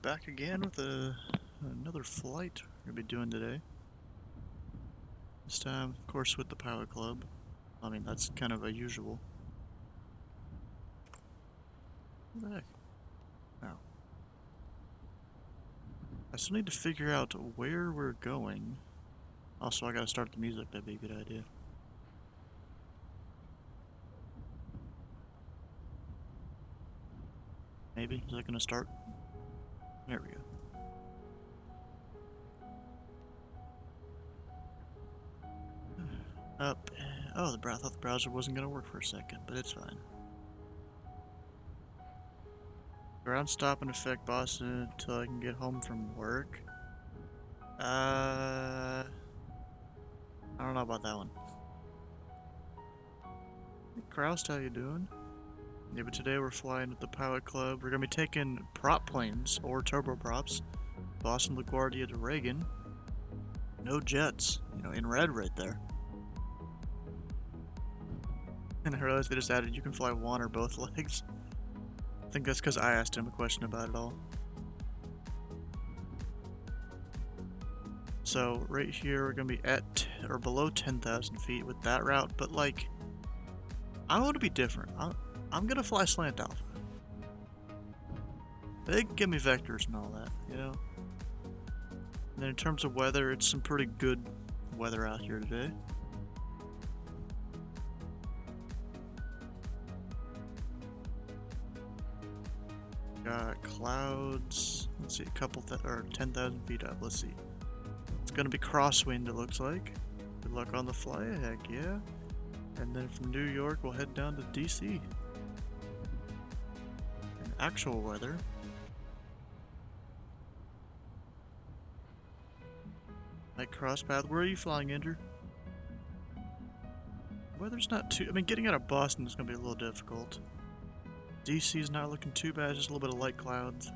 back again with another flight we're going to be doing today. This time, of course, with the pilot club. I mean, that's kind of a usual. What the heck? Oh. I still need to figure out where we're going. Also, I gotta start the music, that'd be a good idea. Maybe? Is that gonna start? There we go. Up. Oh, I thought the browser wasn't gonna work for a second, but it's fine. Ground stop and affect Boston until I can get home from work. I don't know about that one. Hey, Kraust, how you doing? Yeah, but today we're flying with the pilot club. We're gonna be taking prop planes or turboprops. Boston LaGuardia to Reagan. No jets, in red right there. And I realized they just added you can fly one or both legs. I think that's because I asked him a question about it all. So right here we're gonna be at or below 10,000 feet with that route, but like, I want to be different. I'm gonna fly slant alpha. They can give me vectors and all that, And then in terms of weather, it's some pretty good weather out here today. Got clouds. Let's see, a couple or 10,000 feet up. Let's see. It's gonna be crosswind, it looks like. Good luck on the fly, heck yeah. And then from New York, we'll head down to DC. And actual weather. Like cross path. Where are you flying, Andrew? Weather's not too. I mean, getting out of Boston is gonna be a little difficult. DC's not looking too bad, just a little bit of light clouds.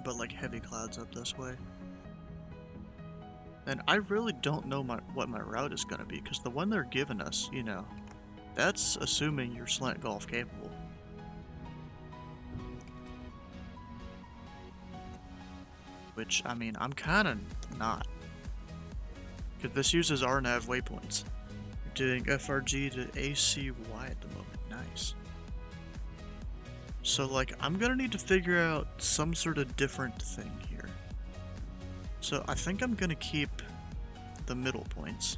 But like heavy clouds up this way. And I really don't know what my route is gonna be, because the one they're giving us, that's assuming you're slant golf capable. Which, I mean, I'm kinda not. Because this uses RNAV waypoints. We're doing FRG to ACY at the moment, nice. So like, I'm gonna need to figure out some sort of different thing here. So I think I'm gonna keep the middle points.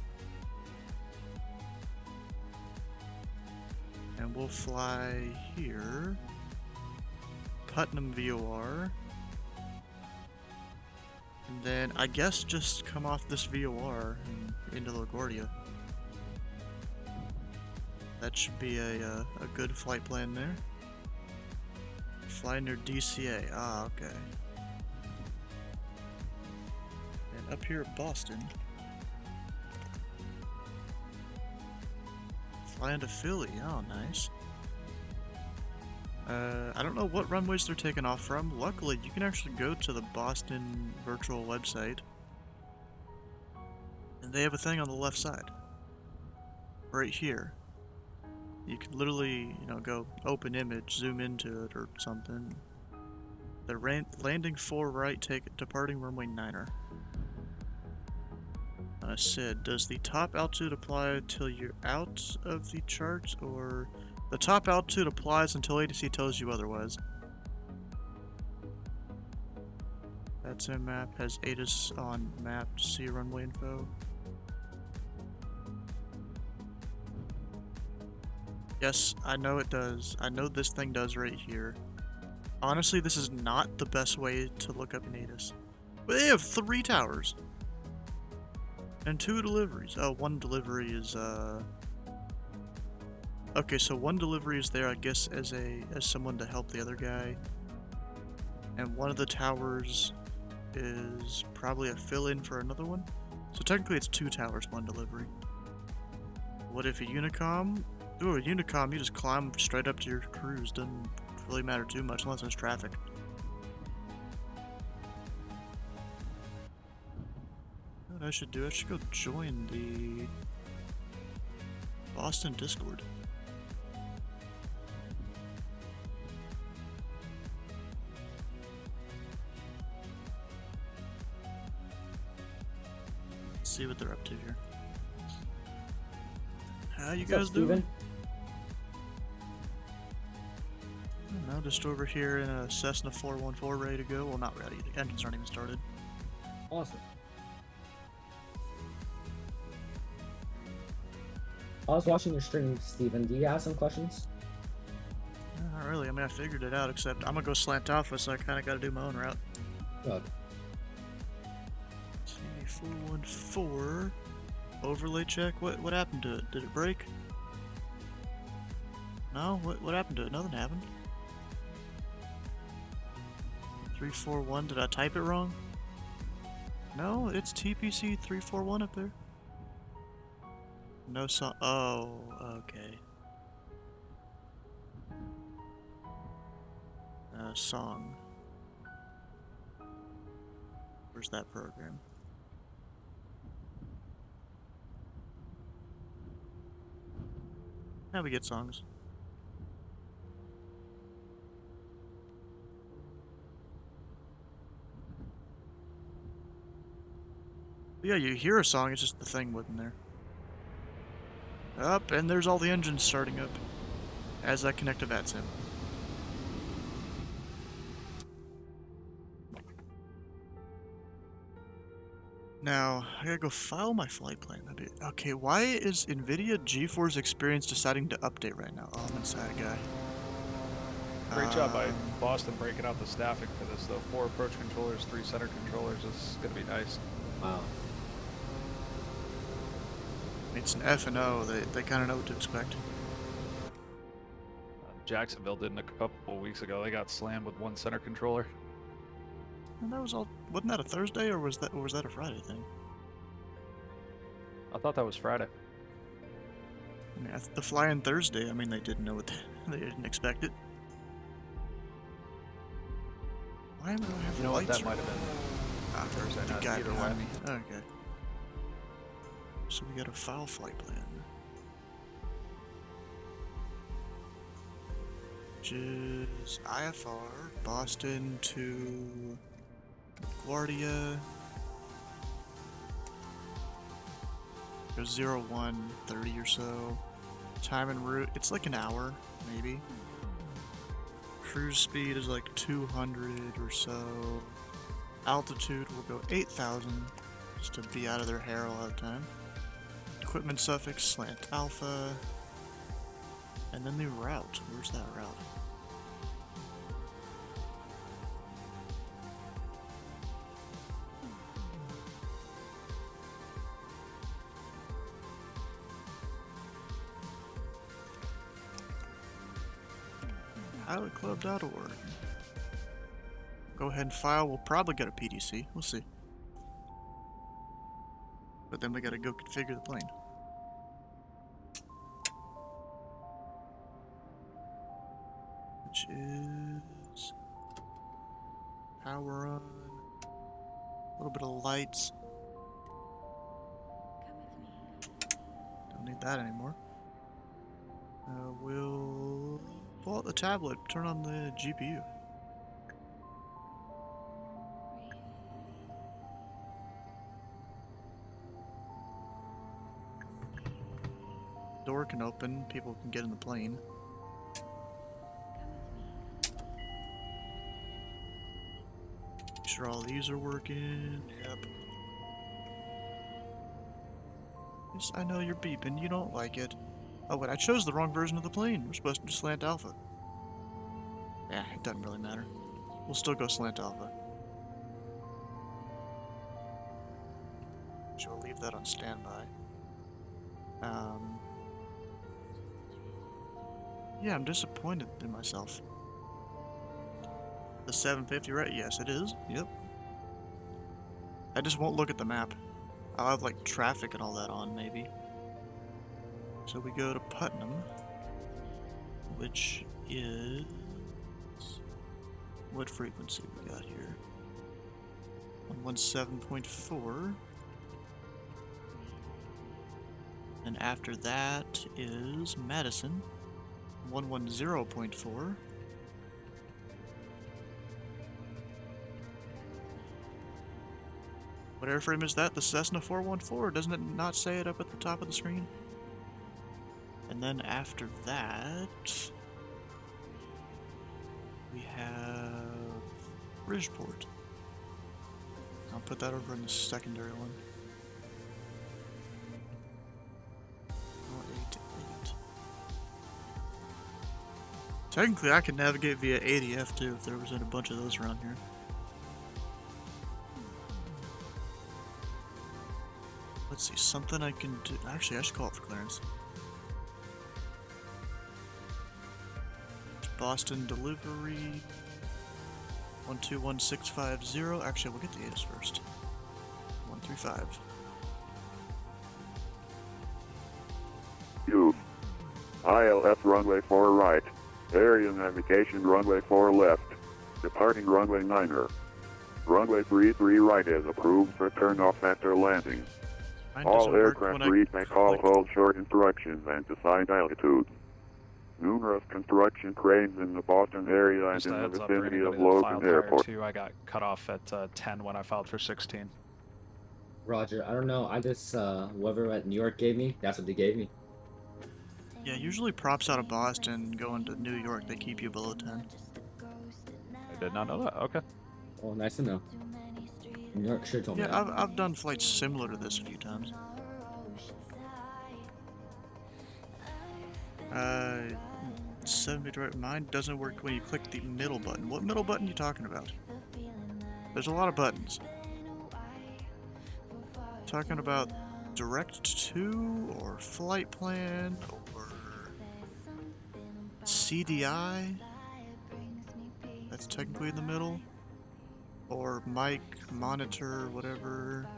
And we'll fly here. Putnam VOR. And then I guess just come off this VOR and into LaGuardia. That should be a good flight plan there. Fly near DCA. Ah, okay. And up here at Boston. Fly into Philly. Oh, nice. I don't know what runways they're taking off from. Luckily, you can actually go to the Boston virtual website. And they have a thing on the left side. Right here. You can literally, go open image, zoom into it or something. The landing 4 right, departing runway 9er. Sid, does the top altitude apply till you're out of the charts, or the top altitude applies until ADC tells you otherwise? That's a map, has ATIS on map to see runway info. Yes, I know it does. I know this thing does right here. Honestly, this is not the best way to look up an ATIS. But they have 3 towers. And 2 deliveries. Oh, 1 delivery is, Okay, so 1 delivery is there, I guess, as someone to help the other guy. And one of the towers is probably a fill-in for another one. So technically it's 2 towers, 1 delivery. What if a Unicom? Ooh, a Unicom, you just climb straight up to your cruise. Doesn't really matter too much unless there's traffic. What I should do, I should go join the Boston Discord. see what they're up to here. How you What's guys up, doing? Steven? No, just over here in a Cessna 414 ready to go. Well, not ready. The engines aren't even started. Awesome. I was watching your stream, Steven. Do you have some questions? Not really. I mean, I figured it out, except I'm gonna go slant alpha, so I kind of got to do my own route. Good. C414 overlay check. What happened to it? Did it break? No. What happened to it? Nothing happened. 341. Did I type it wrong? No, it's TPC 341 up there. No song. Oh, okay. Song. Where's that program? Now we get songs. But yeah, you hear a song, it's just the thing wasn't there. Up, and there's all the engines starting up as I connect to VATSIM. Now, I gotta go file my flight plan. Okay, why is NVIDIA GeForce Experience deciding to update right now? Oh, I'm inside a guy. Great job by Boston breaking out the staffing for this, though. 4 approach controllers, 3 center controllers. This is going to be nice. Wow. It's an F and O. They kind of know what to expect. Jacksonville didn't a couple weeks ago. They got slammed with 1 center controller. And that was all. Wasn't that a Thursday or was that a Friday thing? I thought that was Friday. I mean, the fly-in Thursday. I mean, they didn't know what they didn't expect it. Why am I gonna have You know what? lights That might have been Thursday the night. guy Either way. behind me. Okay. So we got a file flight plan. Which is IFR, Boston to LaGuardia. Goes 0130 or so. Time en route, it's like an hour, maybe. Cruise speed is like 200 or so. Altitude will go 8,000, just to be out of their hair a lot of the time. Equipment suffix, slant alpha. And then the route. Where's that route? pilotclub.org. Go ahead and file. We'll probably get a PDC. We'll see. But then we gotta go configure the plane. Which is power on. A little bit of lights. Don't need that anymore. We'll pull out the tablet, turn on the GPU. Door can open, people can get in the plane. Make sure all these are working. Yep. Yes, I know you're beeping, you don't like it. Oh wait, I chose the wrong version of the plane. We're supposed to do slant alpha. Yeah, it doesn't really matter. We'll still go slant alpha. So we'll leave that on standby. Yeah, I'm disappointed in myself. The 750, right? Yes, it is. Yep. I just won't look at the map. I'll have, like, traffic and all that on, maybe. So we go to Putnam, which is... What frequency we got here? 117.4. And after that is Madison, 110.4. What airframe is that? The Cessna 414? Doesn't it not say it up at the top of the screen? And then after that, we have Bridgeport. I'll put that over in the secondary one. 488. Technically, I could navigate via ADF too if there wasn't a bunch of those around here. Let's see, something I can do. Actually, I should call it for clearance. Boston delivery 121650. Actually, we'll get the ATIS first. 135. Use ILS runway 4 right. Area navigation runway 4 left. Departing runway 9er. Runway 33 right is approved for turn-off after landing. Mine All doesn't work aircraft when I reach may call click. hold short instructions and assigned altitudes. Numerous construction cranes in the Boston area and Just a in the heads up for vicinity anybody of that Logan filed prior Airport. to, I got cut off at 10 when I filed for 16. Roger. I don't know. I just whoever at New York gave me, that's what they gave me. Yeah, usually props out of Boston going to New York, they keep you below 10. I did not know that. Okay. Oh, nice to know. New York sure told me Yeah, that. I've done flights similar to this a few times. 7 right. Mine doesn't work when you click the middle button. What middle button are you talking about? There's a lot of buttons. Talking about direct to or flight plan or CDI. That's technically in the middle. Or mic, monitor, whatever.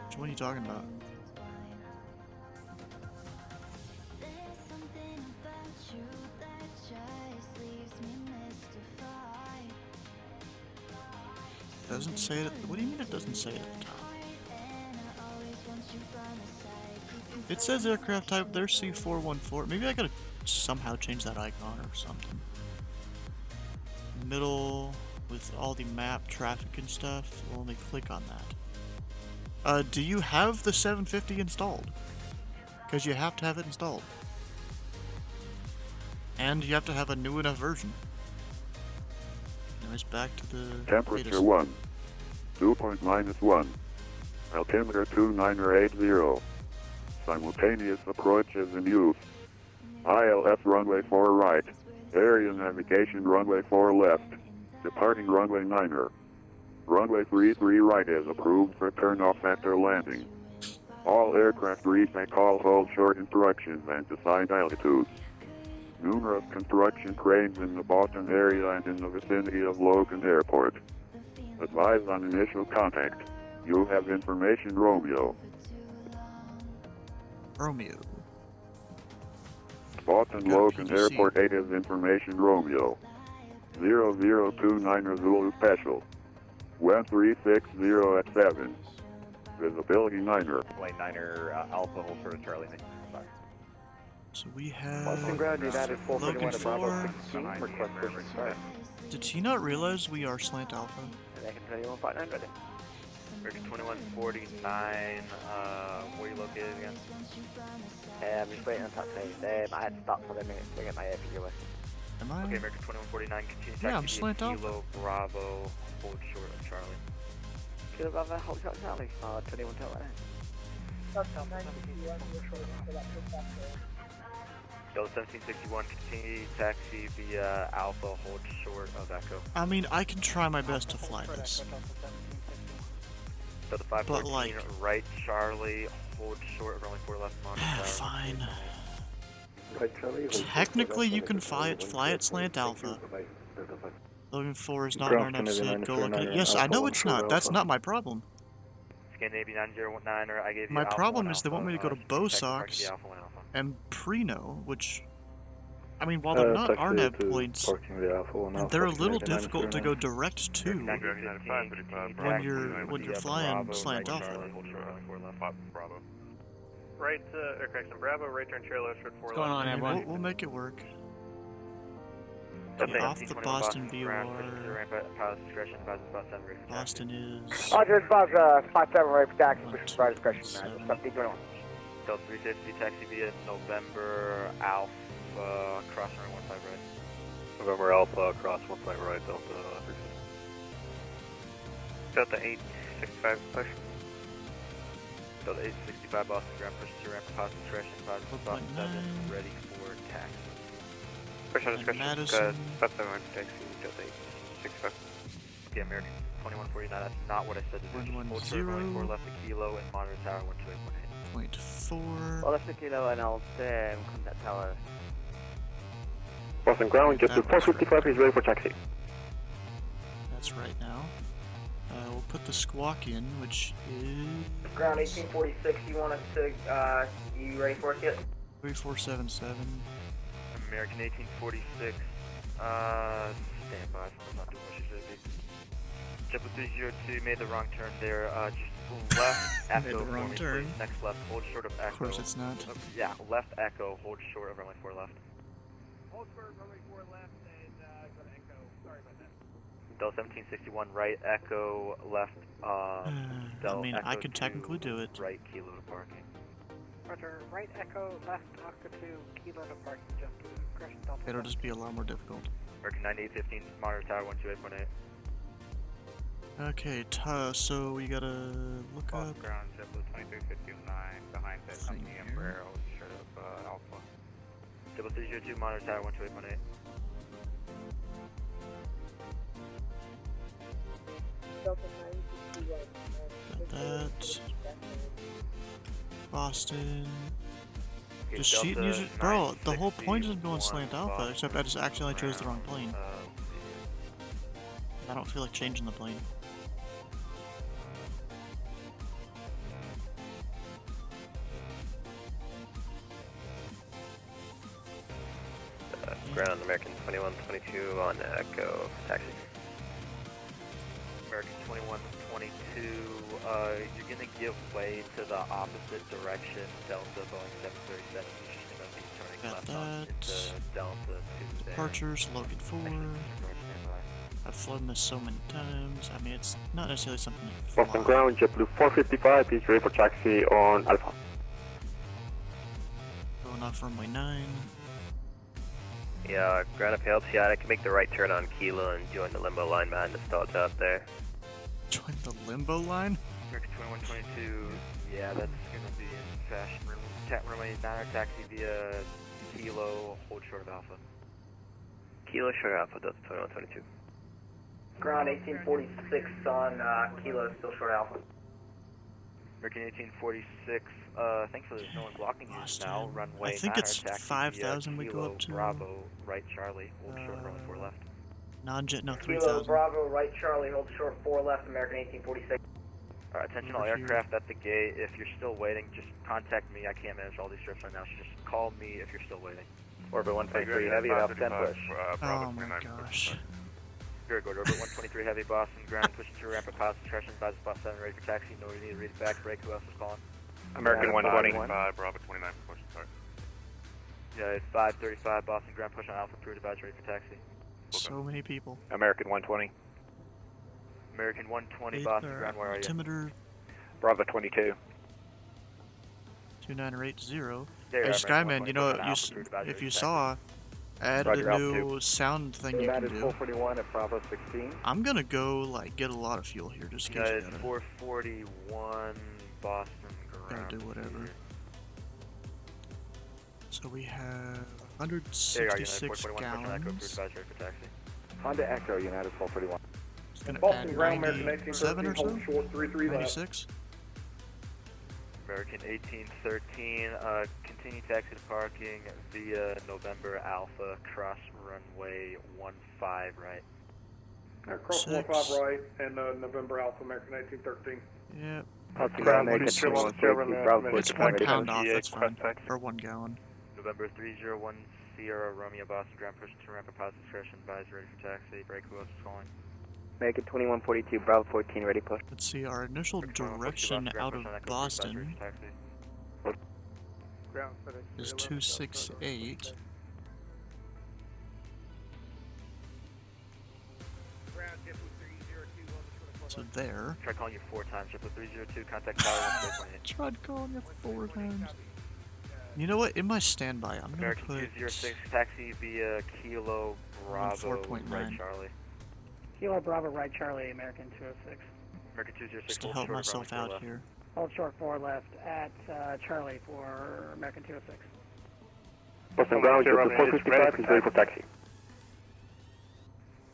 Which one are you talking about? Doesn't say it. What do you mean it doesn't say it at the top? It says aircraft type. There's C414. Maybe I gotta somehow change that icon or something. Middle with all the map, traffic, and stuff. We'll only click on that. Do you have the 750 installed? Because you have to have it installed. And you have to have a new enough version. Anyways, back to the Temperature ATIS. 1. Dew point -1. Altimeter 2980. Simultaneous approach is in use. ILS runway 4 right. Area navigation runway 4 left. Departing runway 9er. Runway 33 right is approved for turn-off after landing. All aircraft reach may call hold short instructions and assigned altitudes. Numerous construction cranes in the Boston area and in the vicinity of Logan Airport. Advise on initial contact. You have information Romeo. Romeo. Boston Got a Logan PDC. Airport 8 is information Romeo. 0029er Zulu Special. 1360 at 7. Visibility 9er. Lane 9er Alpha, hold for Charlie. So we have Boston ground, United Logan 431 to Bravo 4. 16, request pushing start. Did he not realize we are slant alpha? American 2159 ready. American 2149, where you located again? I'm just waiting on taxi. I had to stop for a minute to get my APUS. Am I? Okay, American 2149, continue taxi Yeah, I'm via slant alpha. Kilo Bravo, hold short of Charlie. Kilo Bravo, hold shot Charlie. 21 till right. Delta 1761, continue taxi via Alpha, hold short of Echo. I mean, I can try my best to fly this. Delta But 514, like, right Charlie, hold short of runway 4 left, monitor. fine. Technically, you can fly it slant alpha. Logan 4 is not in our enough seat. Go look at it. Yes, I know it's not. That's not my problem. Scandinavia 909, I gave you My Alpha problem 1 is they want me to Alpha, go to continue taxi Bosox parking via Alpha 1 Alpha. and Preno, which, I mean, while they're not RNAV points, they're a little difficult to go direct to when you're flying slant alpha. Right, aircraft in Bravo, right turn chair left, short 4 What's going left. on, I mean, everyone? we'll make it work. Okay, off the 1721 Boston ground, push to VOR. ramp at pilot's discretion, advise about 7 ready for taxi. Boston is Roger, spot 7 ready for taxi, push to pilot's discretion, 1.7. 1721. Delta 350, taxi via November Alpha, cross runway 15 right. November Alpha, cross 15 right, Delta 350. Delta 865, push. Delta 865, Boston ground, push to ramp at pilot's discretion, advise about 7 ready for taxi. Push on And discretion, Madison. spot 7 right for taxi, Delta 865. Okay, American 2149, that's not what I said. Hold short runway 4 left to kilo and monitor tower 12818. 0.4. Well, left to kilo and I'll contact tower. Boston ground, just to That looks 455 is ready for taxi. That's right now. We'll put the squawk in, which is Ground 1846, you want us to, you ready for it yet? 3477. American 1846, stand by, I'm not doing what she said. Triple 302 made the wrong turn there, just left Made echo the wrong for me, turn. please. Next left, hold short of echo. Of course it's not. Yeah, left echo, hold short of runway 4 left. Hold for runway 4 left and go to Echo. Sorry about that. Delta 1761, right echo, left, I Del mean, I echo could 2, technically do it. right kilo to parking. Roger, right echo, left Aqua 2, kilo to parking, jump to Crescent Delta. It'll just be a lot more difficult. American 9815, monitor tower 128.8. Okay, so we gotta look up. ground, JetBlue 2359, behind that Thing company here. Embraer, short of Alpha. Triple 302, monitor tower 128.8. Got that. Boston. Okay, Just cheat and Delta use it. Bro, the whole point is 961, going slant alpha, Boston except I just accidentally chose the wrong plane. ground, I don't feel like changing the plane. Ground, American 2122 on Echo, taxi. American 2122, you're gonna give way to the opposite direction, Delta Boeing 737. You're just gonna be turning Got left on that. into Delta 2 there. Departures, Logan 4. Standby. I've flown this so many times. I mean, it's not necessarily something you Boston fly. ground, JetBlue 455 is ready for taxi on Alpha. Going off runway 9. Yeah, ground up LTI, I can make the right turn on Kilo and join the limbo line behind the stall top there. Join the limbo line? American 2122, yeah, that's gonna be in fashion. Runway 9 taxi via Kilo, hold short of Alpha. Kilo short Alpha, Delta 2122. Ground 1846 on, kilo, still short alpha. American 1846, thankfully there's no one blocking you Boston. now. Runway I think 9 it's taxi 5,000 via we go Kilo up to. Bravo, right Charlie, hold short of runway 4 left. Non-jet, no, Kilo 3,000. Bravo, right Charlie, hold short 4 left, American 1846. Alright, attention all Over here. aircraft at the gate. If you're still waiting, just contact me. I can't manage all these trips right now, so just call me if you're still waiting. Orbit 123 heavy, Alpha 10 push. Oh my gosh. Very good, Orbit 123 heavy, Boston ground, pushing to ramp at pilot's discretion, advise spot 7 ready for taxi. No, you need to read it back, break. Who else is calling? American 120. Bravo 29, push start. Yeah, it's 535, Boston ground, push on Alpha, approved, advise ready for taxi. So many people. American 120. American 120, Boston ground, where are you? Altimeter Bravo 22. 2980. There you Hey, are, Skyman, American you know, 120, Alpha, approved, advise if ready you for taxi. saw, I added Roger, a Alpha new sound thing you can do. 441 at Bravo 16. I'm gonna go, like, get a lot of fuel here, just in case United we gotta 441, Boston ground. do whatever. clear. So we have There you are, United 166 441, push on Echo, approved, gallons. advise ready for taxi. Honda Echo, United 441. It's gonna Boston add ground, American 97 or 1813, so? hold short 33 left. 96? American 1813, continue taxi to parking via November Alpha, cross runway 15 right. Cross 6. 15 right, and November Alpha, American 1813. Yep. Boston ground, ground, American Naked 2130, Bravo It's 45. 1 pound off, that's fine. Or 1 gallon. November 301 Sierra Romeo Boston ground push to ramp at positive discretion, advise ready for taxi, break. Who else is calling? Make it 2142, Bravo 14, ready push. Let's see, our initial 2142 direction Boston ground, out push on of Echo, approved, advise ready Boston for taxi. Ground is 268. So there. Try calling you 4 times. JetBlue 302, contact Tower 128. Tried calling you 4 times. You know what? In my standby, I'm gonna American put 206, taxi via Kilo Bravo, 4.9. right Charlie. Kilo Bravo, right Charlie, American 206. American 206, just to hold help short of myself runway 4 out left. here. Hold short 4 left at Charlie for American 206. Boston ground, JetBlue 455 is ready for taxi.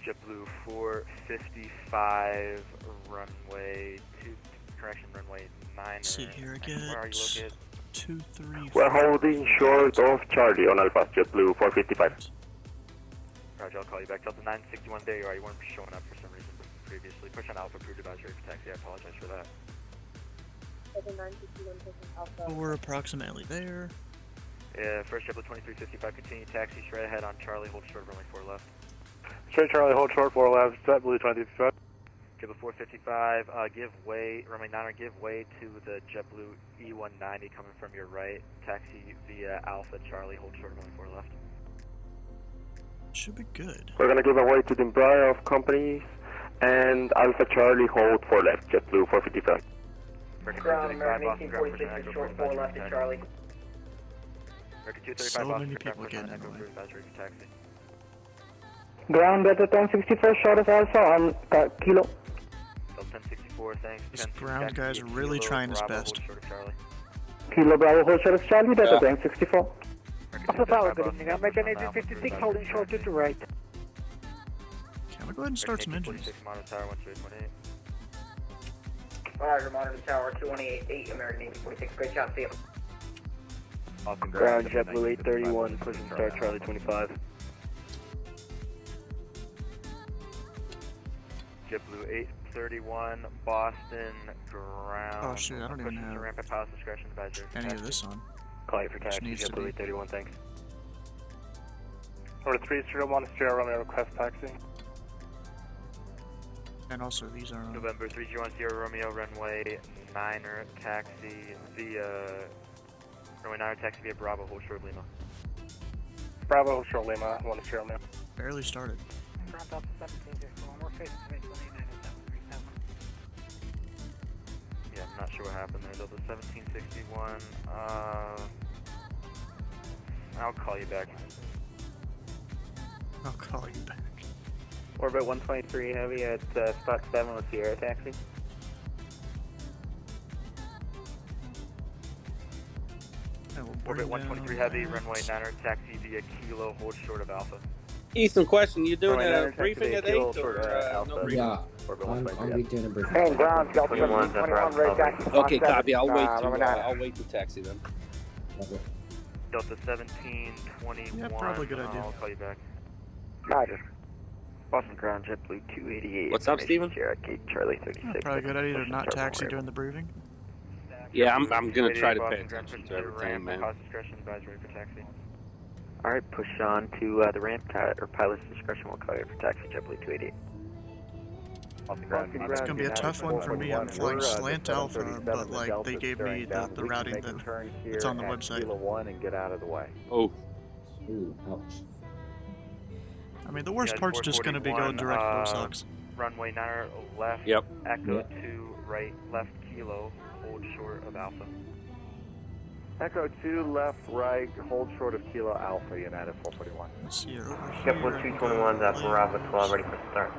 JetBlue 455, runway 2, correction, runway 9. Let's see here, I Where are you get located? 2, 3, We're holding short of Charlie on Alpha, JetBlue 455. Roger, I'll call you back. Delta 961, there you are. You weren't showing up for some reason previously. Push on Alpha, approved advisory for taxi. I apologize for that. We're approximately there. First JetBlue 2355, continue taxi straight ahead on Charlie, hold short of runway 4 left. Straight Charlie, hold short 4 left, JetBlue 2355. JetBlue 455, give way, runway 9, give way to the JetBlue E190 coming from your right. Taxi via Alpha Charlie, hold short of runway 4 left. Should be good. We're gonna give away to the Embraer of companies and Alpha Charlie, hold 4 left, JetBlue 455. Ground, American 1846, short 4 left at Charlie. American 235, So Boston, many confirm people push on getting in Echo the way. for advisory for taxi. Ground Delta 1064, short of Alpha on Kilo. Delta 1064, thanks. This 10 ground taxi guy's via really Kilo trying his Bravo, best. hold short of Charlie. Kilo Bravo, hold short of Charlie, Delta 1064. Alpha Tower, good evening. American 1856, holding short to the right. Can we go ahead and start some engines? 46, Monitor Tower 1318. Roger, Monitor Tower 2188, American 1846. Great job, see you. Austin Ground, JetBlue 831, pushing start Charlie 25. JetBlue 831, Boston, ground. Oh shoot, I don't even Pushing to have ramp at pilot's discretion advisory. any of this on. Call you for taxi, needs to JetBlue be. 831, thanks. Order 30 Sierra Romeo, request taxi. And also these are on. November 301 Sierra Romeo, runway 9er, taxi via... runway 9er, taxi via Bravo, hold short Lima. Bravo, short Lima, 1 Sierra Romeo. Barely started. Ground Delta 1761, we're facing 329 at 737. Yeah, I'm not sure what happened there. Delta 1761, I'll call you back. I'll call you back. Orbit 123 Heavy at spot 7 with Sierra taxi. And we'll Orbit bring 123 down Heavy, that. runway 9er, taxi via Kilo, hold short of Alpha. Ethan, question, you doing Runway a 9er, taxi briefing via at Kilo, 8 short or Alpha. no briefing? Yeah, Orbit I'll 123 be doing a briefing. Hey, ground, Delta 21, 1721, right taxi. Okay, copy. I'll wait runway 9. I'll wait to taxi then. Okay. Delta 1721, Yeah, probably a good idea. I'll call you back. Roger. Boston ground, JetBlue 288. What's up, Steven? Sierra Cape Charlie 36. Probably a good idea to Push not start taxi runway. during the briefing. Yeah, I'm gonna try to pay Boston ground, attention push to everything, ramp, man. pilot's discretion advisory for taxi. Alright, push on to the ramp, or pilot's discretion, we'll call you for taxi, JetBlue 288. It's gonna be a tough one for me. I'm flying slant alpha, but like they gave me the routing that's on the website. And get out of the way. Oh, Ooh, ouch. I mean, the worst Yeah, part's just gonna be going direct to those 441, sucks. Runway 9er, left, Yep. Echo Yep. 2, right, left Kilo, hold short of Alpha. Echo 2, left, right, hold short of Kilo Alpha, United 441. Let's see here. Over JetBlue here, I can 221, go Bravo 12, layers, ready for start.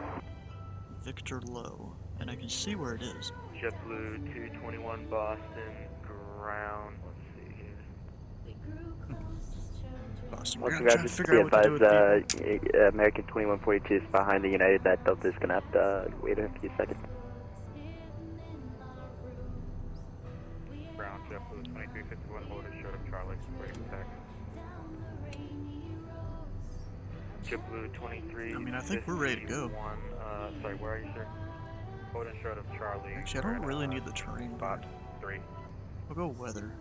Victor Low, and I can see where it is. JetBlue 221 Boston, ground, let's see here. Boston. Once We're you gonna guys try to just figure out what to do with people. American 2142 is behind the United. That Delta's gonna have to wait a few seconds. Ground, JetBlue 2351, hold short of Charlie, waiting for taxi. JetBlue 23. I mean, I think we're ready to go. Sorry, where are you, sir? Hold short of Charlie. Actually, I don't really need the terrain Spot board. 3. We'll go weather.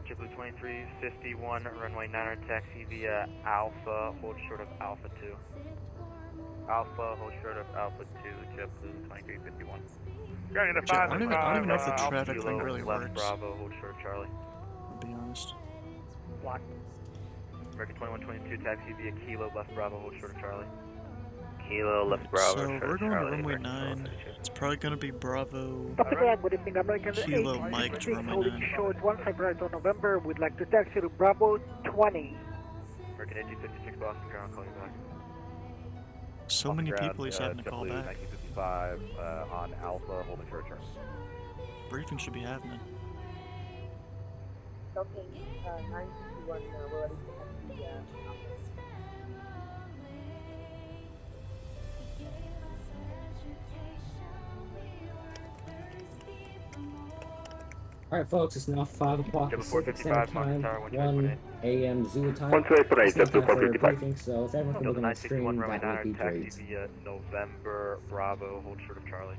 JetBlue 2351, runway 9er, taxi via Alpha, hold short of Alpha 2. Alpha, hold short of Alpha 2, JetBlue 2351. Going to Actually, I don't even know if the Alpha traffic thing Kilo, really left works. Bravo, hold short of Charlie. To be honest. Block. American 2122, taxi via Kilo, left Bravo, hold short of Charlie. Kilo left Bravo. So we're going to runway 9. It's probably going to be Bravo Copy that. Good evening, American Kilo Mike to 866 runway holding 9. short 15 right on November. We'd like to taxi to Bravo 20. American 1856 Boston ground, call you back. So many people he's having to call back. 1955 on Alpha, holding for return. Briefing should be happening. Okay, 961, we're ready to have the Alright, folks, it's now 5 o'clock Pacific Standard Time, 1 a.m. Zulu time. 128.8, It's now time for a 2455. briefing, so if everyone can look on the screen, 961 runway that 9 would be taxi great. via November Bravo, hold short of Charlie.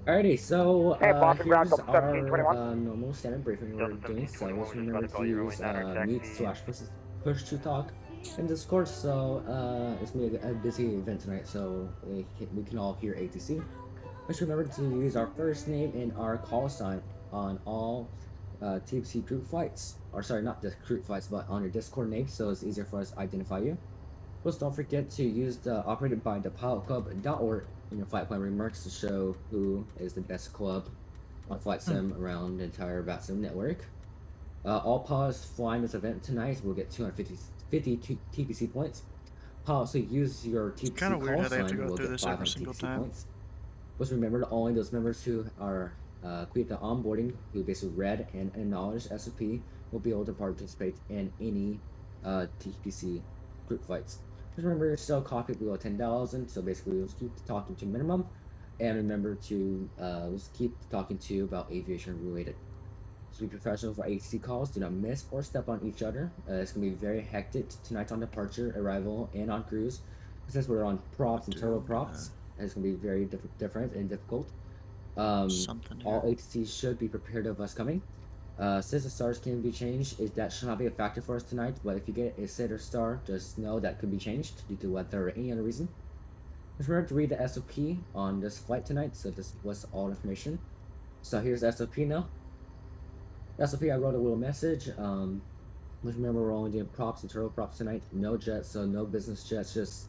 Alrighty, so Hey, Boston Ground, here's Delta our 1721. normal standard briefing we're Delta doing. So 1721, just we're remember about to call to you use runway 9 mute taxi. / push to talk in Discord. So it's gonna be a busy event tonight, so we can all hear ATC. Just remember to use our first name and our call sign on all TPC group flights. Or sorry, not the group flights, but on your Discord name, so it's easier for us to identify you. Plus, don't forget to use the operated by the pilotclub.org in your flight plan remarks to show who is the best club on flight sim around the entire VATSIM network. All pilots flying this event tonight will get 250 TPC points. Pilots who use your TPC Kinda weird call how they have to sign go will through get this every 500 single TPC time. points. Just remember that only those members who are complete the onboarding, who basically read and acknowledged SOP, will be able to participate in any TPC group flights. Just remember you're still copy below 10,000, so basically we'll keep talking to minimum, and remember to let's keep talking to you about aviation related. So be professional for ATC calls. Do not miss or step on each other. It's gonna be very hectic tonight on departure, arrival, and on cruise. Since we're on props and turbo props, it's gonna be very different and difficult. All ATCs should be prepared of us coming. Since the stars can be changed, that should not be a factor for us tonight. But if you get a SID or star, just know that could be changed due to weather or any other reason. Just remember to read the SOP on this flight tonight. So this was all information. So here's the SOP now. SOP, I wrote a little message. Just remember we're only doing props and turbo props tonight. No jets, so no business jets. Just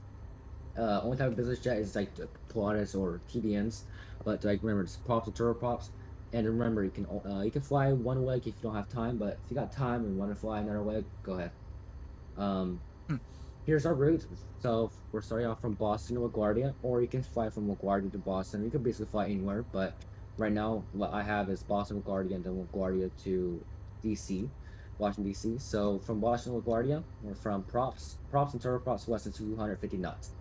only type of business jet is like the Pilatus or TBNs. But like remember, it's props and turbo props. And remember, you can fly one leg if you don't have time. But if you got time and want to fly another leg, go ahead. Here's our route. So we're starting off from Boston to LaGuardia, or you can fly from LaGuardia to Boston. You can basically fly anywhere, but right now what I have is Boston, LaGuardia, and then LaGuardia to DC, Washington DC. So from Washington to LaGuardia, we're from props and turboprops less than 250 knots.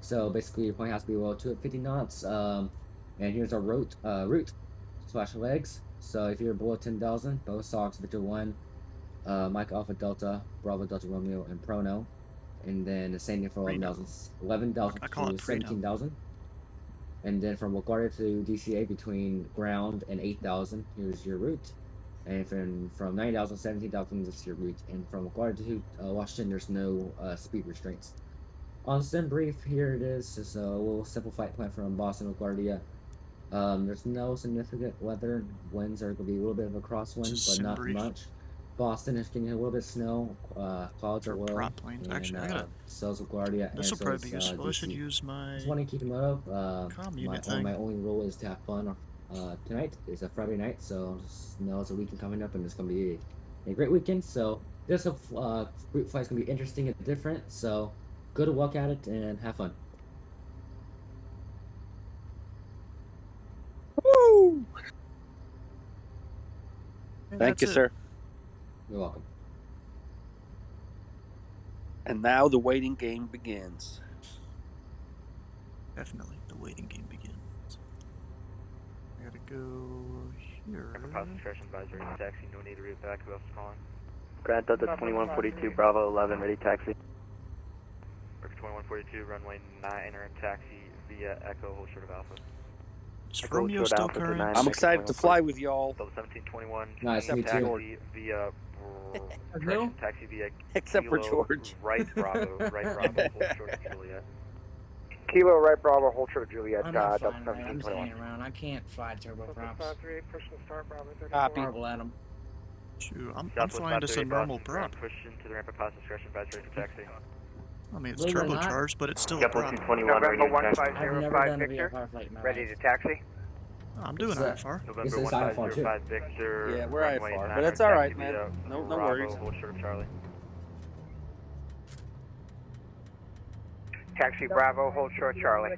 So basically your plane has to be below 250 knots. And here's our route / legs. So if you're below 10,000, both Sox, Victor 1, Mike Alpha Delta, Bravo Delta Romeo, and Prono. And then the same thing for 11,000 to 17,000. And then from LaGuardia to DCA between ground and 8,000, here's your route. And from 9,000 to 17,000, this is your route. And from LaGuardia to Washington, there's no speed restraints. On sim brief, here it is. It's a little simple flight plan from Boston to LaGuardia. There's no significant weather. Winds are going to be a little bit of a crosswind, but not much. Boston is getting a little bit of snow. Clouds are low. Prop planes. Actually, I gotta. So is LaGuardia. This will probably be useful. DC. I should use my. Just want to keep a note of. Comm unit thing. My only rule is to have fun. Tonight is a Friday night, so just know it's a weekend coming up, and it's gonna be a great weekend. So this group flight is gonna be interesting and different. So good luck at it and have fun. Woo! Thank you, sir. You're welcome. And now the waiting game begins. Definitely, the waiting game begins. I gotta go here. Concentration advisory, taxi, no need to read back. Who else is calling? Grand Delta 2142, Bravo 11, ready taxi. 2142, runway 9, enter taxi via Echo, hold short of Alpha. Is Romeo still current? I'm excited to fly with y'all. Delta 1721, nice, me taxi via taxi via except for George. Right Bravo, hold short of Juliet. Kilo right Bravo, hold short of Juliet. I'm not flying right. I'm staying around. I can't fly turboprops. Copy. Adam. Shoot, I'm flying just a normal prop. Push into the ramp of pass discretion, advisory for taxi. I mean, it's Believe it or not, turbocharged, but it's still a JetBlue prop. 221 ready November to taxi. I've never 1505 done a Victor. VFR flight in my Ready life. to taxi. I'm doing It's, IFR. November This is IFR too. 1505 Victor. Yeah, we're runway IFR, 9 but it's taxi alright, man. via No Bravo, worries. hold short of Charlie. Taxi Bravo, hold short Charlie.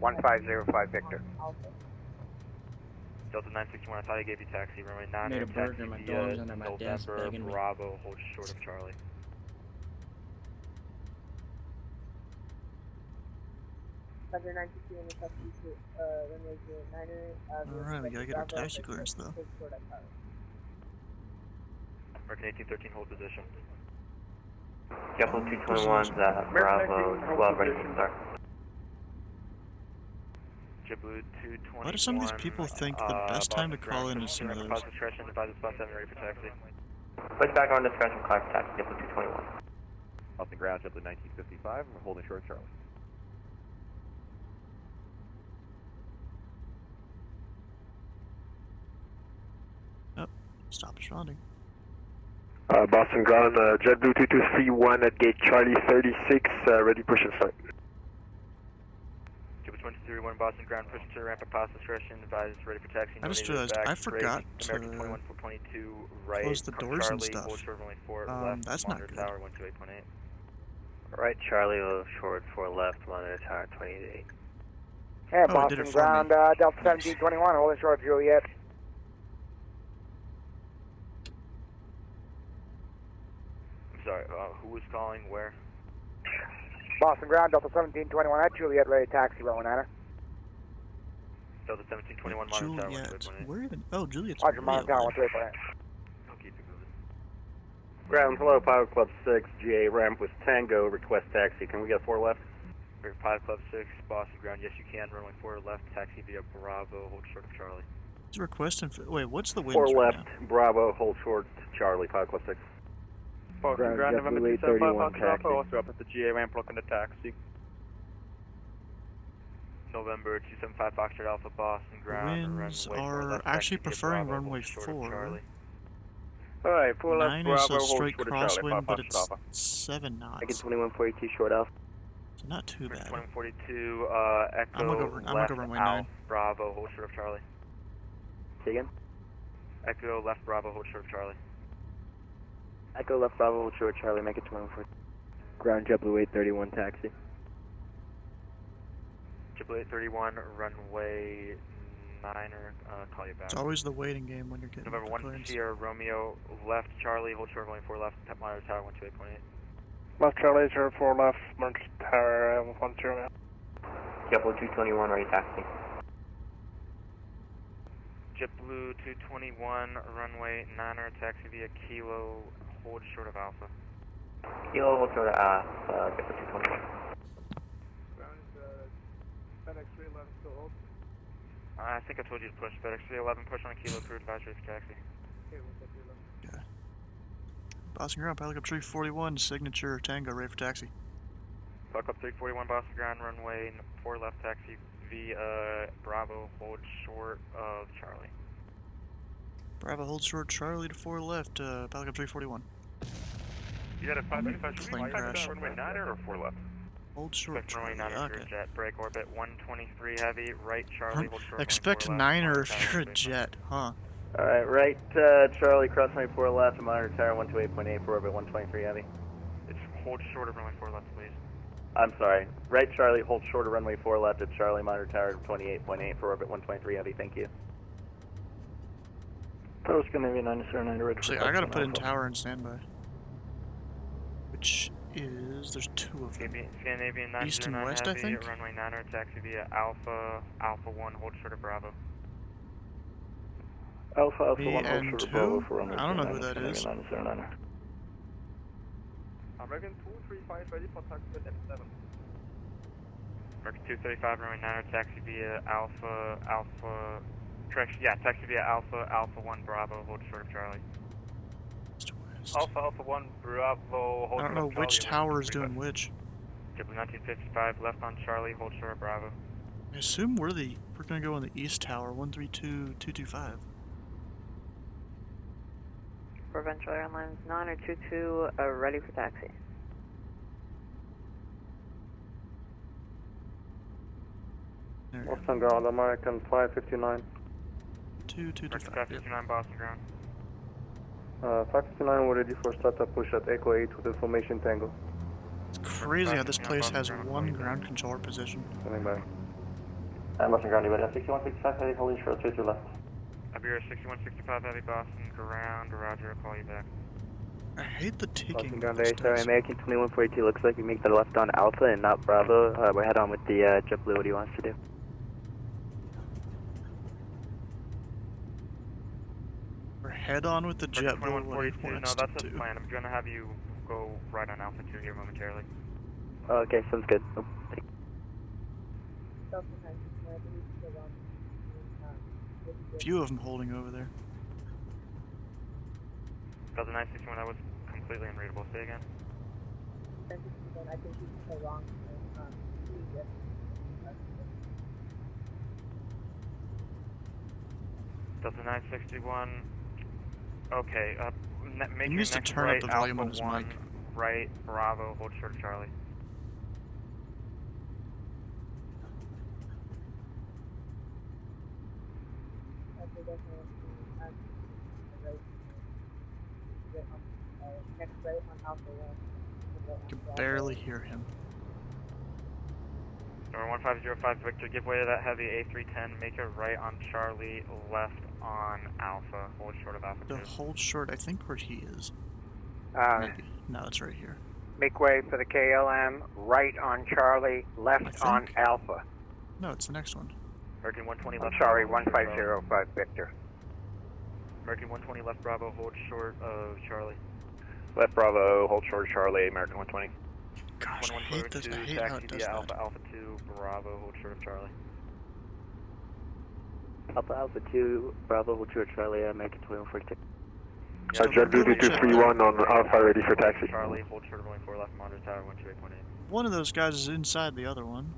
1505 Victor. Delta 961, I thought I gave you taxi. Runway 9 Made a taxi burger, my via dog's under my desk November begging me. Bravo, hold short of Charlie. Alright, we gotta get our taxi clearance though. American 1813, hold position. JetBlue 221's Bravo 12 ready to start. JetBlue 221. Why do some of these people think the best time to call in is some of those? Positive discretion, advise the spot 7 ready for taxi. Push back on discretion, call for taxi, JetBlue 221. Off the ground, JetBlue 1955, and we're holding short Charlie. Oh, stop responding. Boston ground, JetBlue 2231 at gate Charlie 36, ready push and start. JetBlue 2231, Boston ground, push to ramp at positive discretion, advise ready for taxi. I just realized I forgot to American 21 422 right. close the doors and Charlie, stuff. hold short runway 4 left. That's not monitor good. tower 128.8. Right Charlie, hold short 4 left, monitor tower 28. Yeah, Oh, it did it Boston for me. ground, Delta 1721, holding short Juliet. I'm sorry, who was calling where? Boston ground, Delta 1721 at Juliet, ready to taxi, runway 9er. Delta 1721, monitor tower Juliet. 128.8. Where even? Oh, Juliet's Roger, way monitor over tower there. 128.8. I'll keep it moving. Ground, hello, Pilot Club 6, GA ramp with Tango, request taxi. Can we get 4 left? Pilot Club 6, Boston ground, yes you can, runway 4 left, taxi via Bravo, hold short of Charlie. He's requesting. Wait, what's the winds 4 right left, now? Bravo, hold short Charlie, Pilot Club 6. Boston ground, November 275 taxi. Also up at the GA ramp looking to taxi. November 275 Foxtrot Alpha, Boston ground, Winds runway 4 are left, actually taxi via preferring Bravo, runway hold short of 4. Charlie. Alright, 4 left, 9 Bravo, is a hold straight short of Charlie, crosswind, but 5 it's Alpha. 7 knots. Again 2142 short Alpha. So not too bad. 2142, Echo I'm gonna go runway 9. Alpha, Bravo, hold short of Charlie. Say again? Echo left, Bravo, hold short of Charlie. Echo left Bravo, hold short Charlie, make it 2142. Ground JetBlue 831 taxi. JetBlue 831, runway 9er, call you back. It's always the waiting game when you're getting November the 1 clearance. Sierra Romeo left, Charlie, hold short runway 4 left, monitor tower 128.8. Left Charlie, 04 left, monitor tower 10. JetBlue 221 ready taxi. JetBlue 221, runway 9er, taxi via Kilo, hold short of Alpha. Kilo, hold short of Alpha, JetBlue 221. FedEx 311 still hold. I think I told you to push. FedEx 311, push on Kilo, crew advisory for taxi. Okay, what's up, 311? Okay. Boston ground, Pilot Club 341, signature Tango, ready for taxi. Pilot Club 341, Boston ground, runway 4 left, taxi via Bravo, hold short of Charlie. Bravo, hold short, Charlie to 4 left, Pilot Club 341. You had a 595, should we Plane crash. runway 9er or 4 left? Hold short, Expect runway Charlie, 9er for okay. jet, break orbit 123 heavy, right Charlie, hold short Expect runway 4 left, 9er monitor if tower you're a 128.8. jet, huh? Alright, right Charlie, cross runway 4 left, monitor tower 128.8 for orbit 123 heavy. It's hold short of runway 4 left, please. I'm sorry, right Charlie, hold short of runway 4 left at Charlie, monitor tower 28.8 for orbit 123 heavy, thank you. Post gonna be 909 ready for See, I gotta put in tower and standby. Which is, there's 2 of them. Scandinavian East and 909 west, I heavy, think? runway 9er, taxi via Alpha, Alpha 1, hold short of Bravo. Alpha Me 1 hold and short of 2? Bravo for runway I don't know 09, who that is. 909. American 235 ready for taxi at F7. American 235, runway 9er, taxi via Alpha, correction, yeah, taxi via Alpha, Alpha 1, Bravo, hold short of Charlie. East west. Alpha 1, Bravo, hold I don't know which tower is doing which. JetBlue 1955, left on Charlie, hold short of Bravo. I assume we're gonna go on the east tower, 132-225. Provincial Airlines 9 or 22, ready for taxi. There we go. Boston ground, American 559. 225. 559 Boston ground. 559, we're ready for startup push at Echo 8 with information Tango. It's crazy how this place has one ground controller position. Standing by. Boston ground, you ready? 6165 heavy, holding short, straight through left. Iberia 6165 heavy Boston ground. Roger, I'll call you back. I hate the ticking. Boston ground, this sorry, does. American 2142, looks like you make the left on Alpha and not Bravo. We're head on with the JetBlue, what do you want us to do? We're head on with the JetBlue. What do you 2142, want no, us that's to the do? plan. I'm gonna have you go right on Alpha 2 here momentarily. Okay, sounds good. Oh, Few of them holding over there. Delta 961, that was completely unreadable. Say again. I think he's so wrong. Delta 961. Okay, make He your needs to next turn up right, the volume Alpha on his 1, mic. right, Bravo, hold short of Charlie. Next right on Alpha 1. I can barely hear him. Number 1505 Victor, give way to that heavy A310, make it right on Charlie, left on Alpha, hold short of Alpha 2. The hold short, I think where he is. Maybe. No, it's right here. Make way for the KLM, right on Charlie, left on Alpha. No, it's the next one. American 120 I'm left. sorry, Bravo, 1505 Victor. American 120 left Bravo, hold short of Charlie. Left Bravo, hold short of Charlie, American 120. Gosh, I hate this. I hate how it does Alpha, that. Alpha 2, Bravo, hold short of Charlie. Alpha 2, Bravo, hold short, Charlie, American 2142. JetBlue 2231 on Alpha, ready for taxi. Charlie, hold short of runway 4 left, monitor tower 128.8. One of those guys is inside the other one.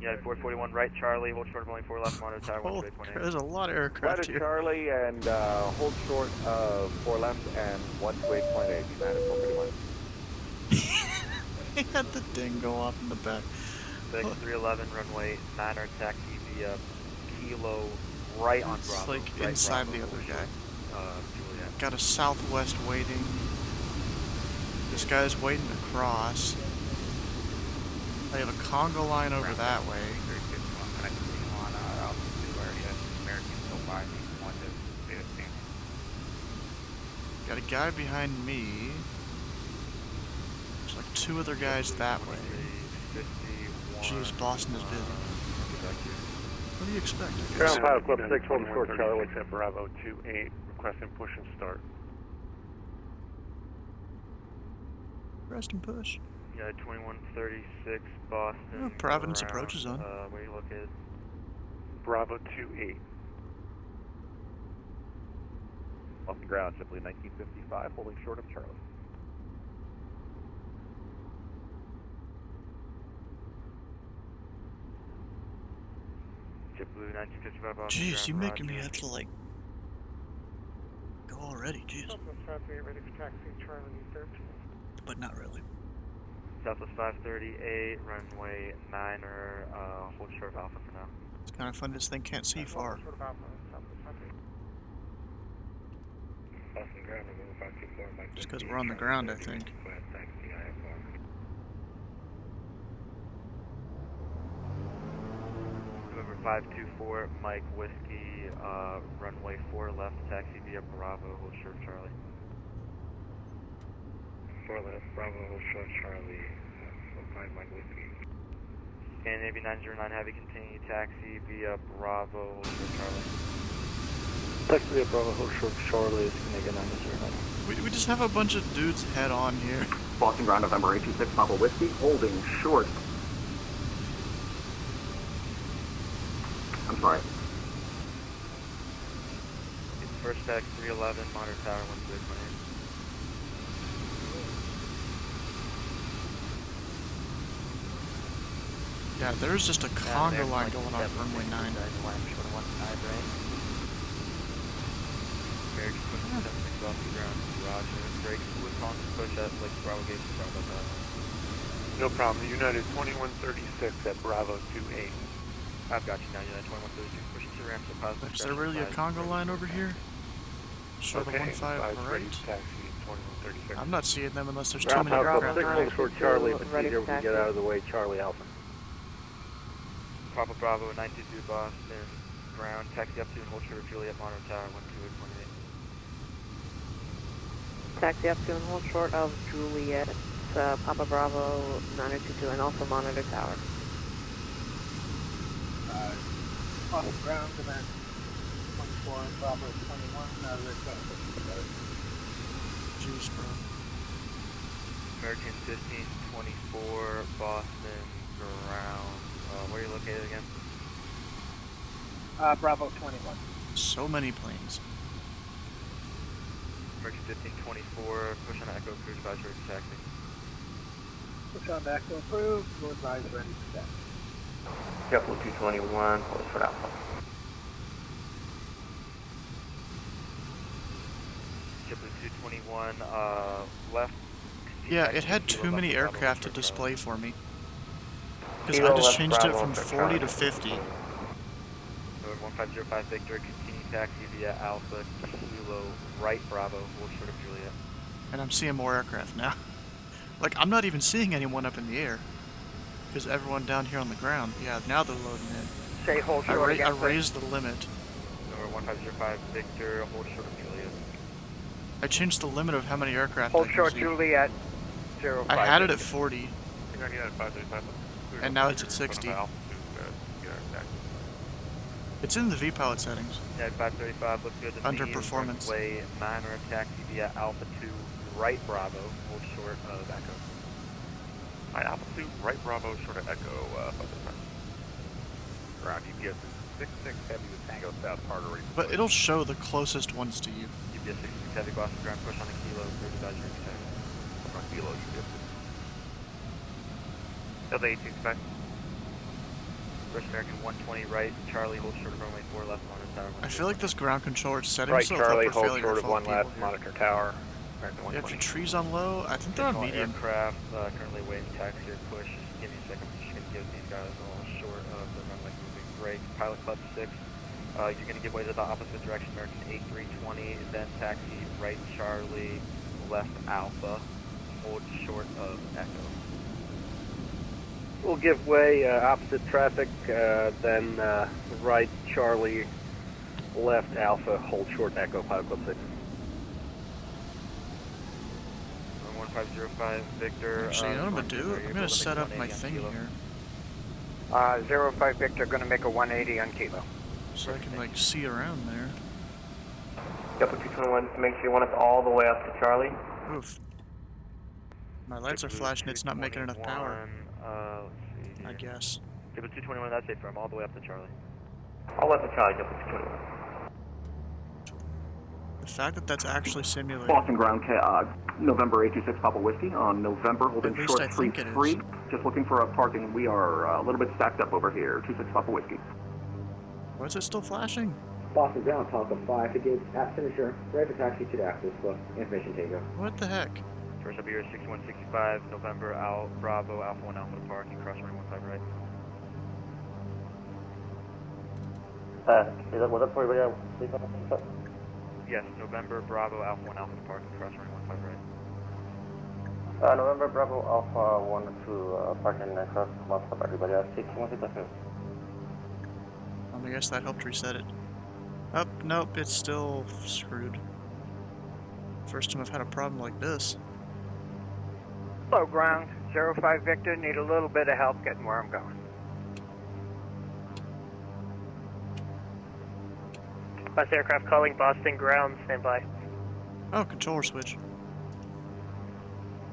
Yeah, 441 right, Charlie, hold short of runway 4 left, monitor tower Oh, 128.8. there's a lot of Right aircraft at here. Charlie and hold short of 4 left and 128.8. United 431. He had the ding go off in the back. 311 runway 9er taxi via Kilo right on It's Bravo. like right inside Bravo, the other guy. Juliet. Got a southwest waiting. This guy's waiting to cross. They have a conga line over that way. Got a guy behind me. There's like two other guys that way. Jeez, Boston is busy. What do you expect? I guess? Ground pilot, Club 6, hold short, Charlie. at Bravo 28, requesting push and start. Rest and push. Yeah, 2136 Boston. Oh, Providence ground, approach is on. Where you located? Bravo 28. Off the ground, simply 1955, holding short of Charlie. JetBlue 1955 Boston. Jeez, ground, you making me roger. have to like go already, jeez. Ready for taxi, Charlie 13. But not really. Southwest 538, runway 9er, hold short of Alpha for now. It's kind of fun. This thing can't see far. Short of Alpha, Southwest 538. Boston ground, 524. Just because we're on the ground, I think. November 524, Mike Whiskey, runway 4 left, taxi via Bravo, hold short of Charlie. 4 left, Bravo, hold short, Charlie. 5 Mike Whiskey. And Navy 909 Heavy, continue taxi via Bravo, hold short Charlie. Taxi via Bravo, hold short, Charlie, is Canadian 909. We just have a bunch of dudes head on here. Boston ground, November 826, Papa Whiskey, holding short. I'm sorry. First tax 311, monitor tower 128. Yeah, there's just a conga line going on runway 9. American 27 off the ground, roger. Break with on push at Lake Bravo Gate, sorry about that. No problem. United 2136 at Bravo 28. I've got you now, United 2132, pushing to ramp to positive. Is there really a Congo line over here? Show the 1-5 ready right? to taxi 2136. I'm not seeing them unless there's too many Bravo aircraft. 6 hold short Charlie, but see here we can get out of the way, Charlie Alpha. Papa Bravo 922 Boston, ground, taxi up to and hold short of Juliet, Monitor Tower 12818. Taxi up to and hold short of Juliet, Papa Bravo 922, and also Monitor Tower. On the ground, command 24 and Bravo 21, Jeez, bro. American 1524 Boston, ground. Where are you located again? Bravo 21. So many planes. American 1524, push on Echo, cruise advisory for taxi. Push on back to approve, go advise ready for that. Couple 221, hold for Alpha. JetBlue 221, left. Yeah, it had too many aircraft to display for me. Because Kilo I just left changed it Bravo from for 40 to Charlie. 50. Road 1505 Victor, continue taxi via Alpha, Kilo, right Bravo, hold short of Juliet. And I'm seeing more aircraft now. Like, I'm not even seeing anyone up in the air. Because everyone down here on the ground. Yeah, now they're loading in. Say hold short again, I please. raised the limit. Number 1505 Victor, hold short of Juliet. I changed the limit of how many aircraft Hold I can short see. Juliet 05. I had it at 40. And And now it's at 60. It's in the V-pilot settings. Yeah, 535 looks good to Under me. performance. Runway 9 or taxi via Alpha 2, right Bravo, hold short of Echo. Alright, Alpha 2, right Bravo, short of Echo, ground GPS is 66 heavy with Tango South Artery. But it'll show the closest ones to you. GPS 66 heavy, Boston ground, push on a Kilo, cruise advisory for taxi. On Kilo, GPS. Delta 825. First American 120 right, Charlie, hold short of runway 4 left, Monitor Tower. I feel like this ground controller is setting Right, itself Charlie, up for hold failure short to of fall 1 people left, here. Monitor Tower. American Yeah, if 120. your tree's on low, I think they're on Additional medium. aircraft, currently waiting taxi or push. Just give me a second. I'm just going to give these guys all short of the runway moving break. Pilot Club 6, you're going to give way to the opposite direction, American 8320, then taxi right Charlie, left Alpha, hold short of Echo. We'll give way, opposite traffic, then right Charlie, left Alpha, hold short Echo, Pilot Club 6. 1505 Victor. Actually, you know what I'm going to do? I'm going to set up my thing here. 05 Victor, going to make a 180 on Kilo. So I can, like, see around there. Couple 221, make sure you want us all the way up to Charlie. Oof. My lights are flashing, it's not making enough power. Let's see here. I guess. JetBlue 221, that's safe from all the way up to Charlie. All up to Charlie, Couple 221. The fact that that's actually simulated. Boston ground, November 826 Papa Whiskey on November, holding At least short I think it 33. is. Just looking for a parking. We are a little bit stacked up over here. 26 Papa Whiskey. Why is it still flashing? Boston ground, Papa 5 to gate at finisher, ready for taxi to the access book. Information takeoff. What the heck? First up here is 6165, November, Bravo, Alpha 1 Alpha to parking, cross running 15 right. Was that for everybody? Yes, November, Bravo, Alpha 1 Alpha to parking, cross running 15 right. November Bravo Alpha 1 to parking across most of everybody at 6165. I guess that helped reset it. Oh, nope, it's still screwed. First time I've had a problem like this. Hello, ground. 05 Victor, need a little bit of help getting where I'm going. Bus aircraft calling Boston ground, stand by. Oh, controller switch.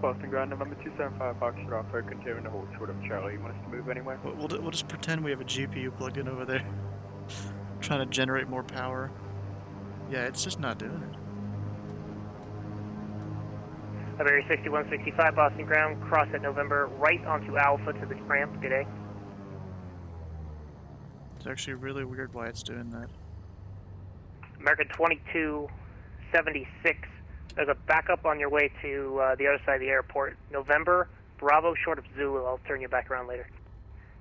Boston ground, November 275, Foxtrot offer, continuing to hold short of Charlie. You want us to move anywhere? We'll just pretend we have a GPU plugged in over there. Trying to generate more power. Yeah, it's just not doing it. Iberia 6165, Boston ground, cross at November, right onto Alpha to this ramp, good day. It's actually really weird why it's doing that. American 2276, there's a backup on your way to the other side of the airport. November, Bravo short of Zulu. I'll turn you back around later.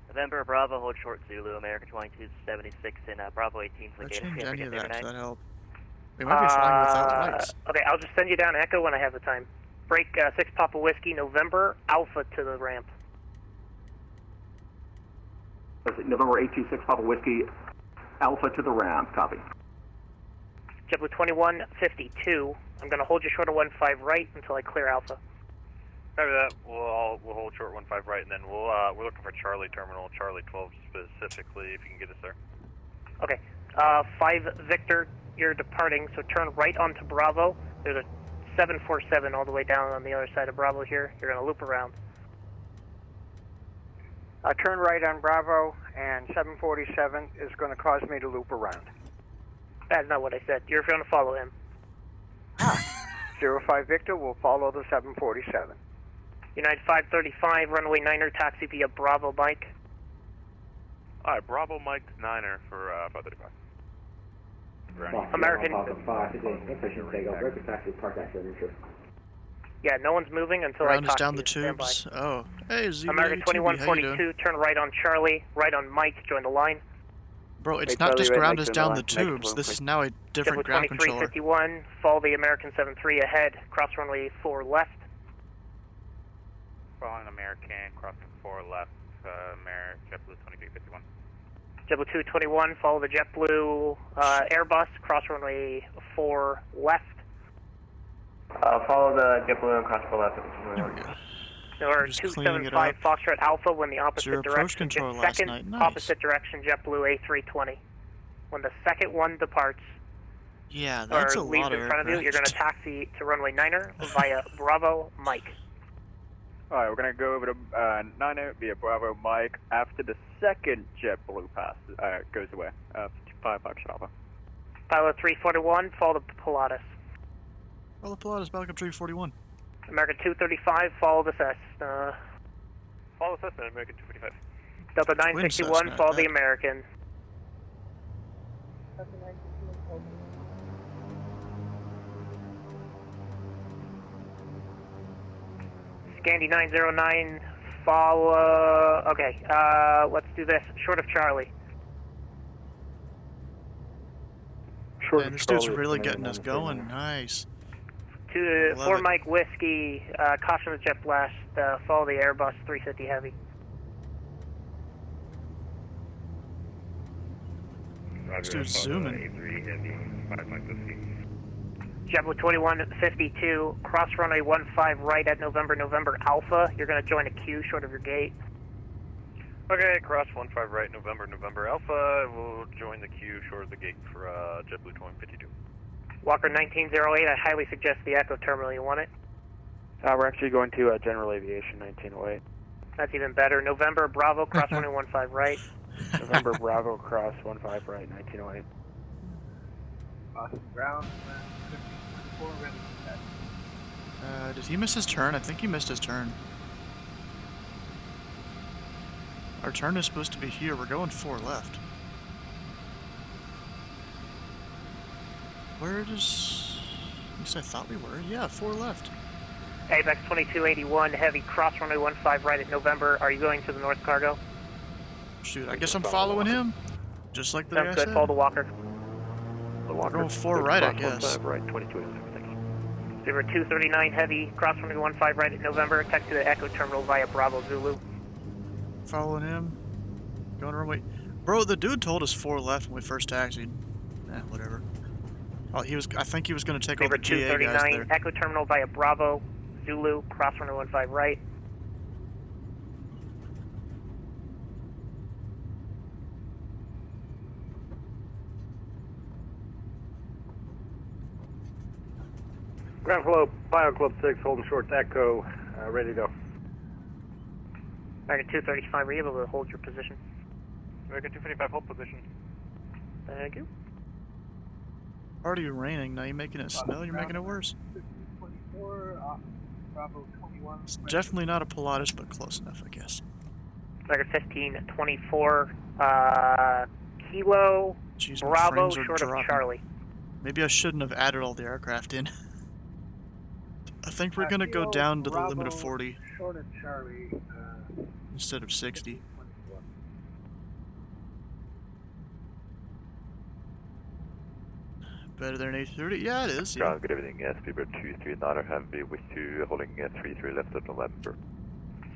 November Bravo, hold short Zulu, American 2276 and Bravo 18 for I the changed KDCA. any of that, so that help. We might be flying without lights. Okay, I'll just send you down Echo when I have the time. Break 6 Papa Whiskey, November, Alpha to the ramp. November 826 Papa Whiskey, Alpha to the ramp. Copy. JetBlue 2152. I'm going to hold you short of 15 right until I clear Alpha. After that, we'll hold short 15 right, and then we're looking for Charlie Terminal, Charlie 12 specifically, if you can get us there. Okay. 5 Victor, you're departing, so turn right onto Bravo. There's a 747 all the way down on the other side of Bravo here. You're going to loop around. Turn right on Bravo, and 747 is going to cause me to loop around. That's not what I said. You're going to follow him. 05 Victor will follow the 747. United 535, runway 9er, taxi via Bravo Mike. Alright, Bravo Mike 9er for 535. American. Yeah, no one's moving until Ground I is talk down to the you. Stand by. tubes. Oh, hey, Z. American 2142, turn right on Charlie, right on Mike, join the line. Bro, it's not just ground is down the tubes. This is now a different ground controller. 2351, follow the American 73 ahead, cross runway 4 left. Following American, crossing 4 left, JetBlue 2351. JetBlue 221, follow the JetBlue Airbus, cross runway 4 left. Follow the JetBlue and cross 4 left. Or 275 Foxtrot Alpha when the opposite direction. Second opposite direction JetBlue A320. When the second one departs, yeah, that's or a leaves lot of in front of you, you're going to taxi to runway 9er via Bravo Mike. Alright, we're going to go over to 9er via Bravo Mike after the second JetBlue pass goes away. 5 Foxtrot Alpha. Pilot 341, follow the Pilatus. Follow the Pilatus, back up 341. American 235, follow the Cessna. Follow the Cessna, American 245. Delta 961, follow the American. Scandi 909, follow. Okay, let's do this. Short of Charlie. Man, this dude's really getting us going. Nice. 4 Mike Whiskey, caution the jet blast, follow the Airbus 350 Heavy. This dude's zooming. JetBlue 2152, cross runway 15 right at November Alpha. You're going to join a queue short of your gate. Okay, cross 15 right, November Alpha. We'll join the queue short of the gate for JetBlue 2152. Walker 1908, I highly suggest the Echo Terminal. You want it? We're actually going to General Aviation 1908. That's even better. November Bravo, cross runway 15 right. November Bravo, cross 15 right, 1908. Awesome. Ground, 54 ready for that. Did he miss his turn? I think he missed his turn. Our turn is supposed to be here. We're going 4 left. Where does... At least I thought we were. Yeah, 4 left. ABEX 2281, heavy, cross runway 15 right at November. Are you going to the North Cargo? Shoot, I guess I'm following him. Just like the guy Sounds good. said. Follow the Walker. We're going 4 right, I guess. Right, 2286. Zero 239 heavy, cross runway 15 right at November. Text to the Echo Terminal via Bravo Zulu. Following him. Going runway. Bro, the dude told us 4 left when we first taxied. Whatever. Oh, I think he was going to take all the GA guys there. Echo Terminal via Bravo Zulu, cross runway 15 right. Ground flow, Bio Club 6, holding short to Echo, ready to go. American 235, are you able to hold your position? American 255, hold position. Thank you. Already raining, now you're making it snow, you're making it worse. 24, Bravo 21. It's definitely not a Pilatus, but close enough, I guess. American 1524, Kilo, Jeez, my Bravo, frames are short dropping. of Charlie. Maybe I shouldn't have added all the aircraft in. I think we're gonna go down to the limit of Bravo 40 Short of Charlie. instead of 60. 21. Better than 830? Yeah, it is. Yeah. Ground, good evening. Speedbird 239 Heavy with 2 holding 33 left of November.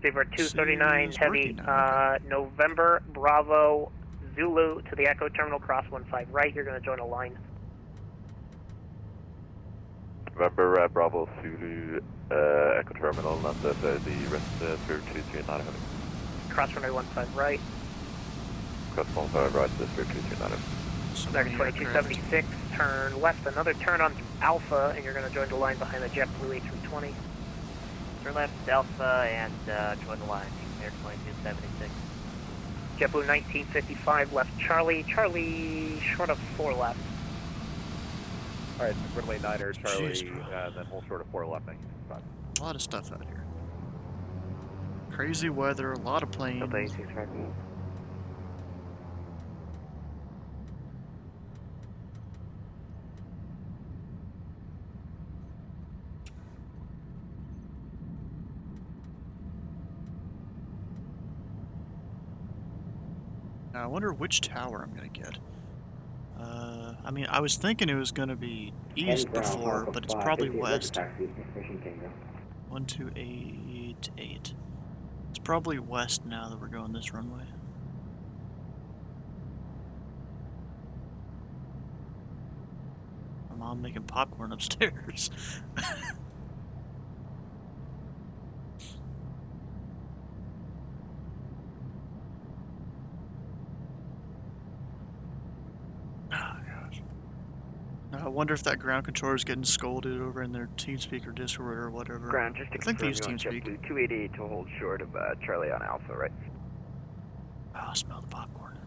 Speedbird 239 She's Heavy, working now, November, Bravo, Zulu to the Echo Terminal, cross 15 right. You're going to join a line. November, Bravo, Zulu, Echo Terminal, and the rest Speedbird 239 Heavy. Cross runway 15 right. Cross 15 right, Speedbird 239 Heavy. American 2276, turn left, another turn on Alpha, and you're going to join the line behind the JetBlue A320. Turn left, Alpha, and join the line. American 2276. JetBlue 1955, left Charlie. Charlie, short of 4 left. Alright, runway 9er, Charlie, Jeez, then hold short of 4 left, 1965. A lot of stuff out here. Crazy weather, a lot of planes. Now, I wonder which tower I'm gonna get. I mean, I was thinking it was gonna be east before, but it's probably west. 1288. It's probably west now that we're going this runway. My mom making popcorn upstairs. I wonder if that ground controller is getting scolded over in their TeamSpeak or Discord or whatever. Ground, just to I think they use confirm, TeamSpeak. 288 to hold short of Charlie on Alpha, right? Oh, I smell the popcorn.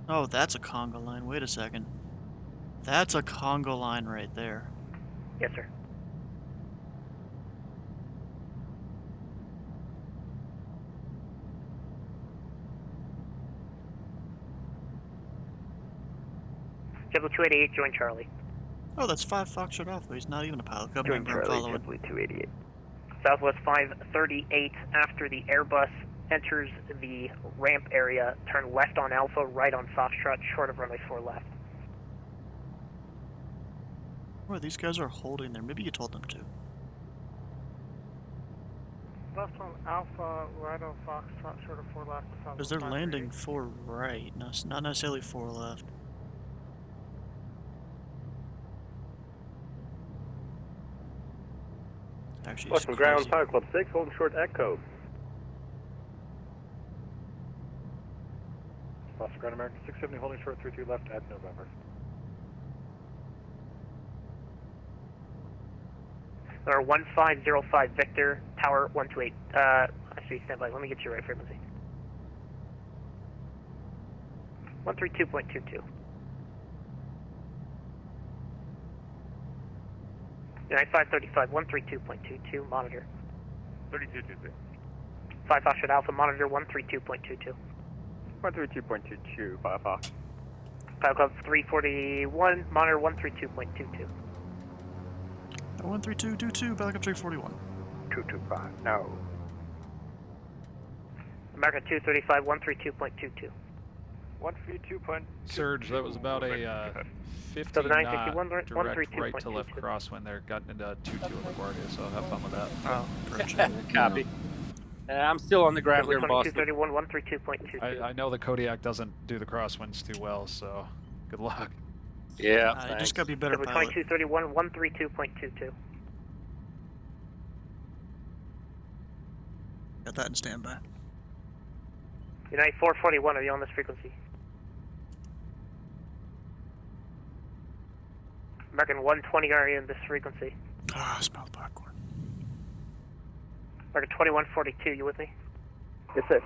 Oh, that's a conga line. Wait a second. That's a conga line right there. Yes, sir. JetBlue 288, join Charlie. Oh, that's 5 Foxtrot Alpha. He's not even a pilot. Come Join member, I'm Charlie, following. JetBlue 288. Southwest 538, after the Airbus enters the ramp area, turn left on Alpha, right on Foxtrot, short of runway 4 left. Well, these guys are holding there. Maybe you told them to. Left on Alpha, right on Foxtrot, short of 4 left. Because they're landing 4 right, not necessarily 4 left. Actually, it's Boston Ground, crazy. Pilot Club 6, holding short Echo. Boston Ground, American 670, holding short 33 left at November. Or 1505 Victor, Tower 128. Actually, stand by. Let me get your right frequency. 132.22. United 535, 132.22, monitor. 3223. 5 Foxtrot Alpha, monitor 132.22. 132.22, 5 Fox. Pilot Club 341, monitor 132.22. 13222, backup 341. 225, no. American 235, 132.22. 132. Surge, that was about a 50 7951, knot direct right to left 132.22. crosswind there. Got into 2-2 on LaGuardia, so have fun with that. Oh, Copy. I'm still on the ground here in Boston. 231, 132.22. I know the Kodiak doesn't do the crosswinds too well, so good luck. Yeah, you just gotta be better pilot. 2231, 132.22. Got that in standby. United 441, are you on this frequency? American 120, are you in this frequency? Ah, I smell the popcorn. American 2142, you with me? Yes, sir.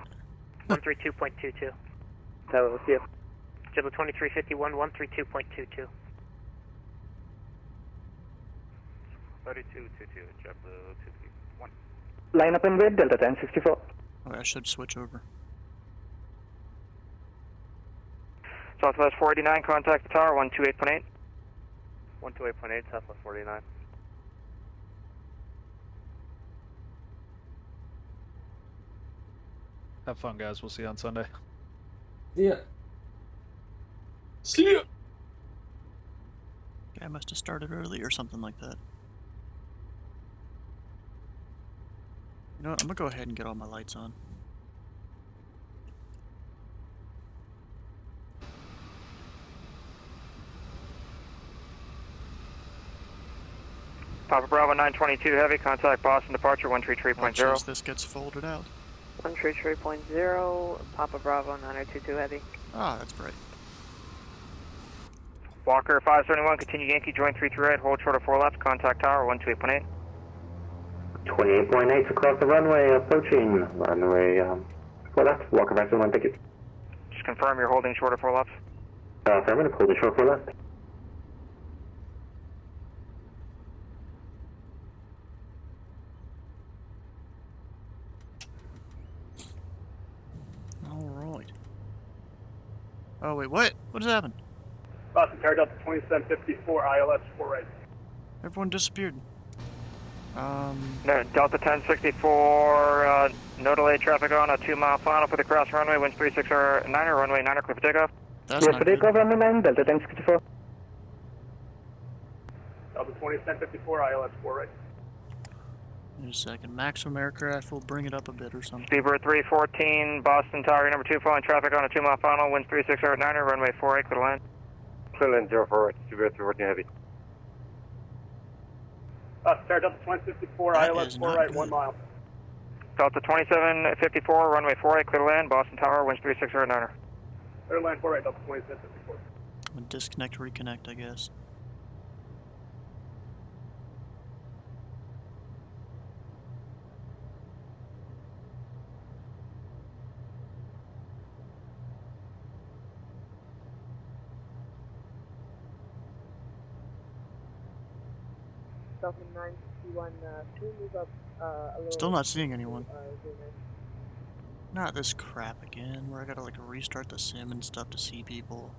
132.22. Tower, see you. JetBlue 2351, 132.22. 3222, JetBlue 231. Line up in with Delta 1064. Oh, I should switch over. Southwest 489, contact the tower, 128.8. 128.8, Southwest 49. Have fun, guys. We'll see you on Sunday. Yeah. See ya. Guy must have started early or something like that. You know what? I'm gonna go ahead and get all my lights on. Papa Bravo 922 Heavy, contact Boston departure 133.0. Watch as this gets folded out. 133.0, Papa Bravo 9022 Heavy. Ah, that's bright. Walker 571, continue Yankee, join 33 right, hold short of 4 left, contact tower 128.8. 28.8 across the runway, approaching runway 4 left. Walker 571, thank you. Just confirm you're holding short of 4 left. Affirmative, holding short 4 left. Alright. Oh, wait, what? What just happened? Boston Tower Delta 2754, ILS 4 right. Everyone disappeared. No, Delta 1064, no delay traffic on a 2-mile final for the cross runway, winds 369er, runway 9er, clear for takeoff. That's Yes, not for good. takeoff, runway 9, Delta 1064. Delta 2754, ILS 4 right. In a second. Maximum aircraft will bring it up a bit or something. Speedbird 314, Boston Tower number 2, following traffic on a 2-mile final, winds 369er, runway 48, clear to land. Clear land 04 right, Speedbird 314 heavy. Boston Tower Delta 2754, That ILS is 4 not right, good. 1 mile. Delta 2754, runway 48, clear to land, Boston Tower, winds 369er. Clear land 4 right, Delta 2754. I'm gonna disconnect, reconnect, I guess. Delta 961, 2 move up a little. Still not seeing anyone. Zoom in. Not this crap again, where I gotta like restart the sim and stuff to see people.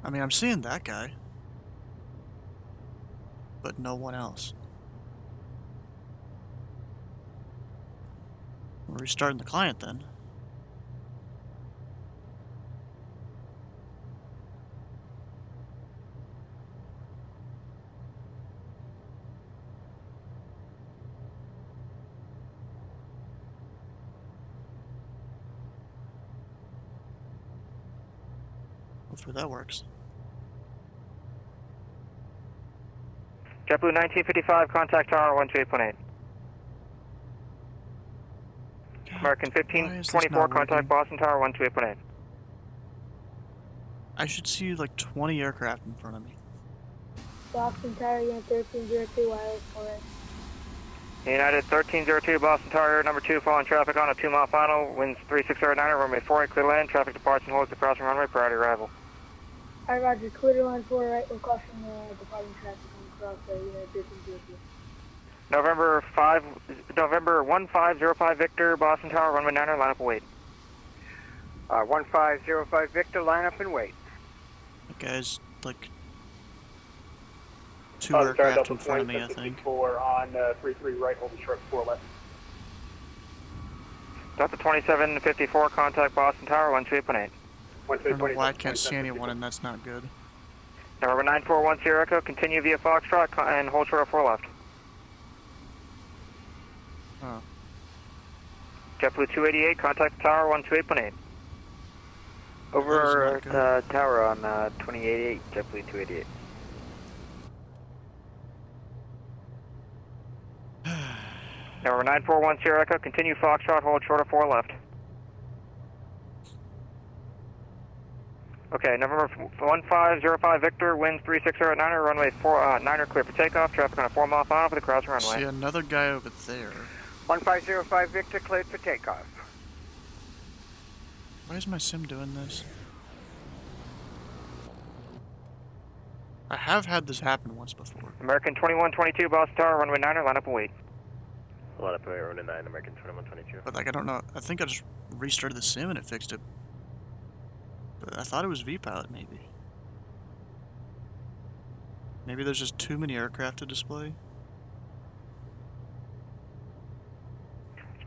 I mean, I'm seeing that guy. But no one else. We're restarting the client then. Hopefully that works. JetBlue 1955, contact tower 128.8. American 1524, contact Boston Tower 128.8. I should see like 20 aircraft in front of me. Boston Tower, Unit 1302, wireless 4. United 1302, Boston Tower number 2, following traffic on a 2-mile final, winds 3609er, runway 48, clear land, traffic departs and holds the crossing runway, priority arrival. Alright, Roger, clear to line 4 right, we're crossing departing traffic on cross Unit 1302. November 1505 Victor, Boston Tower, runway 9er, line up and wait. 1505 Victor, line up and wait. That guy's like 2 aircraft in front of me, I think. On 33 right, holding short 4 left. Delta 2754, contact Boston Tower 128.8. I don't know why I can't see anyone, and that's not good. November 9410 Echo, continue via Foxtrot and hold short of 4 left. Oh. JetBlue 288, contact the tower 128.8. Over the tower on 288, JetBlue 288. November 9410 Echo, continue Foxtrot, hold short of 4 left. Okay, November 1505 Victor, winds 3609er, runway 9er, clear for takeoff, traffic on a 4-mile final for the crossing runway. See another guy over there. 1505 Victor, cleared for takeoff. Why is my sim doing this? I have had this happen once before. American 2122, Boston Tower, runway 9er, line up and wait. Line up and wait, runway 9, American 2122. But like, I don't know, I think I just restarted the sim and it fixed it. But I thought it was V-Pilot, maybe. Maybe there's just too many aircraft to display?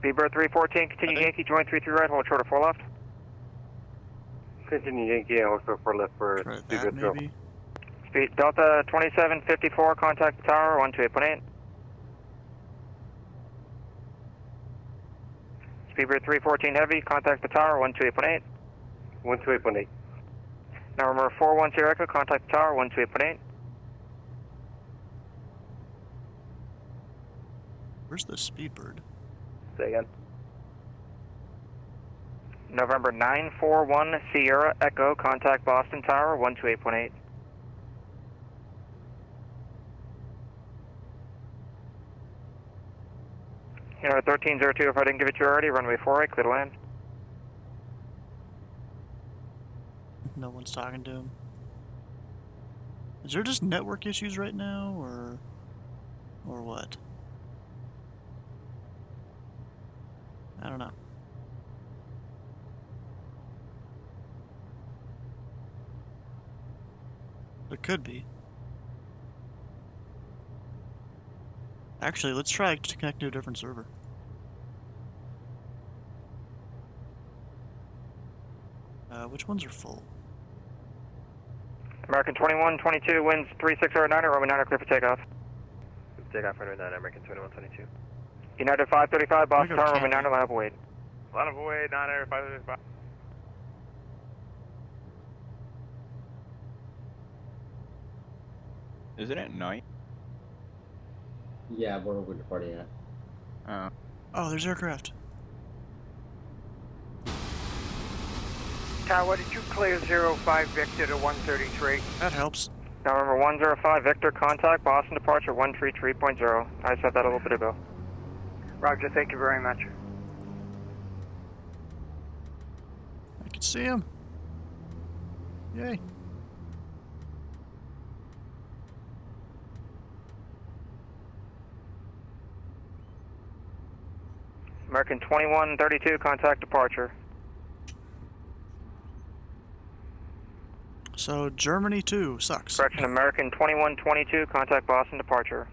Speedbird 314, continue Yankee, join 33 right, hold short of 4 left. Continue Yankee, also 4 left for that maybe. Speed Delta 2754, contact the tower, 128.8. Speedbird 314 Heavy, contact the tower, 128.8. 128.8. Now remember 410 Echo, contact the tower, 128.8. Where's the Speedbird? Say again. November 941 Sierra Echo, contact Boston Tower, 128.8. You know, 1302, if I didn't give it to you already, runway 48, clear to land. No one's talking to him. Is there just network issues right now, or what? I don't know. There could be. Actually, let's try to connect to a different server. Which ones are full? American 2122, winds 3609, Roman 9, clear for takeoff. Takeoff runway 9, American 2122. United 535, Boston Tower, Roman 9, line up await. Line up away, 9 Air 535. Isn't it night? Yeah, we're over the party at. Oh, there's aircraft. Tower, did you clear 05 Victor to 133? That helps. Now remember 105 Victor, contact Boston departure 133.0. I said that a little bit ago. Roger, thank you very much. I can see him. Yay. American 2132, contact departure. So Germany too sucks. Correction, American 2122, contact Boston departure.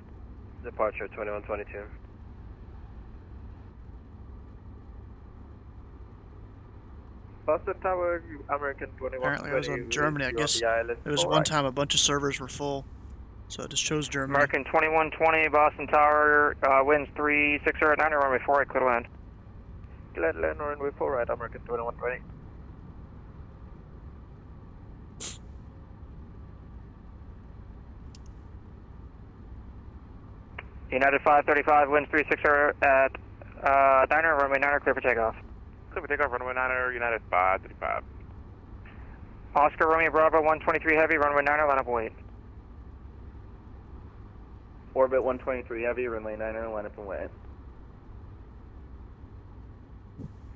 Departure 2122. Boston Tower, American 2122. Apparently I was on Germany. I guess there was one time a bunch of servers were full, so it just chose Germany. American 2120, Boston Tower, winds 3609, runway 48, clear to land. Clear to land, runway 48, American 2120. United 535, winds 36 at 9er, runway 9er, clear for takeoff. Clear for takeoff, runway 9er, United 535. Oscar Romeo Bravo 123 Heavy, runway 9er, line up await. Orbit 123 Heavy, runway 9er, line up and wait.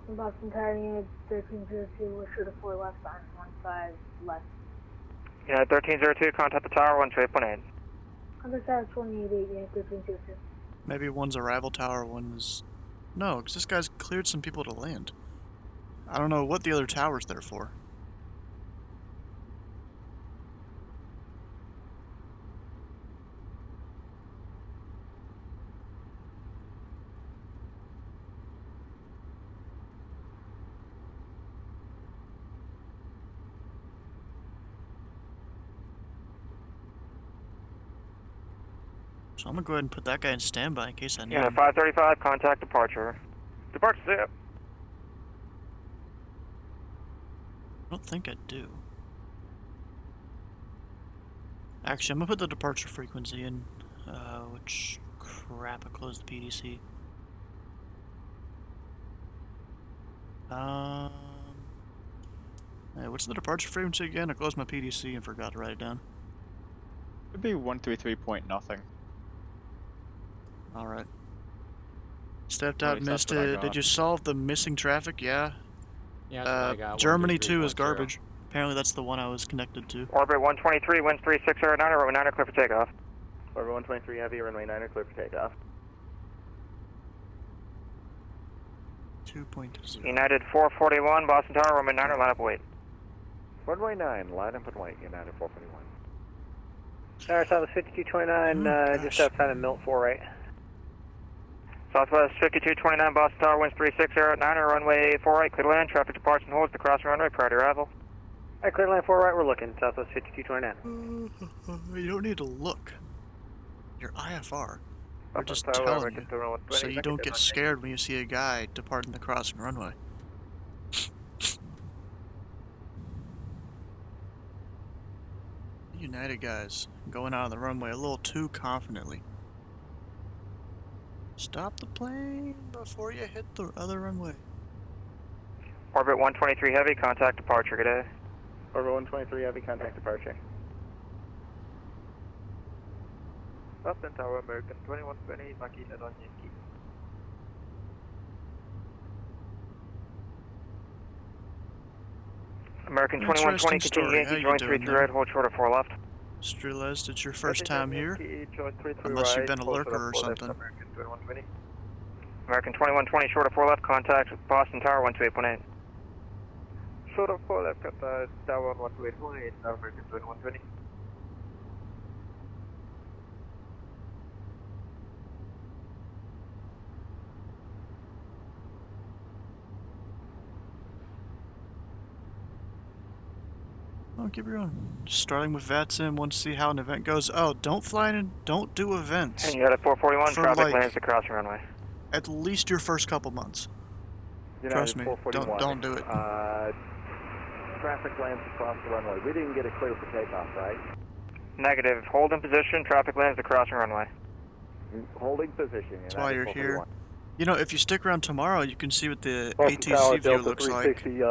Boston Tower, Unit 1302, we're short of 4 left on 15 left. United 1302, contact the tower, 128.8. Contact Tower 288, Unit 1302. Maybe one's a rival tower, one's... No, because this guy's cleared some people to land. I don't know what the other tower's there for. So I'm gonna go ahead and put that guy in standby in case I need Yeah, him. 535, contact departure. Departure zip. I don't think I do. Actually, I'm gonna put the departure frequency in. Which crap, I closed the PDC. Hey, what's the departure frequency again? I closed my PDC and forgot to write it down. It'd be 133 point nothing. Alright. Stepped out, At least missed that's what I it. got. Did you solve the missing traffic? Yeah. Yeah, that's what I got. Germany 2 is 123.0. garbage. Apparently that's the one I was connected to. Orbit 123, winds 3609, runway 9er, clear for takeoff. Orbit 123 Heavy, runway 9er, clear for takeoff. 2.0. United 441, Boston Tower, runway 9er, line up await. Runway 9, line up and wait, United 441. Tower South 5229, just outside of Milt 48. Southwest 5229 Boston Tower, winds 36 at 9, runway 4 right, clear to land, traffic departs and holds the crossing runway prior to arrival. Alright, clear to land 4 right, we're looking, Southwest 5229. You don't need to look. You're IFR. We're just Tower, telling American you, so you don't get scared when you see a guy departing the crossing runway. United guys going out on the runway a little too confidently. Stop the plane before you hit the other runway. Orbit 123 Heavy, contact departure, good day. Orbit 123 Heavy, contact departure. Boston Tower, American 2120, Makita on Yankee. American 2120, continue Yankee, join 33 right, hold short of 4 left. Strelez, it's your first time here? Unless you've been a lurker or something. American 2120, short of 4 left, contact Boston Tower 128.8. Short of 4 left, contact Tower 128.8, American 2120. Oh, keep your own. Starting with VATS in, want to see how an event goes. Oh, don't fly in, don't do events. And you got a 441, for traffic like, lands the crossing runway. At least your first couple months. United Trust me, 441. don't do it. Traffic lands across the runway. We didn't get it clear for takeoff, right? Negative. Hold in position, traffic lands the crossing runway. Holding position. That's why you're here. You know, if you stick around tomorrow, you can see what the Boston ATC Tower, view Delta looks 360,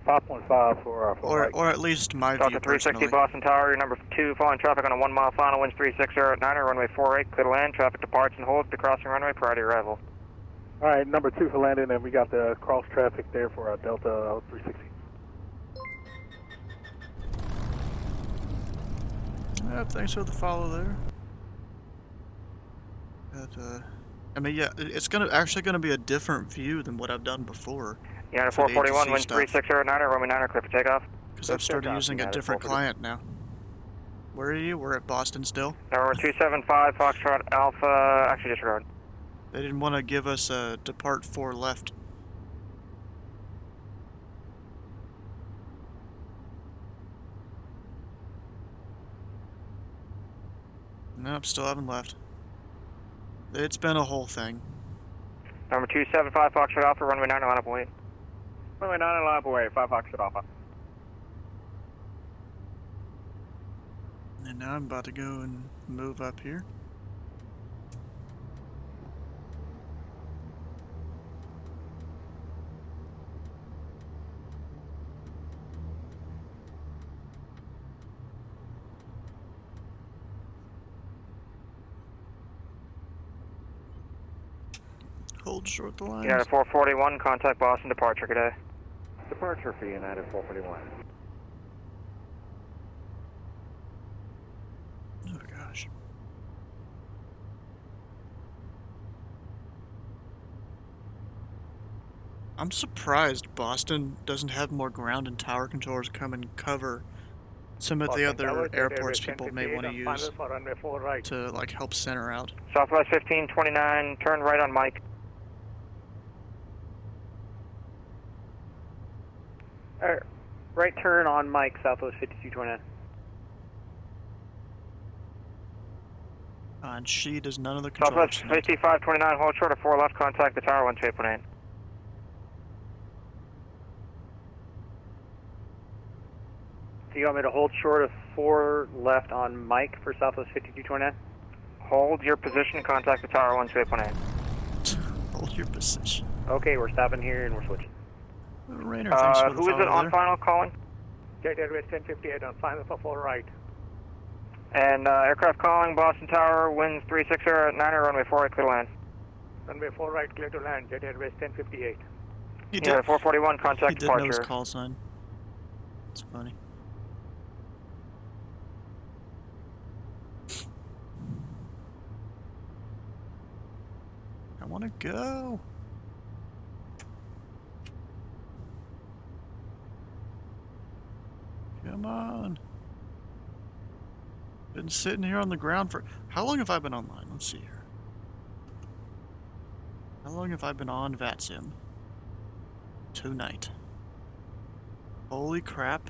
5.5 for right. or at least my Delta view 360 personally. Boston Tower, your number 2, following traffic on a 1 mile final, winds 360 at 9, runway 48, clear to land, traffic departs and holds the crossing runway prior to arrival. Alright, number 2 for landing, and we got the cross traffic there for our Delta 360. Thanks for the follow there. But, I mean, yeah, it's actually gonna be a different view than what I've done before. United 441, winds 360 at 9, runway 9, clear for takeoff. Because I've started using a different client now. Where are you? We're at Boston still? Number 275, Foxtrot Alpha, actually disregard. They didn't want to give us a depart 4 left. Nope, still haven't left. It's been a whole thing. Number 275, Foxtrot Alpha, runway 9, line up away. Runway 9, line up away, 5 Foxtrot Alpha. And now I'm about to go and move up here. Hold short the line. United 441, contact Boston, departure, good day. Departure for United 441. Oh gosh. I'm surprised Boston doesn't have more ground and tower controllers come and cover some of the other airports people may want to use to like help center out. Southwest 1529, turn right on Mike. Right turn on Mike, Southwest 5229. And she does none of the controls. Southwest 5529, hold short of 4 left, contact the tower 128.8. Do you want me to hold short of 4 left on Mike for Southwest 5229? Hold your position, contact the tower 128.8. Hold your position. Okay, we're stopping here and we're switching. Rainer, thanks for the who is it on there. final calling? Jet Airways 1058 on final for 4 right. And aircraft calling Boston Tower, winds 360 at 9, runway 4 right, clear to land. Runway 4 right, clear to land, Jet Airways 1058. He did. 441, contact he did know his departure. call sign. It's funny. I want to go. Come on. Been sitting here on the ground for... How long have I been online? Let's see here. How long have I been on VATSIM? Tonight. Holy crap.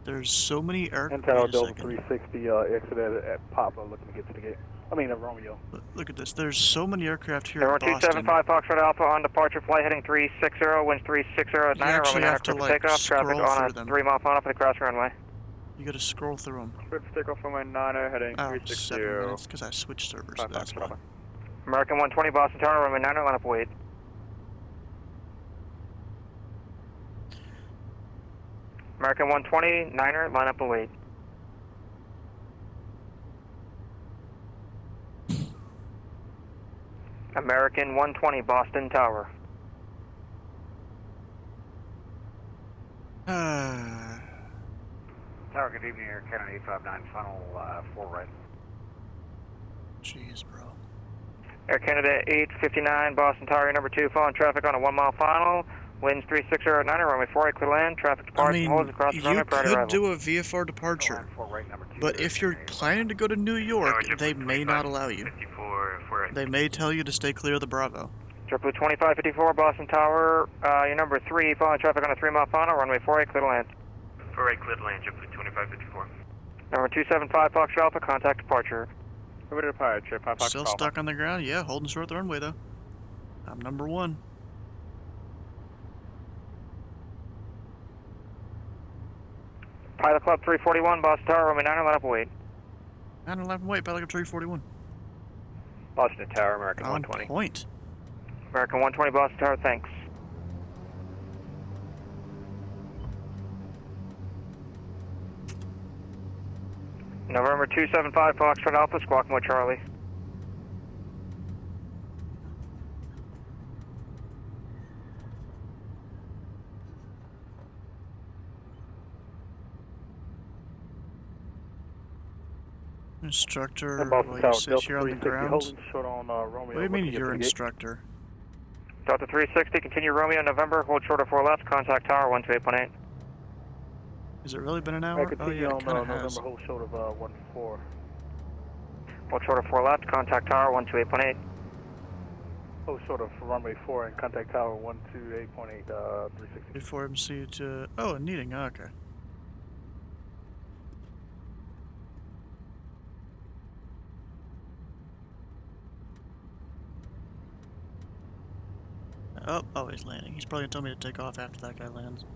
There's so many air... Intel Delta 360 exited at Papa looking to get to the gate. I mean, Romeo. Look at this. There's so many aircraft here Number at Boston. 275 Foxtrot Alpha on departure, flight heading 360, winds 360 at 9, actually runway 9 have to, clear for like, takeoff, traffic scroll on through a them. 3-mile final for the crossing runway. You gotta scroll through them. Clear for takeoff from my 90 heading 360. 7 minutes, because I switched servers, so that's why. American 120 Boston Tower, runway 9, line up wait. American 120, 9er, line up and wait. American 120 Boston Tower. Tower, good evening, Air Canada 859, final 4 right. Jeez, bro. Air Canada 859 Boston Tower, number 2, following traffic on a 1-mile final. Winds 360 at 9, runway 4, clear land. Traffic departs and holds across the runway you prior to could arrival. do a VFR departure, but if you're planning to go to New York, they may not allow you. They may tell you to stay clear of the Bravo. JetBlue 2554 Boston Tower, your number 3, following traffic on a 3-mile final, runway 4, clear to land. 4 clear to land, JetBlue 2554. Number 275 Foxtrot Alpha, contact departure. Over to departure, Still stuck on the ground? Yeah, holding short the runway though. I'm number 1. Pilot Club 341 Boston Tower, runway 9, line up wait. 911 wait, Pilot Club 341. Boston Tower, American On 120. point. American 120 Boston Tower, thanks. November 275 Foxtrot Alpha, squawking with Charlie. Instructor, Boston while Tower, you sit Delta here on the 360 ground. holding short on Romeo. What do you mean you're instructor? Delta 360, continue Romeo, November, hold short of 4 left, contact tower 128.8. Has it really been an hour? Oh yeah, it kind of has. November, hold short of 14. Hold short of 4 left, contact tower 128.8. Hold short of runway 4 and contact tower 128.8, 360. Before MC to... Oh, needing, okay. Oh, he's landing. He's probably gonna tell me to take off after that guy lands.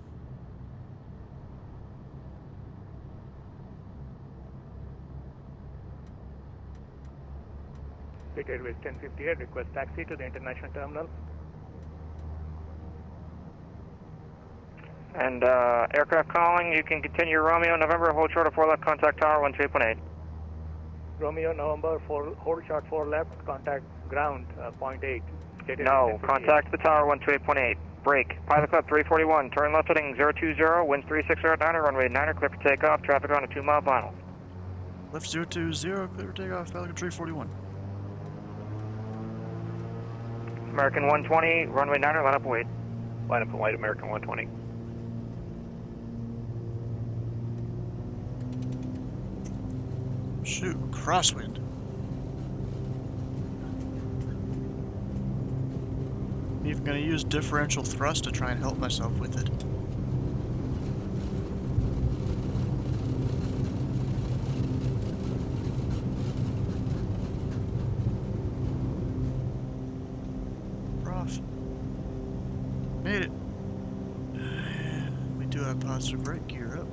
State Airways 1058, request taxi to the international terminal. And aircraft calling, you can continue Romeo, November, hold short of 4 left, contact tower 128.8. Romeo, November, hold short 4 left, contact ground, 0.8. No, contact the tower 128.8. Break. Pilot Club 341, turn left heading 020, winds 360 at 9, runway 9, clear for takeoff, traffic on a 2-mile final. Left 020, clear for takeoff, Falcon 341. American 120, runway 9, line up and wait. Line up and wait, American 120. Shoot, crosswind. I'm even gonna use differential thrust to try and help myself with it. Prof. Made it. We do have positive right gear up.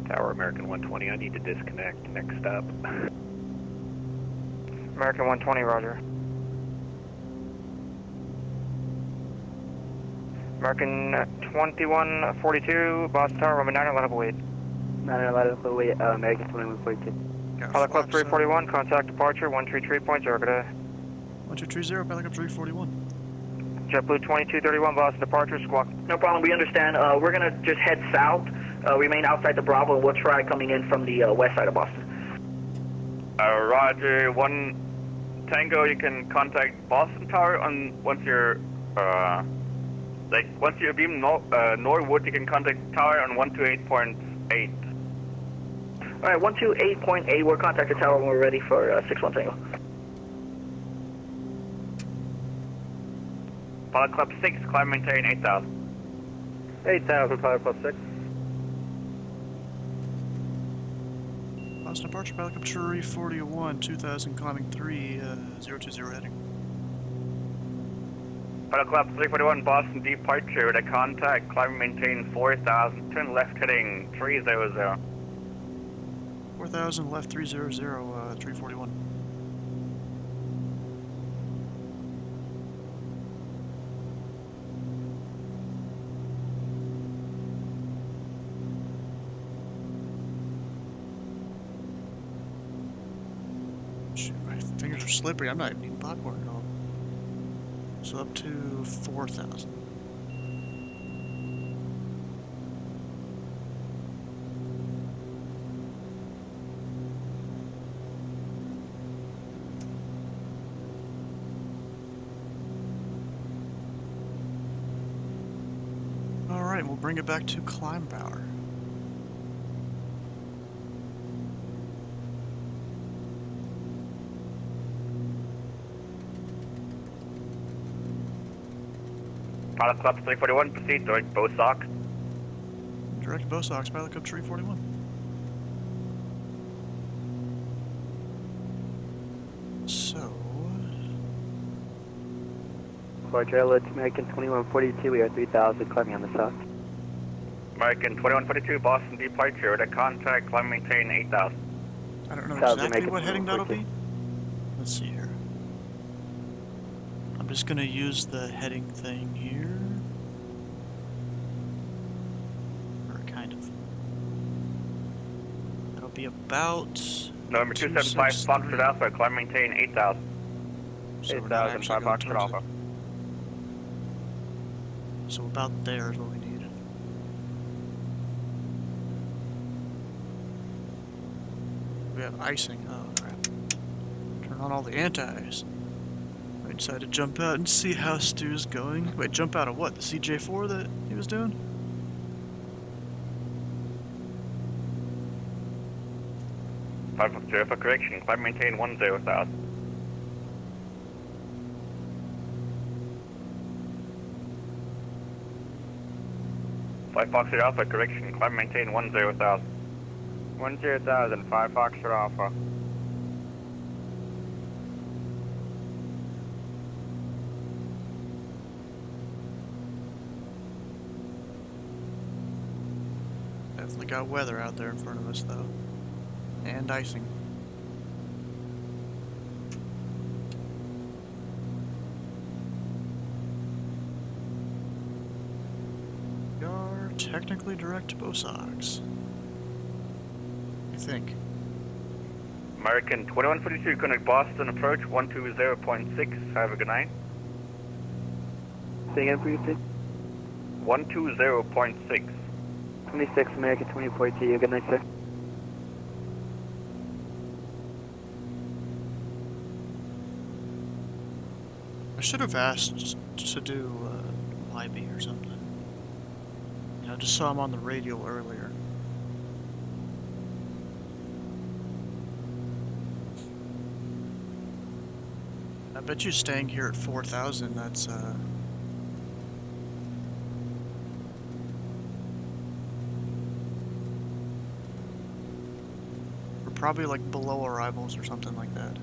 Tower, American 120, I need to disconnect. Next stop. American 120, roger. American 2142, Boston Tower, Roman 9, line up and wait. 9, line up and wait, American 2142. Pilot Club 341, contact departure 133.0, good day. 1230, Pilot Club 341. JetBlue 2231, Boston departure, squawk. No problem, we understand. We're going to just head south, remain outside the Bravo, and we'll try coming in from the west side of Boston. Roger, 1 Tango, you can contact Boston Tower once you're Like, once you beam northward, you can contact tower on 128.8. Alright, 128.8, we'll contact the tower when we're ready for 6-1 Tango. Pilot Club 6, climb maintain 8,000. 8,000, Pilot Club 6. Boston departure, Pilot Club 341, 2000, climbing 3020 heading. Pilot Club 341, Boston departure with a contact, climb maintain 4,000, turn left heading 300. 4000, left 300, 341. Shoot, my fingers are slippery. I'm not even eating popcorn at all. So up to 4,000. Alright, we'll bring it back to climb power. Pilot Club 341, proceed direct Bosox. Direct Bosox, Pilot Club 341. So... Quadrilla, it's American 2142, we are 3,000, climbing on the south. American 2142, Boston departure with a contact, climb maintain 8,000. I don't know exactly what heading that'll be. Let's see here. I'm just gonna use the heading thing here. Or kind of. That'll be about... November 275, Foxtrot Alpha, climb maintain 8,000. So 8,000, 5 Foxtrot Alpha. So about there is what we need. We have icing. Oh crap. Turn on all the anti-ice. I decided to jump out and see how Stu's going. Wait, jump out of what? The CJ4 that he was doing? Five Foxtrot Alpha, correction, climb maintain 10,000. Five Foxtrot Alpha, correction, climb maintain 10,000. 10,000, 5 Foxtrot Alpha. Definitely got weather out there in front of us though. And icing. We are technically direct Bosox. I think. American 2142, connect Boston approach 120.6, have a good night. Say again, please. 120.6. 26, American 2042, good night, sir. I should have asked to do YB or something. You know, I just saw him on the radio earlier. I bet you staying here at 4,000, that's we're probably like below arrivals or something like that.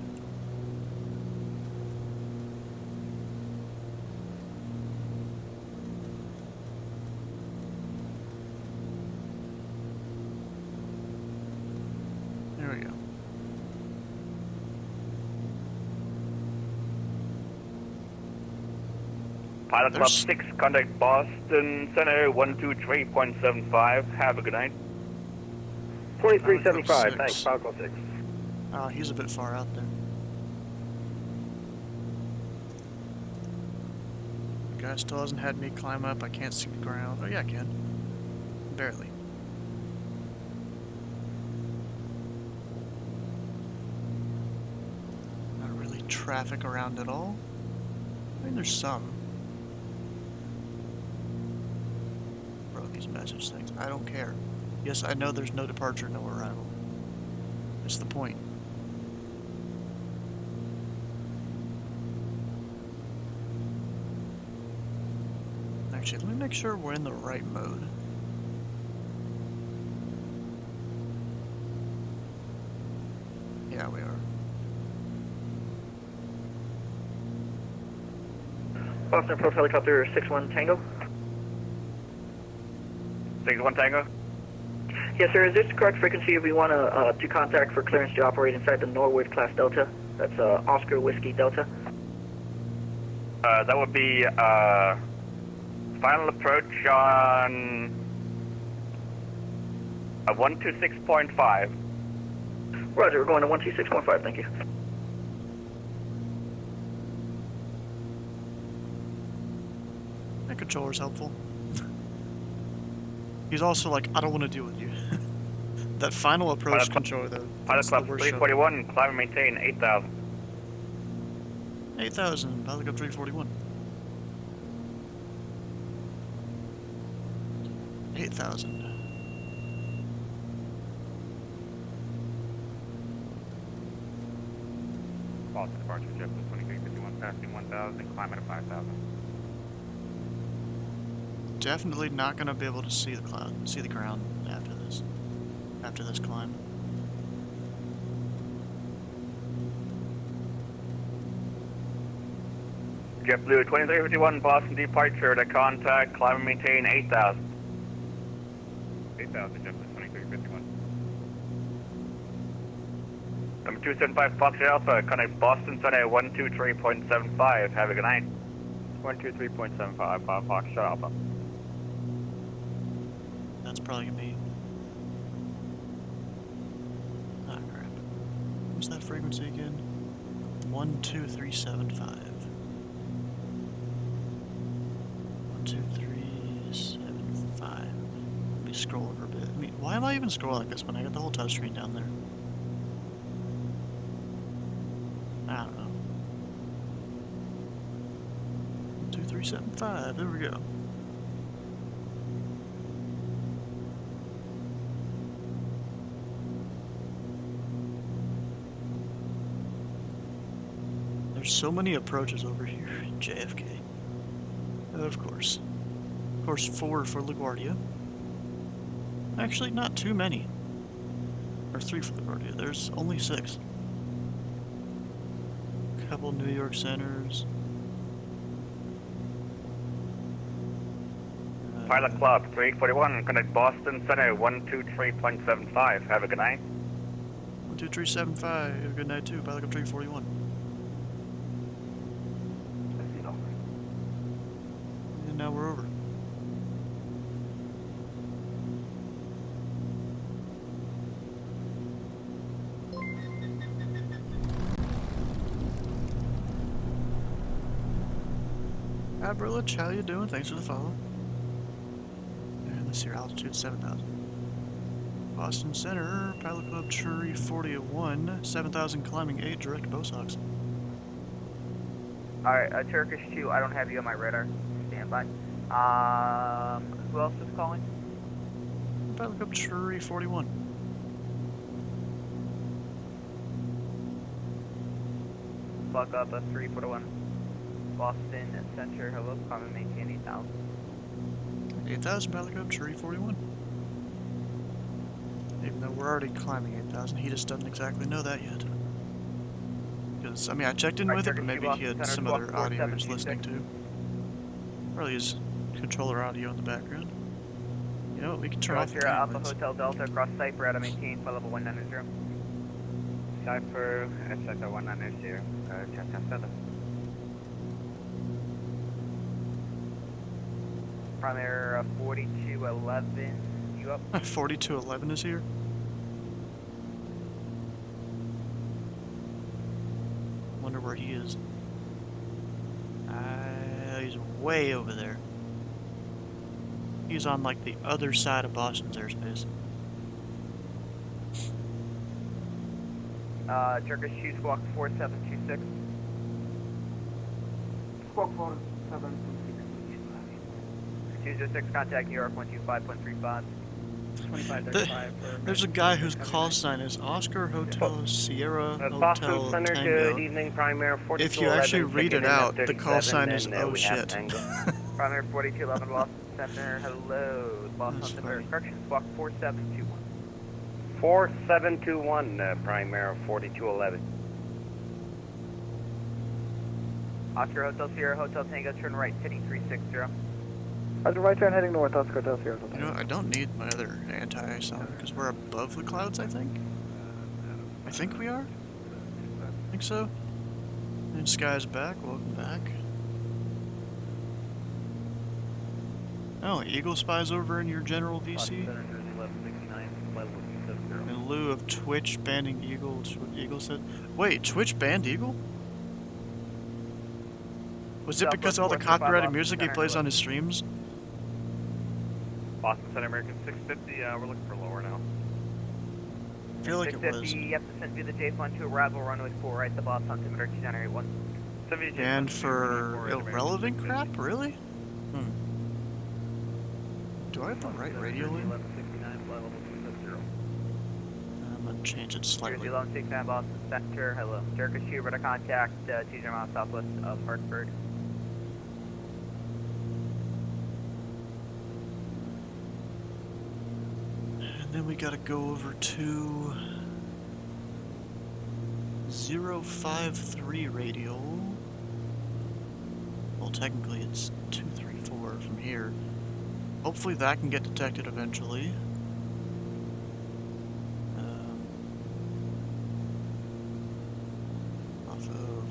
There we go. Pilot Club 6, contact Boston Center 123.75. Have a good night. 2375, thanks, Pilot Club 6. He's a bit far out there. The guy still hasn't had me climb up. I can't see the ground. Oh yeah, I can. Barely. Not really traffic around at all. I mean, there's some. these message things. I don't care. Yes, I know there's no departure, no arrival. That's the point. Actually, let me make sure we're in the right mode. Yeah, we are. Boston Approach Helicopter 61 Tango. 61 Tango? Yes, sir. Is this the correct frequency if we want to contact for clearance to operate inside the Norwood class Delta? That's Oscar Whiskey Delta. That would be final approach on 126.5. Roger, we're going to 126.5, thank you. That controller's helpful. He's also like, I don't want to deal with you. That final approach controller, though. Pilot Club 341, climb and maintain 8,000. 8,000, Pilot Club 341. 8,000. Boston departure, JetBlue 2351, passing 1,000, climb at 5,000. Definitely not going to be able to see the cloud, see the ground after this climb. JetBlue 2351, Boston departure to contact, climb and maintain 8,000. 8,000, JetBlue 2351. Number 275 Foxtrot Alpha, connect Boston Sunday 123.75. Have a good night. 123.75, Foxtrot Alpha. That's probably gonna be. Ah, crap. What's that frequency again? 12375. 12375. Let me scroll over a bit. I mean, why am I even scrolling like this when I got the whole touchscreen down there? I don't know. 12375. There we go. There's so many approaches over here in JFK. Of course. Of course, 4 for LaGuardia. Actually, not too many. Or 3 for LaGuardia. There's only 6. A couple New York centers. Pilot Club 341, connect Boston Center 123.75. Have a good night. 12375. Have a good night too. Pilot Club 341. And now we're over. Hi Burlich, how you doing? Thanks for the follow. And let's see, altitude 7,000. Boston Center, Pilot Club Tree 41, 7,000 climbing 8, direct Bosox. Alright, Turkish 2, I don't have you on my radar. Stand by. Who else is calling? Pilot Club Tree 41. Fuck up a 341. Boston Center, hello, climb and maintain 8,000. 8,000, Pilot Club Tree 41. Even though we're already climbing 8,000, he just doesn't exactly know that yet. Because, I mean, I checked in with it, but maybe he had some other audio he was listening to. Probably his controller audio in the background. You know what, we can turn off the Alpha cameras. Hotel Delta, across Cypher, out of maintain, flight level 190. Cypher, SSO 190, Chester 7. Primary 4211, you up? 4211 is here. Wonder where he is. He's way over there. He's on like the other side of Boston's airspace. Turkish 2, Squawk 4726. Squawk 4726. 206, contact New York 125.35. 2535 for There's a guy whose call sign is Oscar Hotel Sierra Boston Hotel Center, Tango. good evening, Primary 4211. If you actually read it out, the call sign is oh shit. Primary 4211, Boston Center, hello. Boston That's Center, funny. corrections, walk 4721. 4721, Primary 4211. Oscar Hotel Sierra Hotel Tango, turn right, heading 360. Oscar right turn heading north, Oscar Hotel Sierra Hotel You know, I don't need my other anti-ice on because we're above the clouds, I think. I think we are? I think so. And Sky's back, welcome back. Oh, Eagle Spy's over in your general VC? In lieu of Twitch banning Eagle, which is what Eagle said. Wait, Twitch banned Eagle? Was it because of all the copyrighted music he plays on his streams? Boston Center, American 650, we're looking for lower now. I feel like it was. You have to send through the J1 to arrival runway 4 right, the boss altimeter to generate 1. And for irrelevant crap? Really? Hmm. Do I have the right radio in? I'm gonna change it slightly. Jersey 1169 Boston Center, hello. Jericho Schubert to contact 20 miles southwest of Hartford. And then we gotta go over to 053 radio. Well, technically it's 234 from here. Hopefully that can get detected eventually. Off of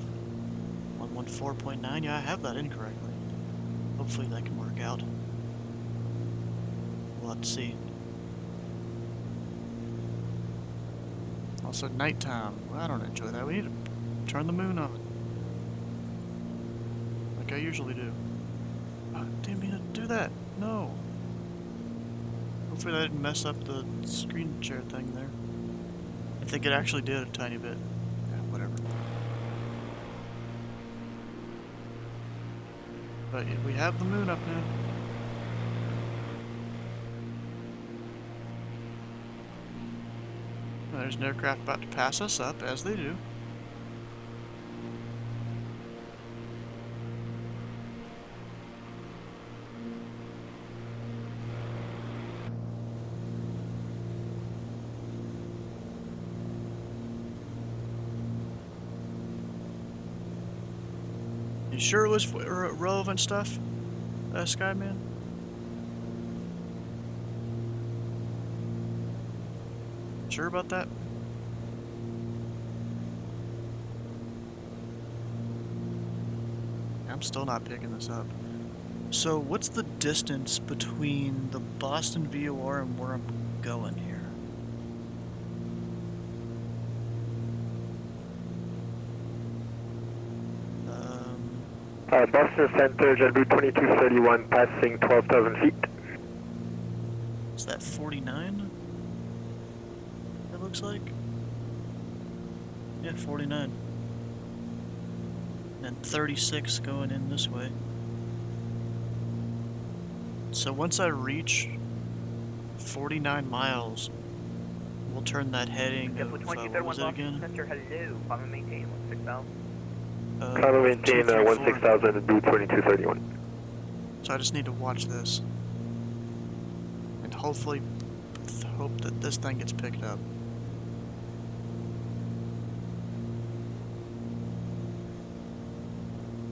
114.9, yeah, I have that incorrectly. Hopefully that can work out. We'll have to see. Also nighttime. Well, I don't enjoy that. We need to turn the moon on. Like I usually do. Oh, didn't mean to do that. No. Hopefully that didn't mess up the screen share thing there. I think it actually did a tiny bit. Yeah, whatever. But we have the moon up now. There's an aircraft about to pass us up, as they do. You sure it was relevant stuff, Skyman? Sure about that? I'm still not picking this up. So what's the distance between the Boston VOR and where I'm going here? Boston Center, JetBlue 2231, passing 12,000 feet. Is that 49? It looks like. Yeah, 49. And 36 going in this way. So once I reach 49 miles, we'll turn that heading of, what was it again? Center, hello. Climb maintain 16,000. Climb maintain 16,000 and do 2231. So I just need to watch this. And hopefully hope that this thing gets picked up.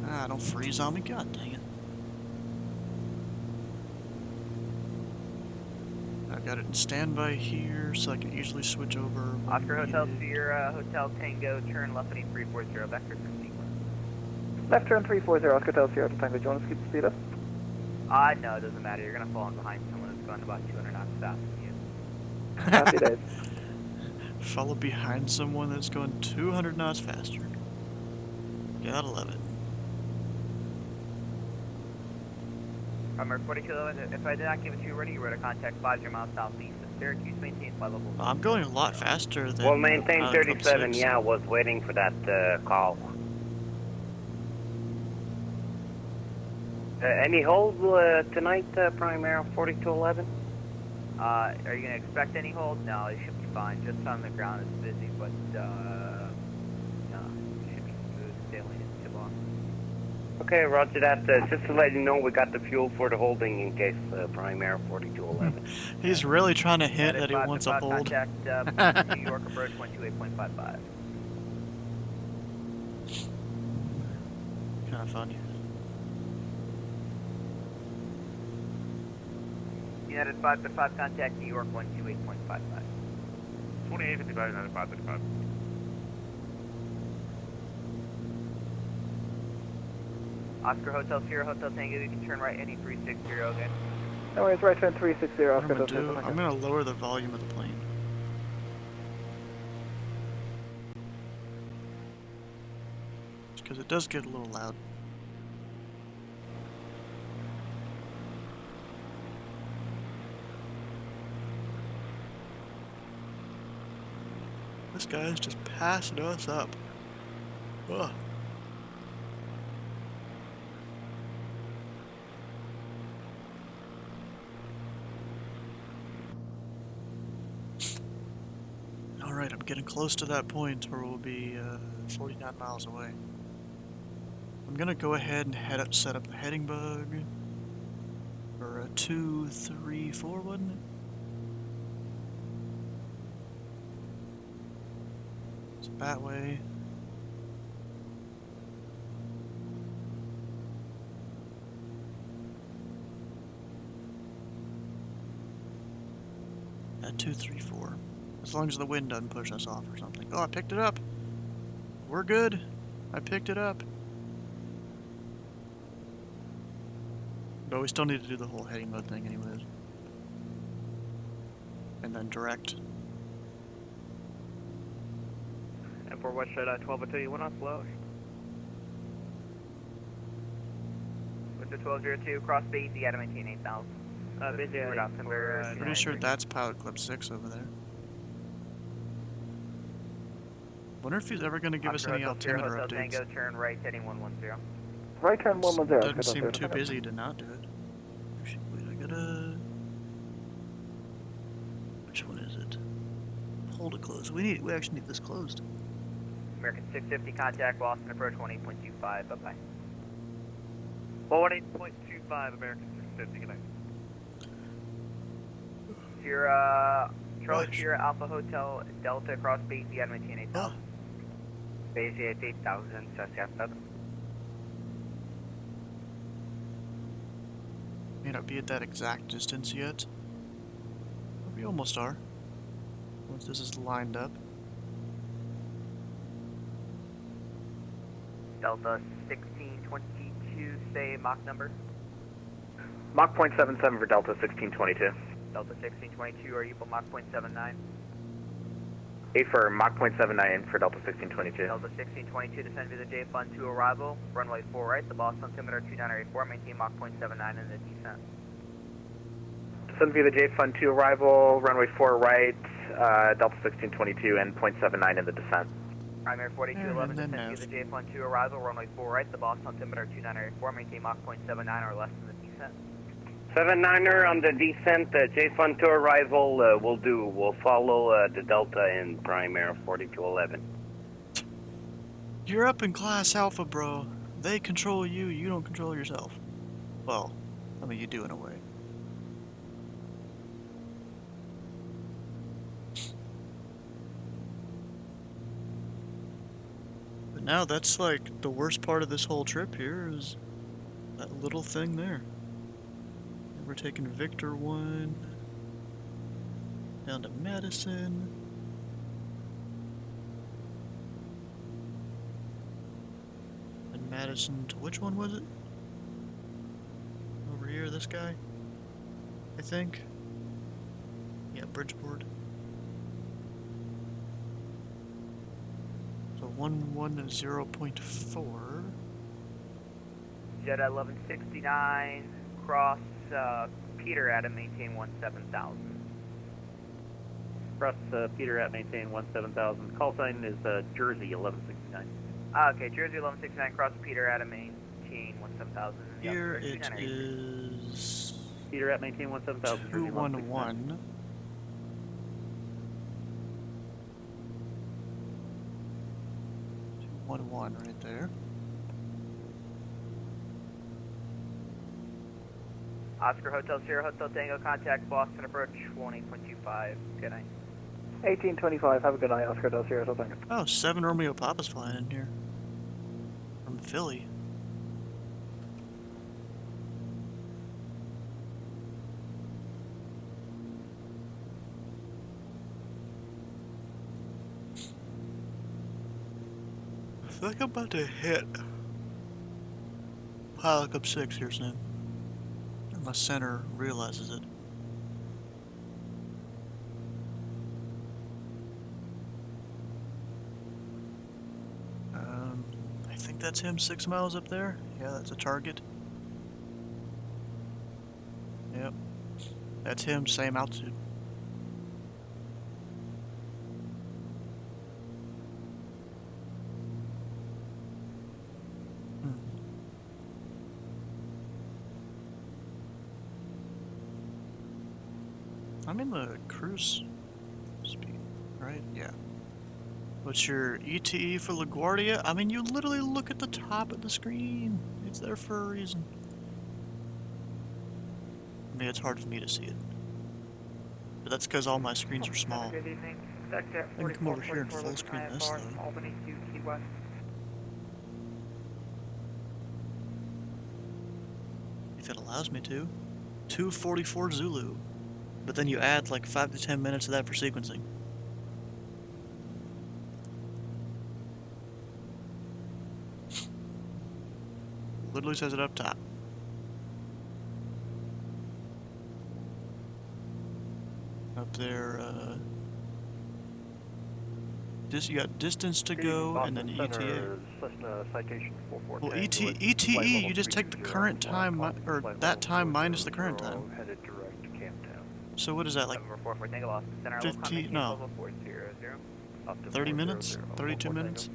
Ah, don't freeze on me, god dang it. I've got it in standby here so I can easily switch over. Oscar Hotel Sierra Hotel Tango, turn left heading 340, vector 15. Left turn 340, Oscar Hotel Sierra Hotel Tango. Do you want us to keep the speed up? No, it doesn't matter. You're going to fall in behind someone who's going about 200 knots faster than you. Happy days. Follow behind someone that's going 200 knots faster. Gotta love it. Primary 4211, if I did not give it to you already, you were to contact 50 miles southeast of Syracuse, maintain flight level. I'm going a lot faster than... We'll maintain 37, yeah, was waiting for that call. Any hold tonight, Prime Air 4211? Are you going to expect any hold? No, it should be fine. Just on the ground it's busy, but no, it should be smooth sailing into Tibon. Okay, roger that. Just to let you know, we got the fuel for the holding in case Prime Air 4211. He's really trying to hint that he wants a hold. Contact New York approach 128.55. Kind of funny. United 5-5 contact New York 128.55. 2855, United 555. Oscar Hotel Sierra Hotel Tango, you can turn right any 360 again. No worries, right turn 360, What Oscar I'm Hotel gonna do, I'm gonna lower the volume of the plane. Because it does get a little loud. This guy's just passing us up. Ugh. Alright, I'm getting close to that point where we'll be 49 miles away. I'm gonna go ahead and set up the heading bug for a 2, 3, 4, wasn't it? So that way. At 2, 3, 4. As long as the wind doesn't push us off or something. Oh, I picked it up. We're good. I picked it up. But we still need to do the whole heading mode thing anyways. And then direct. And for West Side 1202, you went on slow. With the 1202, cross base, you gotta maintain 8,000. Busy Pretty sure that's Pilot Club 6 over there. Wonder if he's ever going to give us any altimeter updates. Tango, turn right, heading 110. Right turn 110. Doesn't seem too busy to not do it. Wait, I gotta... Which one is it? Hold it closed. We actually need this closed. American 650, contact Boston approach 18.25. Bye-bye. 18.25, American 650, good night. Sierra, Charlie Sierra Alpha Hotel Delta cross base, you gotta maintain 8,000. Base 8,000, just after. May not be at that exact distance yet. But we almost are. Once this is lined up. Delta 1622, say Mach number. Mach .77 for Delta 1622. Delta 1622, are you for Mach .79? 8 for Mach .79 for Delta 1622. Delta 1622, descend via the J Fund 2 arrival, runway 4 right, the Boston altimeter 2984, maintain Mach .79 in the descent. Descend via the J Fund 2 arrival, runway 4 right, Delta 1622 and .79 in the descent. Primary 4211, descend via the J Fund 2 arrival, runway 4 right, the Boston altimeter 2984, maintain Mach .79 or less in the descent. 79er on the descent, J Fund 2 arrival will do. We'll follow the Delta in Prime Air 4211. You're up in class alpha, bro. They control you, you don't control yourself. Well, I mean, you do in a way. But now that's like the worst part of this whole trip here is that little thing there. We're taking Victor 1 down to Madison. And Madison to which one was it? Over here, this guy? I think. Yeah, Bridgeport. So 110.4. Jet at 1169, cross Peter at and maintain 17,000. Cross Peter at maintain 17,000. Call sign is Jersey 1169. Okay, Jersey 1169, cross Peter at and maintain maintain 17,000. Here it is. Peter at maintain 17,000. 211. 211 right there. Oscar Hotel Sierra Hotel Tango, contact Boston approach 18.25. Good night. 1825. Have a good night, Oscar Del Sierra. Thank you. Oh, 7 Romeo Papa's flying in here. From Philly. I feel like I'm about to hit Pilot Club 6 here soon. Unless center realizes it. I think that's him 6 miles up there. Yeah, that's a target. Yep. That's him, same altitude. I'm in the cruise speed, right? Yeah. What's your ETE for LaGuardia? I mean, you literally look at the top of the screen. It's there for a reason. I mean, it's hard for me to see it. But that's because all my screens are small. Good evening. I can come over here and full screen this, though. Albany to Key West. If it allows me to. 244 Zulu. But then you add like 5 to 10 minutes of that for sequencing. Literally says it up top. Up there, you got distance to go, and then ETA. Well, ETE, you just take the current time, or that time minus the current time. So what is that, like 15, no, 30 minutes? 32 minutes?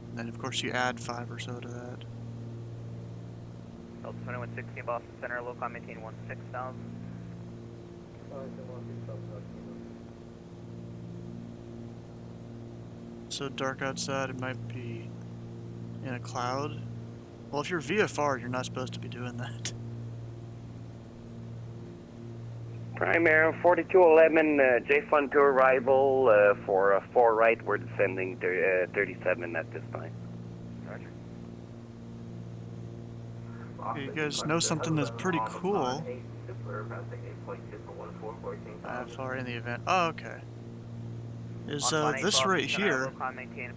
And then, of course, you add 5 or so to that. Delta 2116 Boston Center, local maintain 16,000. So dark outside, it might be in a cloud. Well, if you're VFR, you're not supposed to be doing that. Prime Air 4211, J Fun to arrival for 4 right. We're descending 37 at this time. Roger. Okay, you guys know something that's pretty cool. Far in the event. Oh, okay. Is this right here,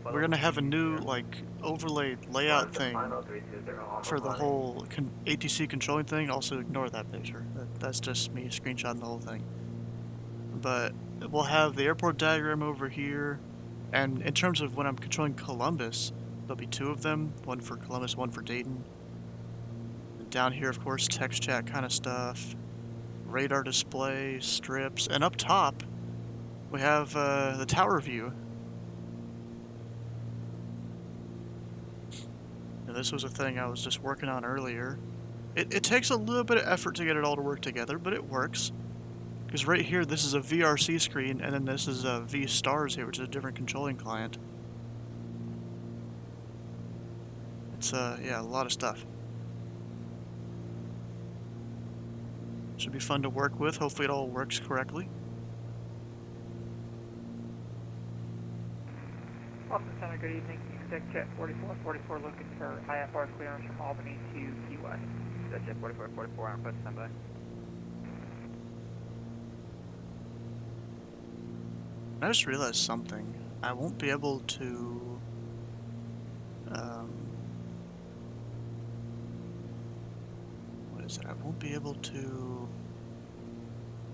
we're gonna have a new like overlay layout thing for the whole ATC controlling thing. Also ignore that picture. That's just me screenshotting the whole thing. But we'll have the airport diagram over here, and in terms of when I'm controlling Columbus, there'll be 2 of them, one for Columbus, one for Dayton. And down here, of course, text chat kind of stuff, radar display, strips, and up top we have the tower view. Now, this was a thing I was just working on earlier. It takes a little bit of effort to get it all to work together, but it works. Because right here, this is a VRC screen, and then this is a V-Stars here, which is a different controlling client. It's, yeah, a lot of stuff. Should be fun to work with. Hopefully it all works correctly. Boston Center, good evening. Deck Jet 4444 looking for IFR clearance from Albany to Key West. Deck Jet 4444 on post standby. I just realized something. I won't be able to what is it? I won't be able to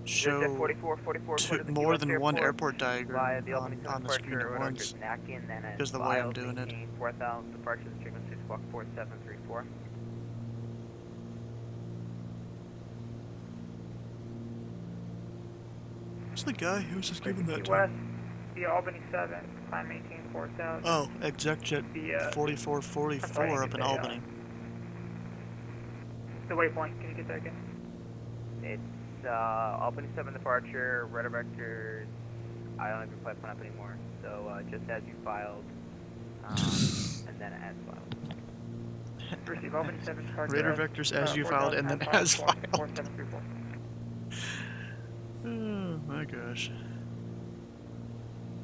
show more than one airport diagram on the screen at once because the way I'm doing it. 4000 departure frequency squawk 4734. Who's the guy who was just giving that West, The Albany 7, climb maintain 4000. Oh, exec jet 4444 up in Albany. The waypoint, can you get that again? It's Albany 7 departure, rudder vectors. I don't have your flight plan up anymore, so just as you filed, and then as filed. Receive Albany 7 departure. Radar vectors as you filed and then as filed. 4734. Oh my gosh.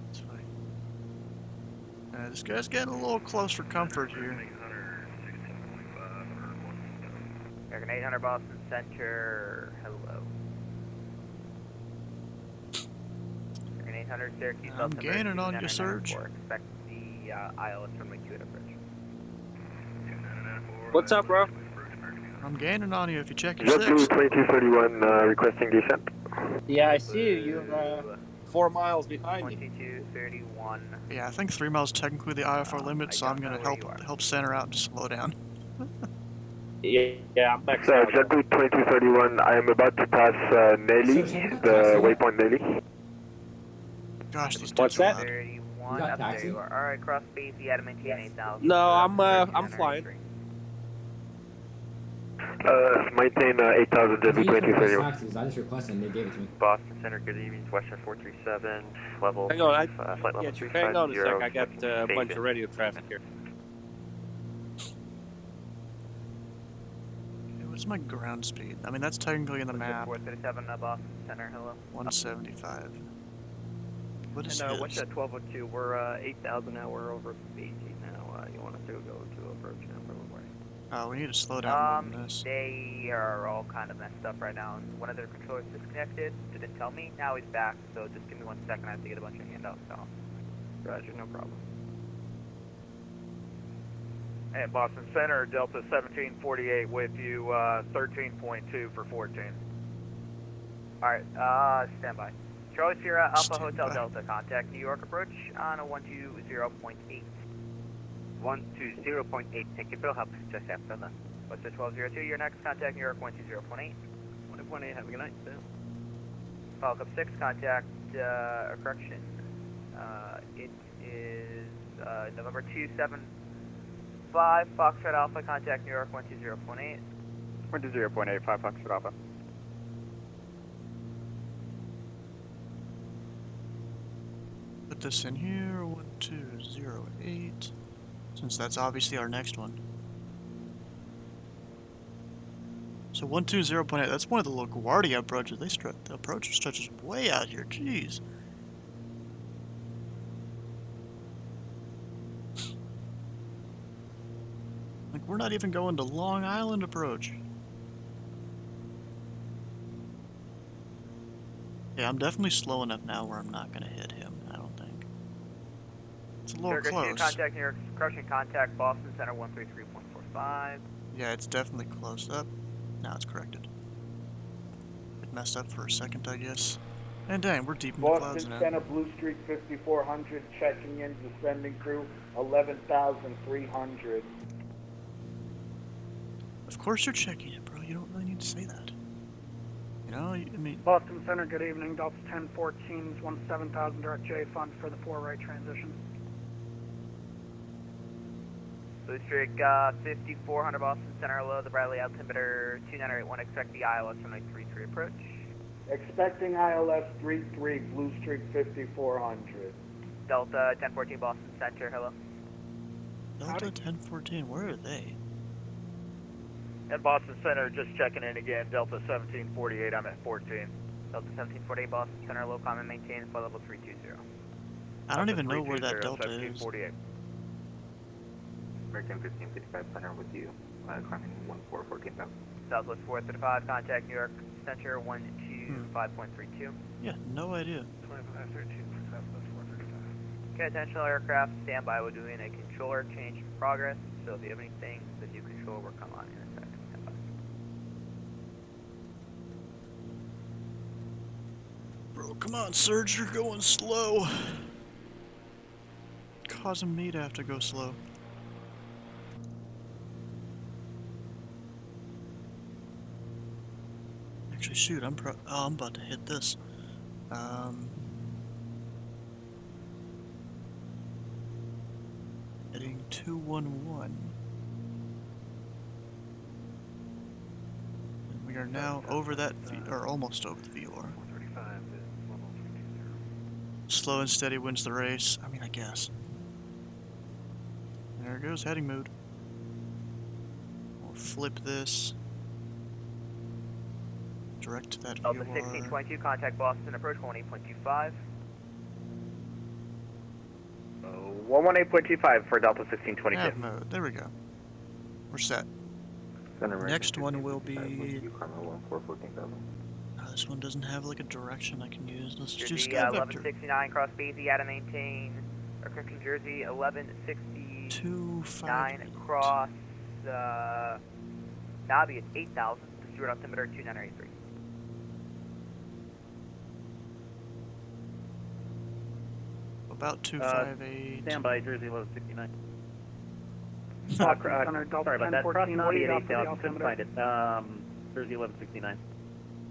It's fine. This guy's getting a little close for comfort here. American 800 Boston Center, hello. American 800 Syracuse. I'm gaining on you, Surge. Expect the ILS runway 2 at approach. What's up, bro? I'm gaining on you if you check your JetBlue 6. 2231 requesting descent. Yeah, I see you. You're 4 miles behind me. 2231. Yeah, I think 3 miles is technically the IFR limit, so I'm gonna help center out and just slow down. Yeah, I'm back. So, JetBlue 2231, I am about to pass Nelly, the waypoint Nelly. Gosh, these What's that? 31, up there you are. Alright, cross base, you gotta maintain 8,000. No, I'm flying. Maintain 8,000 JetBlue 2231. I just requested and they gave it to me. Boston Center, good evening. Western 437, level. Hang on, flight level hang 350. on a sec. I got a bunch of radio traffic here. What's my ground speed? I mean, that's technically in the map. 437, Boston Center, hello. 175. What is And his? what's that 1202? We're 8,000 now. We're over 80 now. You want us to go to approach now? Oh, we need to slow down more than this. They are all kind of messed up right now. One of their controllers disconnected. Didn't tell me. Now he's back. So just give me 1 second. I have to get a bunch of handouts off. Roger, no problem. And Boston Center, Delta 1748 with you, 13.2 for 14. Alright, stand by. Charlie Sierra, Alpha Hotel Delta, contact New York approach on a 120.8. 120.8, thank you for help. Just after that. What's the 1202? Your next contact New York 120.8. 1.8, have a good night. Follow up 6, contact, correction. It is November 275, Foxtrot Alpha, contact New York 120.8. 120.8, 5 Foxtrot Alpha. Put this in here, 1208. Since that's obviously our next one. So 120.8, that's one of the LaGuardia approaches. The approach stretches way out here, jeez. Like, we're not even going to Long Island approach. Yeah, I'm definitely slow enough now where I'm not gonna hit him, I don't think. It's a little close. Contact New York, correction, contact Boston Center 133.45. Yeah, it's definitely close up. Now it's corrected. It messed up for a second, I guess. And dang, we're deep in the clouds now. Boston Center, Blue Streak 5400, checking in, descending crew 11,300. Of course you're checking it, bro. You don't really need to say that. You know, I mean... Boston Center, good evening. Delta 1014 is 17,000 direct J fund for the 4-right transition. Blue Streak 5400 Boston Center, hello. The Bradley altimeter 2981, expect the ILS from 33 approach. Expecting ILS 33, Blue Streak 5400. Delta 1014 Boston Center, hello. Delta 1014, where are they? And Boston Center, just checking in again. Delta 1748, I'm at 14. Delta 1748 Boston Center, low common maintain flight level 320. I don't even know where that Delta is. American 1555 Center with you, climbing 1414 now. Southwest 435, contact New York Center 125.32. Yeah, no idea. 2513 for Southwest 435. Okay, attention all aircraft, stand by. We're doing a controller change in progress, so if you have anything, the new controller will come on in a second. Stand by. Bro, come on, Surge, you're going slow. Causing me to have to go slow. Actually, shoot, I'm about to hit this. Heading 211. And we are now over that, or almost over the VOR. Slow and steady wins the race. I mean, I guess. There it goes, heading mode. We'll flip this. Direct to that VOR. Delta 1622, contact Boston, approach 18.25. 118.25 for Delta 1622. Nav mode, there we go. We're set. Next one will be... this one doesn't have like a direction I can use. Let's just Jersey go vector. 1169, cross Basie, out of maintain. Or correction, Jersey 1169, cross Nabi, it's 8,000. Stewart altimeter 2983. About 258. Stand by, Jersey 1169. Sorry about that. Cross Nabi at 8,000. Couldn't find it. Jersey 1169.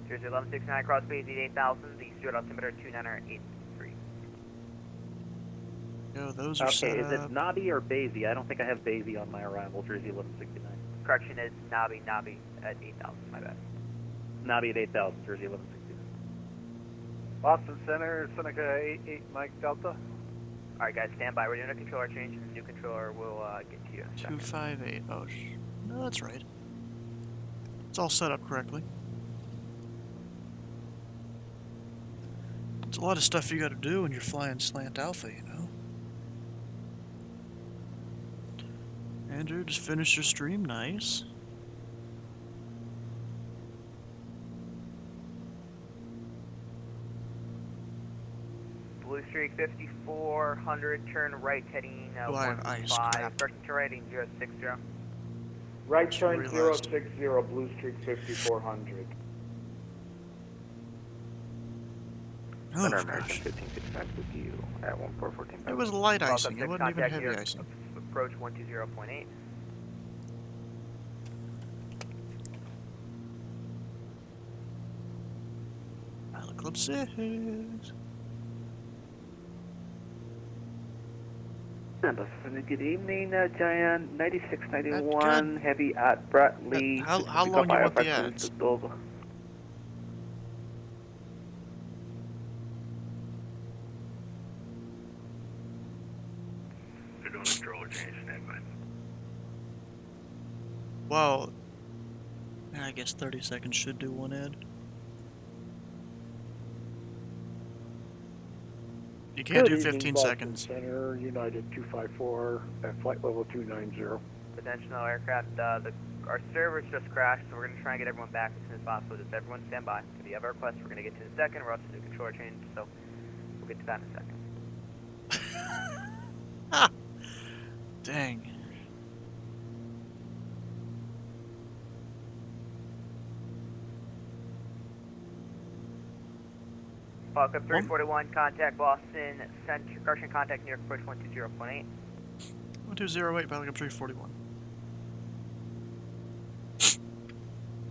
Jersey 1169, cross Basie 8,000. The Stewart altimeter 2983. Yo, those are set is it up. Nabi or Basie? I don't think I have Basie on my arrival, Jersey 1169. Correction is Nabi at 8,000, my bad. Nabi at 8,000, Jersey 1169. Boston Center, Seneca 88 Mike Delta. Alright guys, stand by. We're doing a controller change, and the new controller will get to you in a second. 258. Oh, no, that's right. It's all set up correctly. It's a lot of stuff you gotta do when you're flying slant alpha, you know? Andrew, just finished your stream. Nice. Blue Streak 5400, turn right heading Oh, I have ice. 15. Crap. Correction, turn right heading 060. Right turn realized. 060, Blue Streak 5400. Oh, Center gosh. American 1555 with you at 1414. It was light Delta icing. It 6, wasn't even contact heavy here. icing. Approach 120.8. Pilot Club 6. Good evening, Giant 9691, heavy at Bradley. How long you want the ads? They're doing a controller change, standby. Well, I guess 30 seconds should do one ad. You can't do 15 seconds. Center, United 254 at flight level 290. Attention all aircraft, our servers just crashed, so we're going to try and get everyone back as soon as possible. Just everyone stand by. If you have a request, we're going to get to in a second. We're also doing a controller change, so we'll get to that in a second. Dang. Falcon 341, contact Boston, correction, contact New York approach 120.8. 1208, Falcon 341.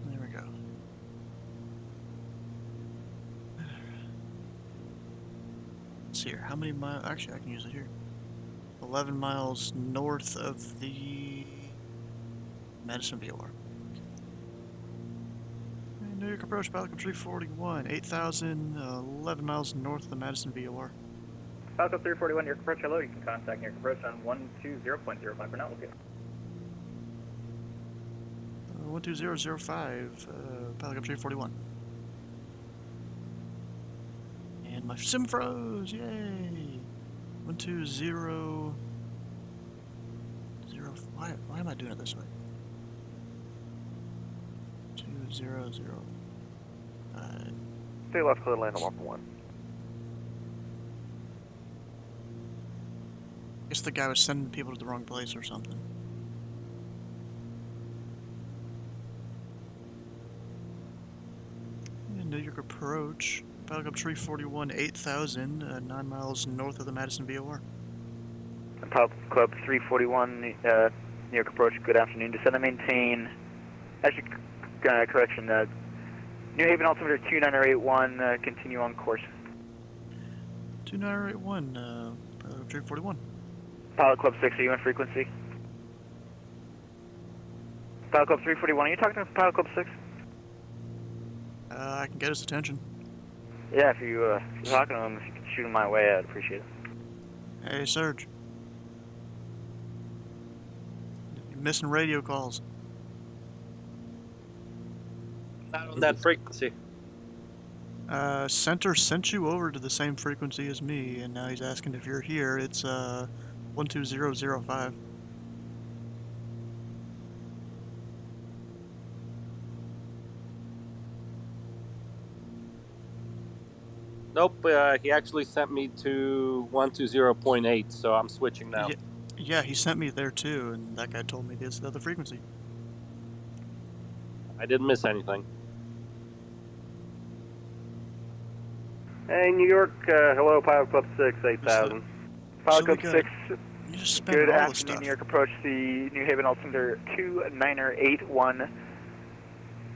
There we go. Let's see here. How many miles? Actually, I can use it here. 11 miles north of the Madison VOR. New York approach, Falcon 341, 8,000, 11 miles north of the Madison VOR. Falcon 341, New York approach, hello. You can contact New York approach on 120.05 for now. We'll get 12005, Falcon 341. And my sim froze, yay! 120... Why am I doing it this way? 2005. Stay left, clear land on Mark 1. Guess the guy was sending people to the wrong place or something. And New York approach, Falcon 341, 8,000, 9 miles north of the Madison VOR. Pilot Club 341, New York approach, good afternoon. Descend and maintain. Actually, correction, New Haven altimeter 2981, continue on course. 2981, Pilot 341. Pilot Club 6, are you in frequency? Pilot Club 341, are you talking to Pilot Club 6? I can get his attention. Yeah, if you're talking to him, if you could shoot him my way, I'd appreciate it. Hey, Serge. You're missing radio calls. Not on that frequency. Center sent you over to the same frequency as me, and now he's asking if you're here. It's 12005. Nope, he actually sent me to 120.8, so I'm switching now. Yeah, he sent me there too, and that guy told me this other frequency. I didn't miss anything. Hey, New York, hello, Pilot Club 6, 8000. Pilot Club 6, good all the afternoon, stuff. New York approach the New Haven altimeter 2981.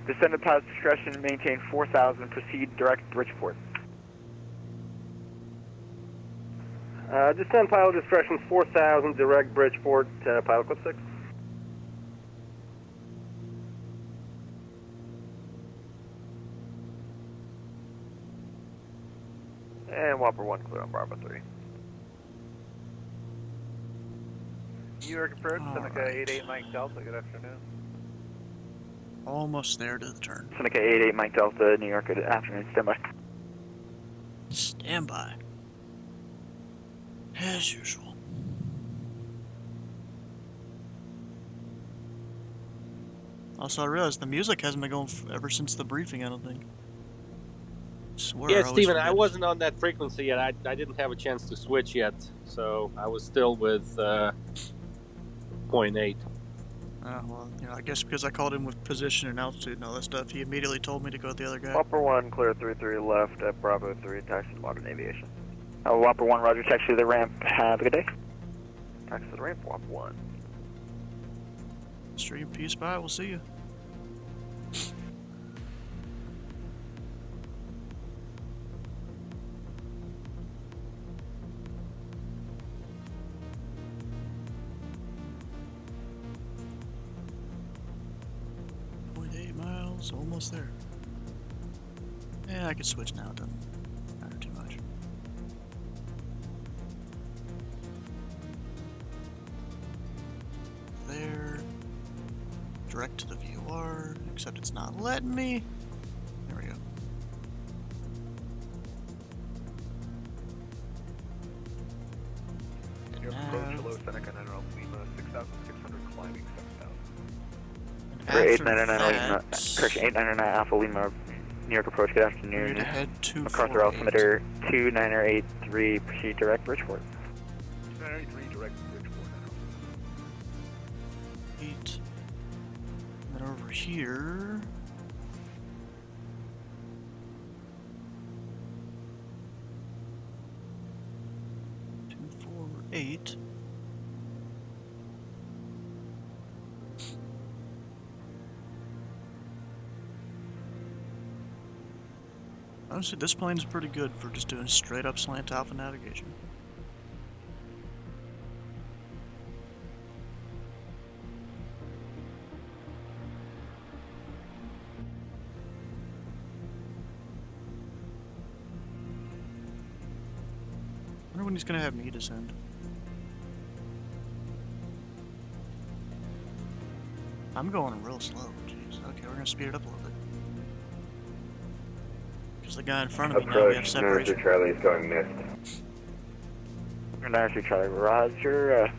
Descend at pilot's discretion, maintain 4000, proceed direct Bridgeport. Descend pilot discretion 4000, direct Bridgeport, Pilot Club 6. And Whopper 1 clear on Bravo 3. New York approach, Seneca right. 88 Mike Delta, good afternoon. Almost there to the turn. Seneca 88 Mike Delta, New York, good afternoon, standby. Standby. As usual. Also, I realized the music hasn't been going ever since the briefing, I don't think. Swear, Yeah, I always Steven, I forget. wasn't on that frequency yet. I didn't have a chance to switch yet, so I was still with 0.8. Well, you know, I guess because I called him with position and altitude and all that stuff, he immediately told me to go with the other guy. Whopper 1 clear 33 left at Bravo 3, taxi to Modern Aviation. Whopper 1, roger, taxi to the ramp, have a good day. Taxi to the ramp, Whopper 1. Stream peace, bye, we'll see you. Almost there. Yeah, I could switch now. It doesn't matter too much. There. Direct to the VOR, except it's not letting me. There we go. New York approach, hello, Seneca 90 Lima, 6,600 climbing 7,000. For 899 correction, 899 Alpha Lima, New York approach, good afternoon. Head MacArthur altimeter 2983, proceed direct Bridgeport. 2983 direct Bridgeport now. 8. And then over here. Two, 4, 8. Honestly, this plane is pretty good for just doing straight up slant alpha navigation. I wonder when he's gonna have me descend. I'm going real slow, jeez. Okay, we're gonna speed it up a little bit. Because the guy in front of me now, we have separation. Charlie is going missed. Nursery Charlie, roger.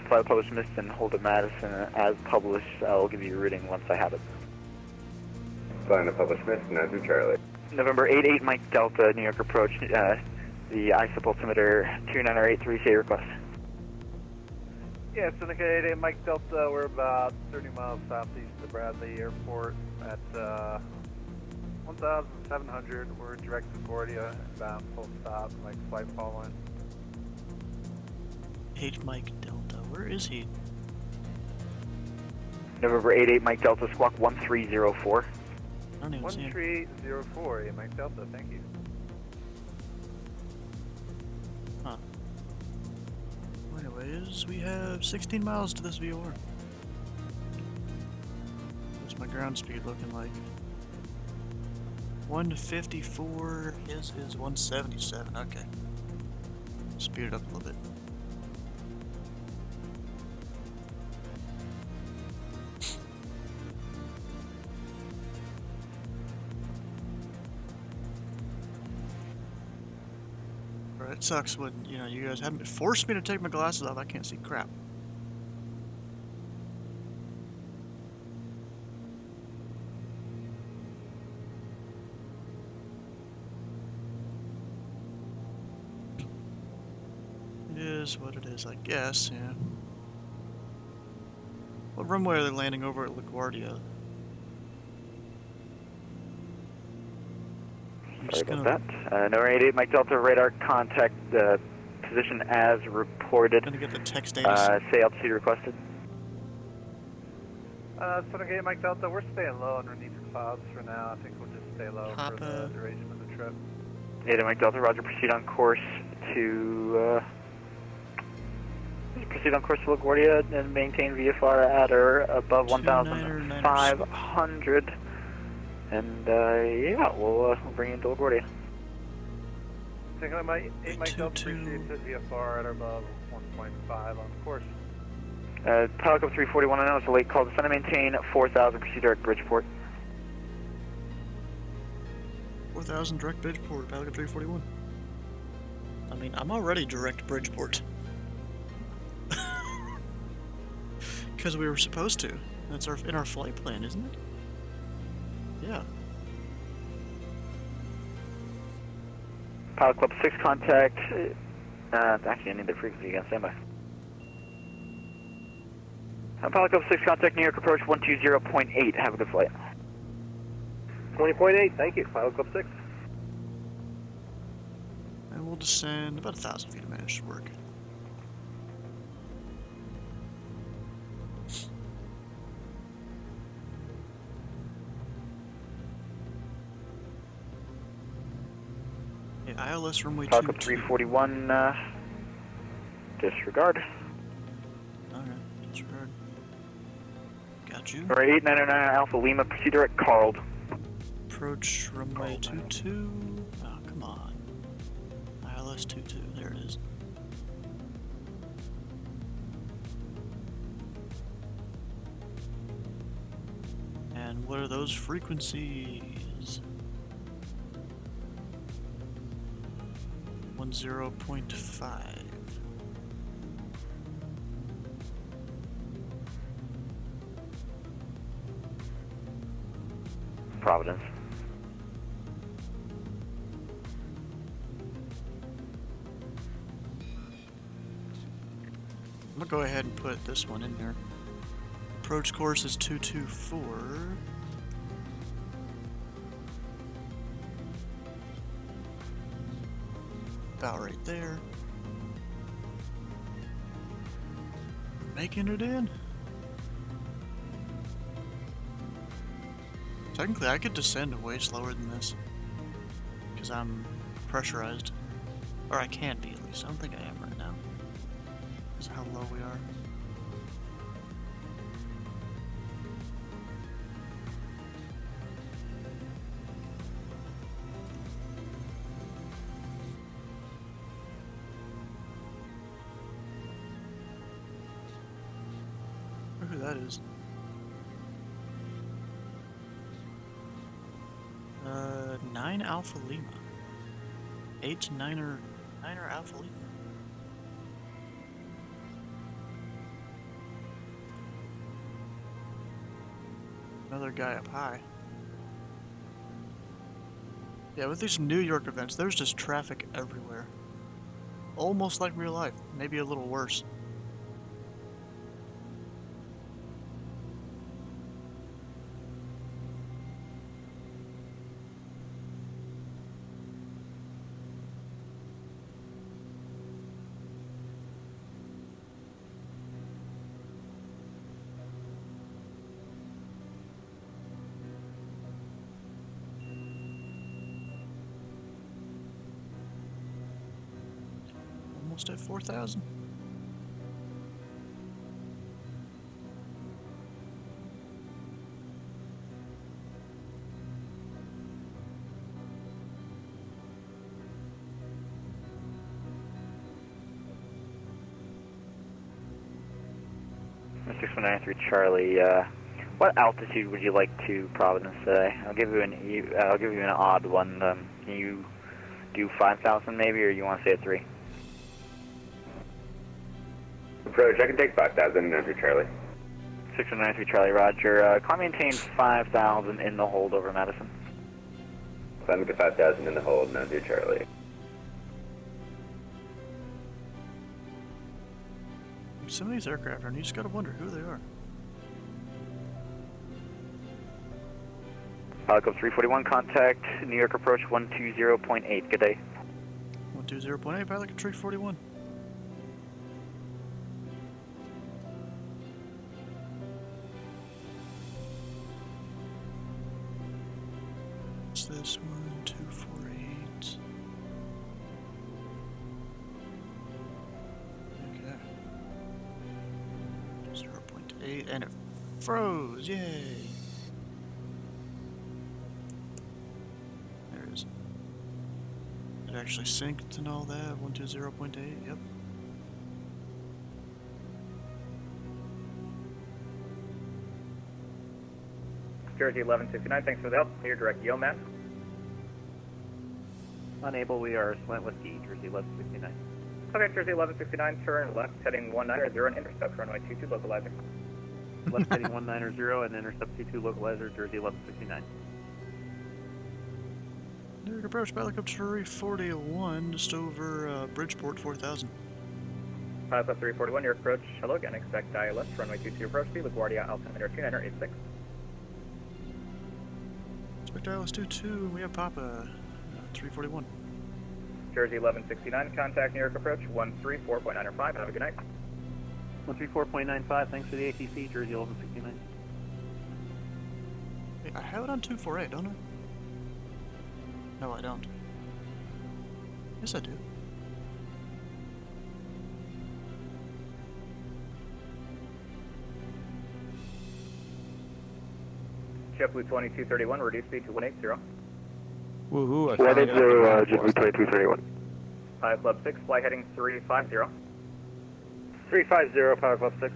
Fly published missed and hold at Madison as published. I'll give you a reading once I have it. Flying to published missed, Nursery Charlie. November 88 Mike Delta, New York approach. The ISIP altimeter 2983, say request. Yeah, Seneca 88 Mike Delta, we're about 30 miles southeast of Bradley Airport at 1,700. We're direct to Concordia, bound full stop, like flight following. 8 Mike Delta, where is he? November 88 Mike Delta, squawk 1304. I don't even see him. 1304, yeah, Mike Delta, thank you. Huh. Wait a Anyways, we have 16 miles to this VOR. What's my ground speed looking like? 154, his is 177, okay. Speed it up a little bit. It sucks when, you know, you guys haven't forced me to take my glasses off. I can't see crap. It is what it is, I guess, yeah. What runway are they landing over at LaGuardia? Sorry about that. Number 88, Mike Delta, radar contact position as reported. Gonna get the text data. Say altitude requested. Seneca, Mike Delta, we're staying low underneath the clouds for now. I think we'll just stay low for the duration of the trip. 88, Mike Delta, roger, proceed on course to LaGuardia and maintain VFR at or above 1,500. And yeah, we'll bring you into LaGuardia. Single Mike Delta, appreciate the VFR at or above 1.5 on course. Pilot Club 341, I know it's a late call. Descend and maintain 4,000, proceed direct Bridgeport. 4,000 direct Bridgeport, Pilot Club 341. I mean, I'm already direct Bridgeport. Because we were supposed to. That's in our flight plan, isn't it? Yeah. Pilot Club 6 contact. Actually, I need the frequency again. Stand by. Pilot Club 6 contact New York approach 120.8. Have a good flight. 20.8. Thank you. Pilot Club 6. And we'll descend about 1,000 feet to manage to work. ILS runway 22. Pilot Club 341, disregard. Okay, disregard. Got you. Alright, 8909 Alpha Lima, proceed direct Carled. Approach runway 22. Oh, come on. ILS 22, there it is. And what are those frequencies? 10.5. Providence. I'm gonna go ahead and put this one in there. Approach course is 224. About right there. Making it in. Technically, I could descend way slower than this. Because I'm pressurized. Or I can be, at least. I don't think I am right now. Because of how low we are. Look who that is. 9 Alpha Lima. 8 9er Alpha Lima. Another guy up high. Yeah, with these New York events, there's just traffic everywhere. Almost like real life, maybe a little worse. Almost at 4,000. 6193 Charlie, what altitude would you like to Providence today? I'll give you an odd one. Can you do 5,000 maybe, or you want to stay at 3? Approach, I can take 5,000 through Charlie. 6193 Charlie, roger. Climb maintain 5,000 in the hold over Madison. Climbing to 5,000 in the hold, now through Charlie. Some of these aircraft, and you just gotta wonder who they are. Pilot Club 341, contact New York approach 120.8. Good day. 120.8, Pilot Club 341. What's this one? 248. Okay. 0.8, and it froze! Yay! There it is. It actually synced and all that. 120.8, yep. Jersey 1169, thanks for the help. Clear direct Yeoman. Unable, we are Slant Whiskey, Jersey 1169. Okay, Jersey 1169, turn left, heading 190 and intercept runway 22 localizer. Left heading 190 and intercept 22 localizer, Jersey 1169. New York approach, Pilot Club 341, just over Bridgeport 4000. Pilot Club 341, your approach. Hello again, expect ILS, runway 22 approach, speed, LaGuardia, altimeter 2986. Expect ILS 22, we have Papa 341. Jersey 1169, contact New York approach 134.95. Have a good night. 134.95, thanks for the ATC, Jersey 1169. Hey, I have it on 248, don't I? No, I don't. Yes, I do. JetBlue 2231, reduce speed to 180. Woohoo, I 180, JetBlue 2231. Pilot Club 6, fly heading 350. 350, Power Club 6.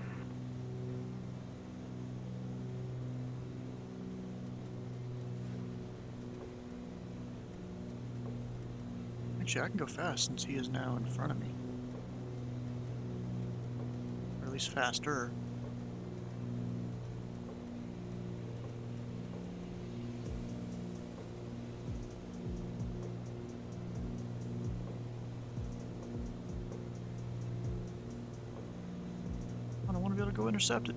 Actually, I can go fast since he is now in front of me. Or at least faster. I don't want to be able to go intercept it.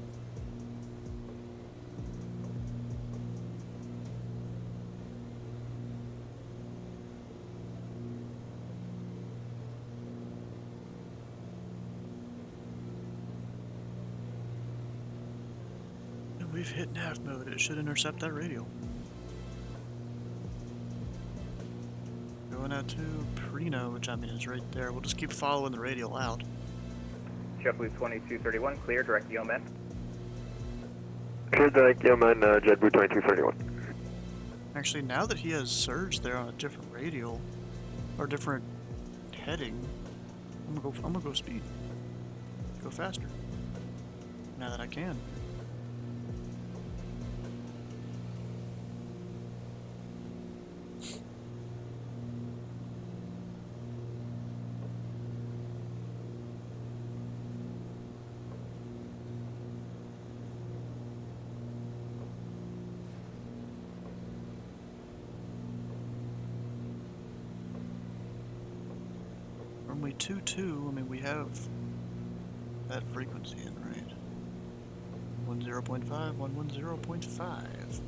We've hit nav mode. It should intercept that radio. Going out to Prino, which I mean is right there. We'll just keep following the radio out. JetBlue 2231, clear direct Yeoman. Clear direct Yeoman, JetBlue 2231. Actually, now that he has surged there on a different radio, or different heading, I'm gonna go speed. Go faster. Now that I can. Runway 22, I mean, we have that frequency in, right? 10.5, 110.5.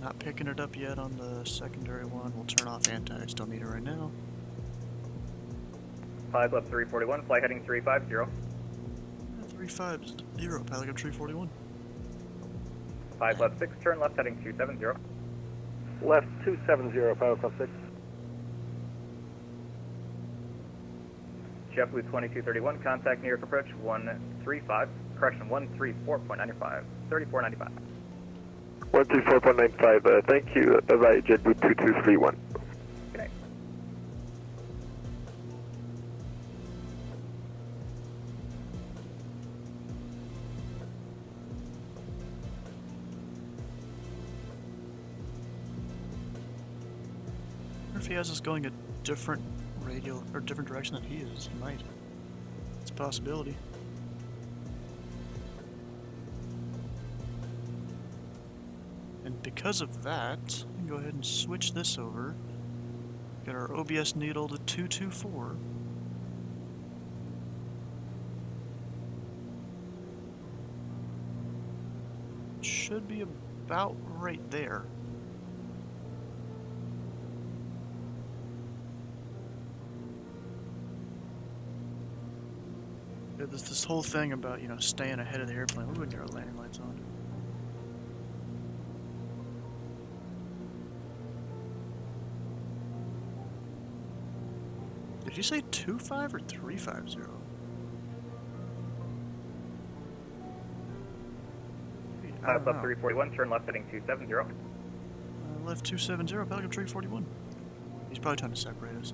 Not picking it up yet on the secondary one. We'll turn off anti, still need it right now. Pilot Club 341, fly heading 350. 350, Pilot Club 341. Pilot Club 6, turn left heading 270. Left 270, Pilot Club 6. JetBlue 2231, contact New York approach 135, correction 134.95, 3495. 134.95, thank you. Bye-bye, JetBlue 2231. Good night. wonder if he has us going a different radial or different direction than he is. He might. It's a possibility. And because of that, we can go ahead and switch this over. Get our OBS needle to 224. Should be about right there. Yeah, there's this whole thing about, you know, staying ahead of the airplane. We wouldn't get our landing lights on. Did you say 25 or 350? Up 341, turn left heading 270. Left 270, back up 341. He's probably trying to separate us.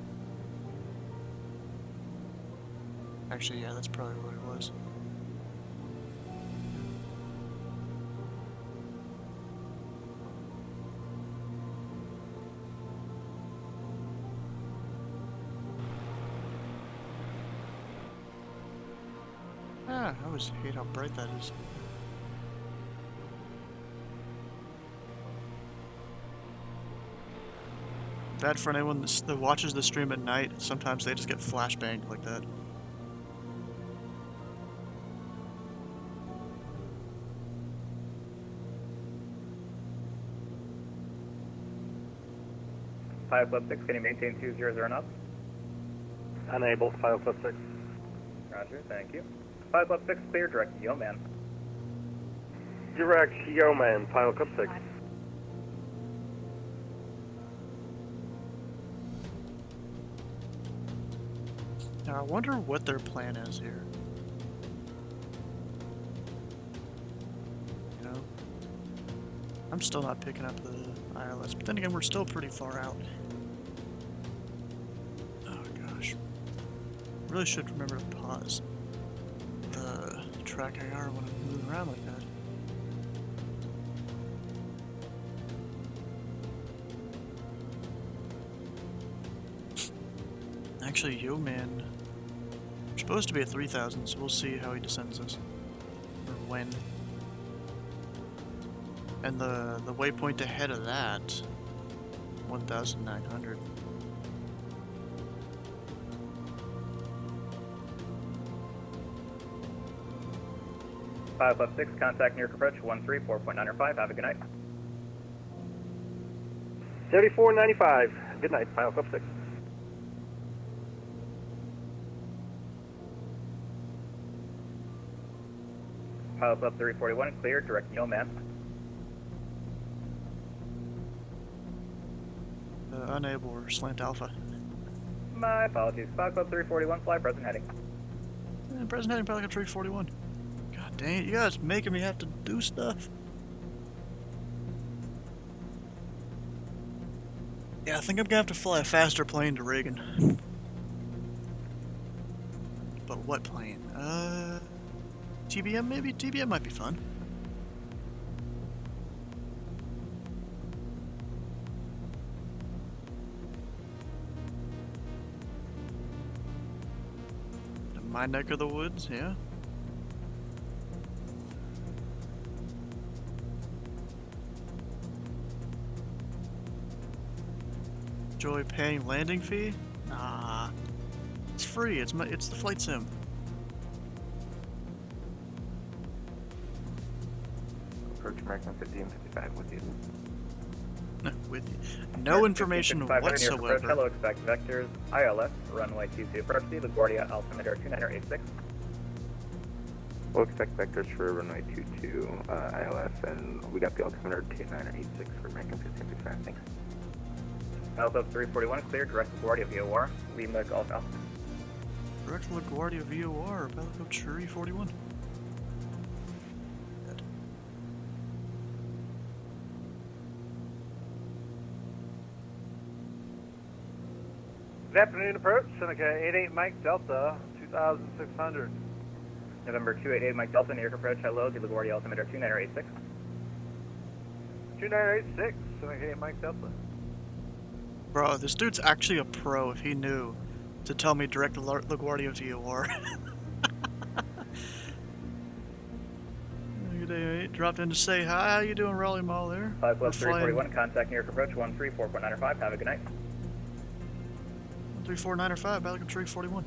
Actually, yeah, that's probably what it was. Ah, I always hate how bright that is. Bad for anyone that watches the stream at night. Sometimes they just get flashbanged like that. Pilot Club 6, can you maintain 200 knots? Unable, Pilot Club 6. Roger, thank you. Pilot Club 6, clear, direct Yeoman. Direct Yeoman, Pilot Club 6. Now I wonder what their plan is here. You know? I'm still not picking up the ILS, but then again, we're still pretty far out. Oh gosh. Really should remember to pause the track IR when I'm moving around like that. Actually, Yeoman, we're supposed to be at 3,000, so we'll see how he descends us. Or when. And the waypoint ahead of that, 1,900. Pilot Club 6, contact near approach 134.905. Have a good night. 3495. Good night, Pilot Club 6. Pilot Club 341, clear, direct Yeoman. Unable or slant alpha. My apologies. Pilot Club 341, fly present heading. Present heading, Pilot Club 341. God dang it, you guys making me have to do stuff. Yeah, I think I'm gonna have to fly a faster plane to Reagan. But what plane? TBM maybe? TBM might be fun. My neck of the woods, yeah. Enjoy paying landing fee? Nah. It's free, it's the flight sim. Approach American 1555 with you. With you. No information whatsoever. Hello, expect vectors, ILS, runway 22, approach the LaGuardia altimeter 2986. We'll expect vectors for runway 22, ILS, and we got the altimeter 2986 for American 1555, thanks. Alpha 341, clear, direct LaGuardia VOR, Lima Golf Alpha. Direct LaGuardia VOR, Pilot Club 341. Good afternoon, approach, Seneca 88 Mike Delta, 2,600. November 288 Mike Delta, New York approach, hello, the LaGuardia altimeter 2986. 2986, Seneca 8 Mike Delta. Bro, this dude's actually a pro if he knew to tell me direct LaGuardia VOR. Good day, mate. Dropped in to say hi. How you doing, Raleigh Mall there? 5 Club 341, contact New York approach 134.905. Have a good night. 134.905, Balcom 341.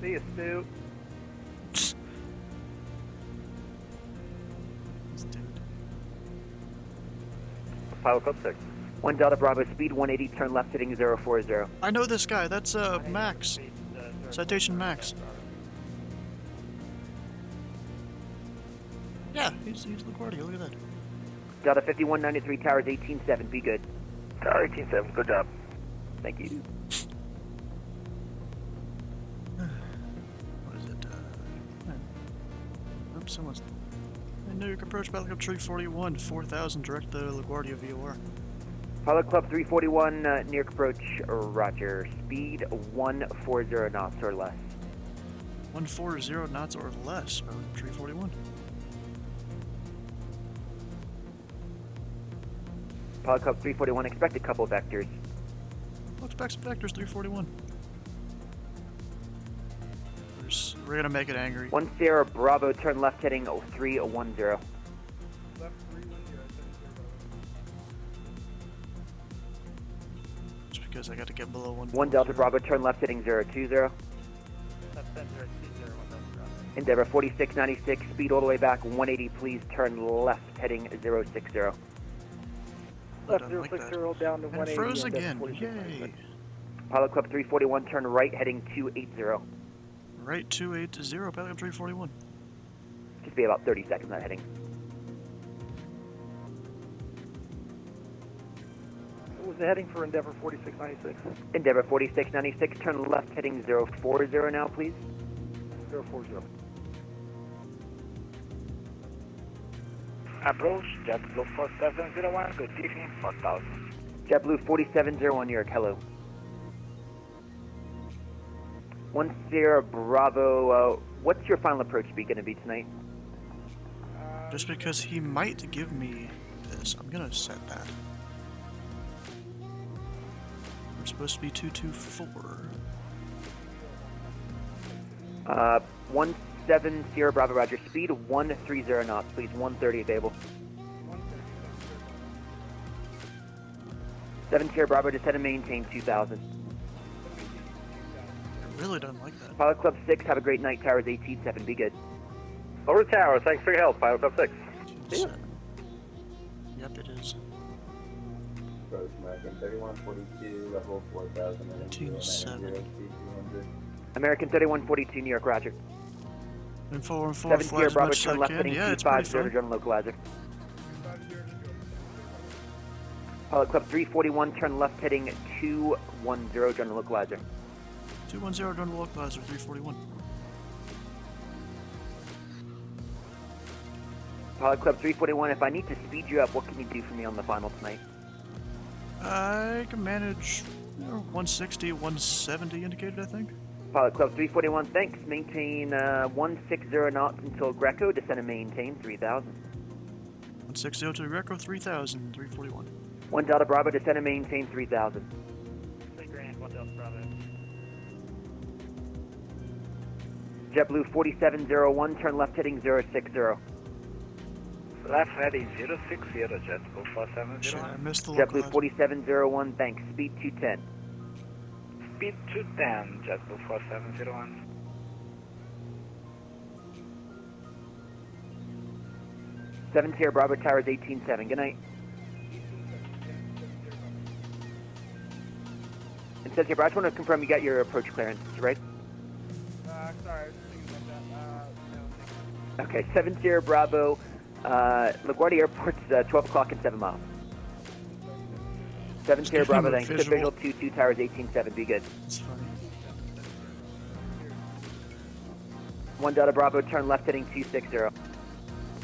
See you, Stu. This dude. Pilot Club 6. 1 Delta Bravo, speed 180, turn left heading 040. I know this guy. That's Max. Citation Max. Yeah, he's LaGuardia. Look at that. Delta 5193, towers 18.7, be good. Tower 18-7, good job. Thank you. What is it? Oops, someone's... New York approach, Balcom 341, 4000, direct the LaGuardia VOR. Pilot Club 341, New York approach, roger. Speed 140 knots or less. 140 knots or less, Balcom 341. Pilot Club 341, expect a couple vectors. Let's back some vectors, 341. We're gonna make it angry. 1 Sierra Bravo, turn left heading 310. Left 310. Just because I got to get below 1. 1 Delta Bravo, turn left heading 020. Left 10, 020, 1 Delta. Endeavor 4696, speed all the way back 180, please turn left heading 060. Left 060 down to And 180. it froze and again. 46. Yay. Pilot Club 341, turn right heading 280. Right 280, Balcom 341. Just be about 30 seconds that heading. What was the heading for Endeavor 4696? Endeavor 4696, turn left heading 040 now, please. 040. Approach, JetBlue 4701, good evening, 4000. JetBlue 4701, New York, hello. 1 Sierra Bravo, what's your final approach speed going to be tonight? Just because he might give me this, I'm gonna set that. We're supposed to be 224. 17 Sierra Bravo, roger. Speed 130 knots, please. 130 available. 7 Sierra Bravo, descend and maintain 2000. I really don't like that. Pilot Club 6, have a great night. Towers 18-7, be good. Over to Tower, thanks for your help, Pilot Club 6. See ya. Yep, it is. Approach American 3142, level 4000, and 18-7. American 3142, New York, roger. And 4 and 4 7 fly Sierra as Bravo, much as turn I left can. heading Yeah, it's pretty 25, fun. drone localizer. Pilot Club 341, turn left heading 210, drone localizer. 210, drone localizer, 341. Pilot Club 341, if I need to speed you up, what can you do for me on the final tonight? I can manage 160, 170 indicated, I think. Pilot Club 341, thanks. Maintain 160 knots until Greco. Descend and maintain 3000. 160 to Greco, 3000, 341. 1 Delta Bravo, descend and maintain 3000. 3 grand, 1 Delta Bravo. JetBlue 4701, turn left heading 060. Left heading 060, JetBlue 470. Shit, I missed the JetBlue localizer. 4701, thanks. Speed 210. Speed 210, JetBlue 4701. Seven Sierra Bravo, towers 18-7. Good night. And says here, Brad, I just want to confirm you got your approach clearance, right? Sorry, I was thinking about that. Okay, 7 Sierra Bravo, LaGuardia Airport's 12 o'clock and 7 miles. 7 Sierra give him Bravo, a thanks. Good visual. visual 2 towers 18-7, be good. It's funny. 1 Delta Bravo, turn left heading 260. Left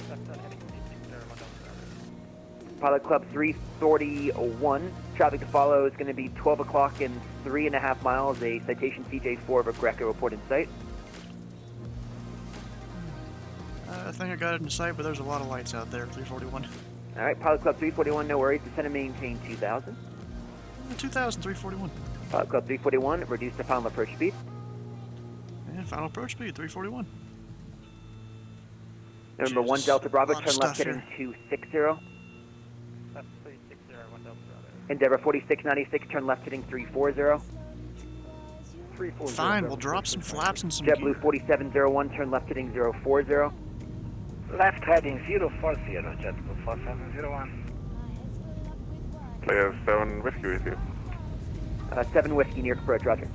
10 heading 260, 1 Delta Bravo. Pilot Club 341, traffic to follow is going to be 12 o'clock and 3.5 miles, a citation CJ4 of a Greco report in sight. I think I got it in sight, but there's a lot of lights out there, 341. Alright, Pilot Club 341, no worries, descend and maintain 2000. 2,341. Pilot Club 341, reduce the final approach speed. And final approach speed, 341. Number 1 Delta Bravo, turn left heading here. 260. Left 360, 1 Delta Bravo. Endeavor 4696, turn left heading 340. Fine, we'll drop some flaps and some JetBlue 4701, turn left heading 040. Left heading 040, JetBlue 4701. Player 7 Whiskey with you. 7 Whiskey, New York approach, roger.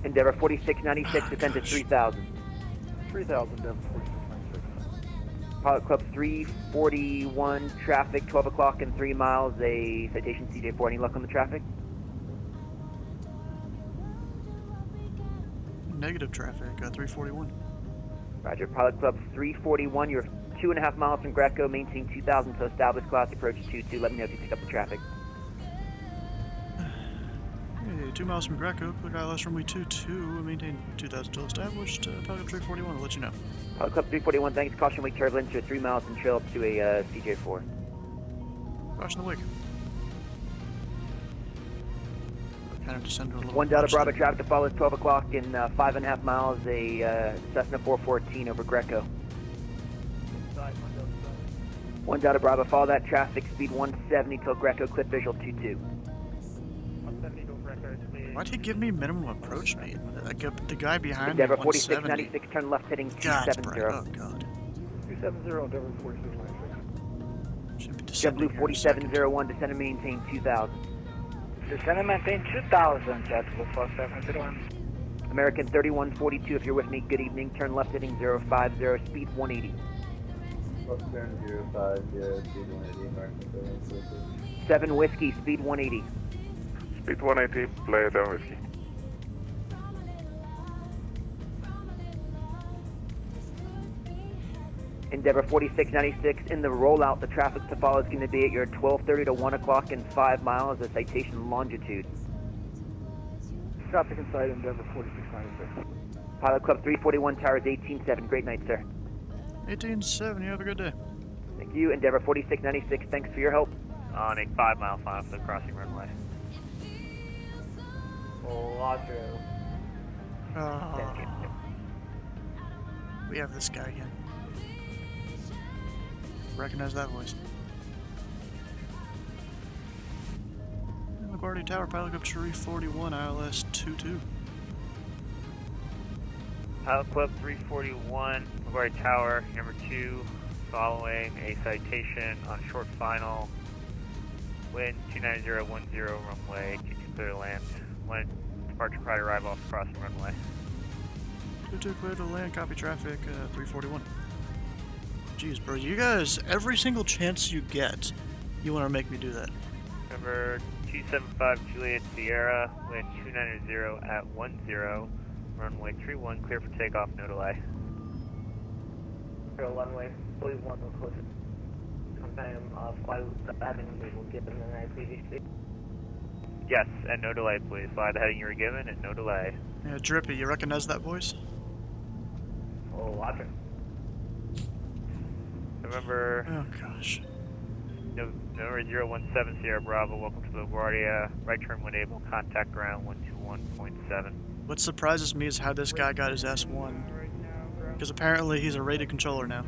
Endeavor 4696, descend to 3000. 3000, Endeavor 4696. Pilot Club 341, traffic 12 o'clock and 3 miles, a citation CJ4. Any luck on the traffic? Negative traffic, 341. Roger. Pilot Club 341, you're 2.5 miles from Greco, maintain 2000 to established class, approach 22. Let me know if you pick up the traffic. Hey, 2 miles from Greco, quick ILS runway 22, maintain 2000 till established, Pilot Club 341, I'll let you know. Pilot Club 341, thanks, caution wake turbulence, you're 3 miles and trail up to a CJ4. Caution the wake. Kind of descend a little 1 Delta much Bravo, there. traffic to follow is 12 o'clock and 5.5 miles, a Cessna 414 over Greco. 1 Delta Bravo, follow that traffic, speed 170 till Greco, clip visual 22. Why'd he give me minimum approach speed? The guy behind Endeavor me 4696, 170. turn left heading God's 270. bright. Oh god. 270, Endeavor 4696. Should be JetBlue descending here in a second. 4701, descend and maintain 2000. Descend and maintain 2000, JetBlue 4701. American 3142, if you're with me, good evening. Turn left heading 050, speed 180. Turn 050, speed 180, American 3142. 7 Whiskey, speed 180. Speed 180, Player 7 Whiskey. Endeavor 4696, in the rollout, the traffic to follow is going to be at your 12:30 to 1 o'clock and 5 miles, a citation longitude. Traffic inside Endeavor 4696. Pilot Club 341, towers 18-7. Great night, sir. 18-7, you have a good day. Thank you. Endeavor 4696, thanks for your help. On a 5-mile final for the crossing runway. Roger. We have this guy again. Recognize that voice. LaGuardia Tower, Pilot Club 341, ILS 22. Pilot Club 341, LaGuardia Tower, number 2, following a citation on short final. Wind 29010, runway 22 clear to land. One departure prior to arrival off the crossing runway. 22 clear to land, copy traffic, 341. Jeez, bro, you guys, every single chance you get, you want to make me do that. Number 275 Juliet Sierra, wind 290 at 10, runway 31, clear for takeoff, no delay. 01 please want to close it. Sometime fly the heading we will give them the night previously. Yes, and no delay, please. Fly the heading you were given, and no delay. Yeah, Drippy, you recognize that voice? Oh, Roger. November. Oh gosh. November 017 Sierra Bravo, welcome to LaGuardia. Right turn when able, contact ground 121.7. What surprises me is how this guy got his S1. Because apparently he's a rated controller now.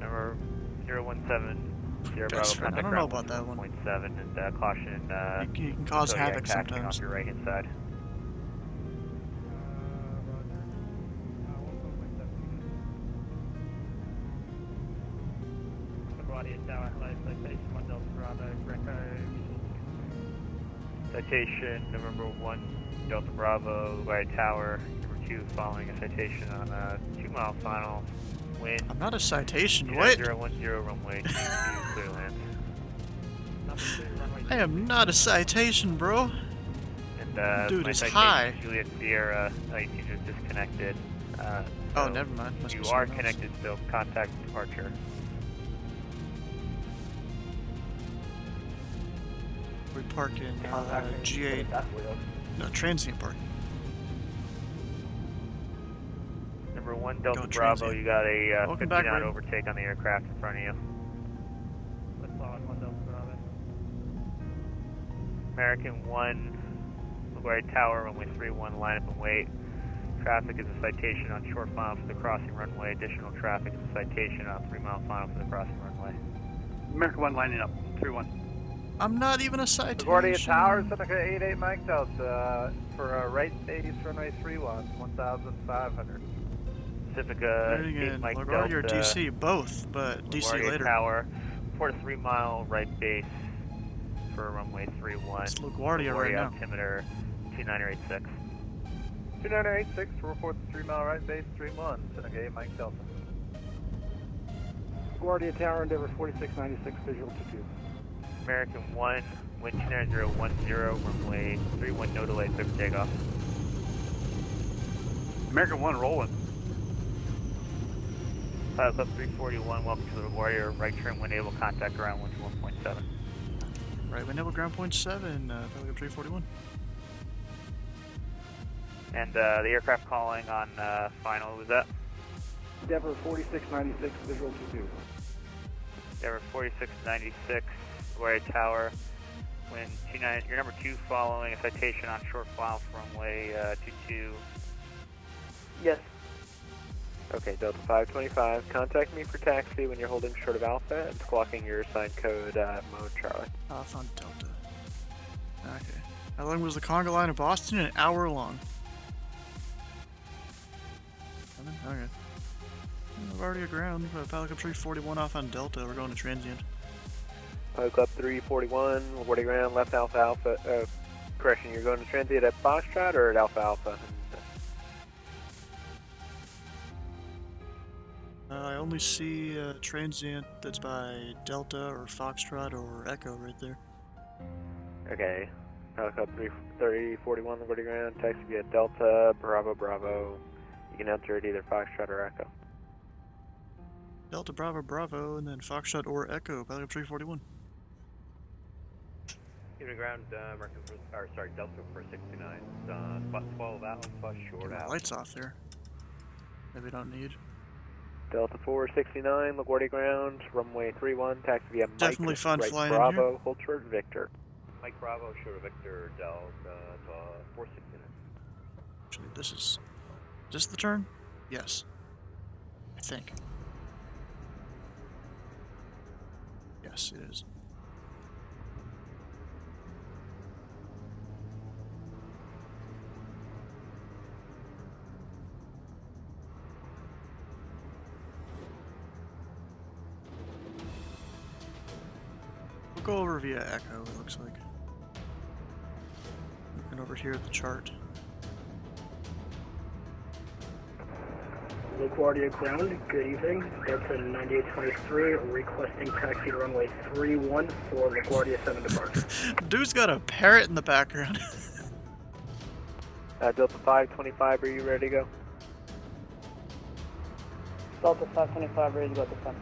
Number 017 Sierra Bravo, Best friend. contact I don't know ground about that one. 1.7, and caution. You can cause Zodiac havoc taxiing sometimes. off your right hand side. LaGuardia Tower, citation 1 Delta Bravo, Greco. Citation November 1 Delta Bravo, LaGuardia Tower, number 2, following a citation on a 2-mile final. Wind. I'm not a citation, what? 010, runway 22, clear land. I am not a citation, bro. And dude my is citation, high. Juliet Sierra, you just disconnected. Oh, so never mind. Must you be are someone else. connected still. Contact departure. We park in GA. No, transient parking. Number Number 1 Delta Bravo, you got a 50 back, knot Red. overtake on the aircraft in front of you. What's on 1 Delta Bravo? American 1, LaGuardia Tower, runway 31, line up and wait. Traffic is a citation on short final for the crossing runway. Additional traffic is a citation on 3-mile final for the crossing runway. American 1 lining up, 3-1. I'm not even a citation. LaGuardia Tower, Seneca 88 Mike Delta, for a right base runway 31, 1,500. Pacifica 8 Again, Mike LaGuardia or Delta. DC, both, but DC LaGuardia later. Tower, report a 3-mile right base for runway 31. It's LaGuardia right now. Altimeter 2986. 2986 to report the 3-mile right base 31, Seneca 8 Mike Delta. LaGuardia Tower, Endeavor 4696, visual to 2. American 1, wind 29010, runway 31, no delay, clear for takeoff. American 1 rolling. Pilot Club 341, welcome to the LaGuardia, right turn, wind able, contact around 121.7. Right, wind able, ground point 7, Pilot Club 341. And the aircraft calling on final, was that? Endeavor 4696, visual to 2. Endeavor 4696, LaGuardia Tower, wind 29, you're number 2 following a citation on short file for runway 22. Yes. Okay, Delta 525, contact me for taxi when you're holding short of Alpha and squawking your assigned code mode Charlie. Off on Delta. Okay. How long was the conga line in Boston? An hour long. Okay. I've already aground. Pilot Club 341 off on Delta. We're going to transient. Pilot Club 341, LaGuardia ground, left Alpha Alpha. Correction, you're going to transient at Foxtrot or at Alpha Alpha? I only see a transient that's by Delta or Foxtrot or Echo right there. Okay. Pilot Club 341, LaGuardia ground, taxi via Delta, Bravo, Bravo. You can enter at either Foxtrot or Echo. Delta, Bravo, Bravo, and then Foxtrot or Echo, Pilot Club 341. Even ground, American, or sorry, Delta 469. Spot 12 Alpha, short out. Lights off there. Maybe don't need. Delta 469, LaGuardia ground, runway 31, taxi via Mike. Definitely fun right flying Bravo, in here. hold short Victor. Mike Bravo, short Victor, Delta 469. Actually, this is this the turn? Yes. I think. Yes, it is. We'll go over via Echo, it looks like. Looking over here at the chart. LaGuardia ground, good evening. Delta 9823, requesting taxi to runway 31 for LaGuardia 7 departure. Dude's got a parrot in the background. Delta 525, are you ready to go? Delta 525, ready to go at this time.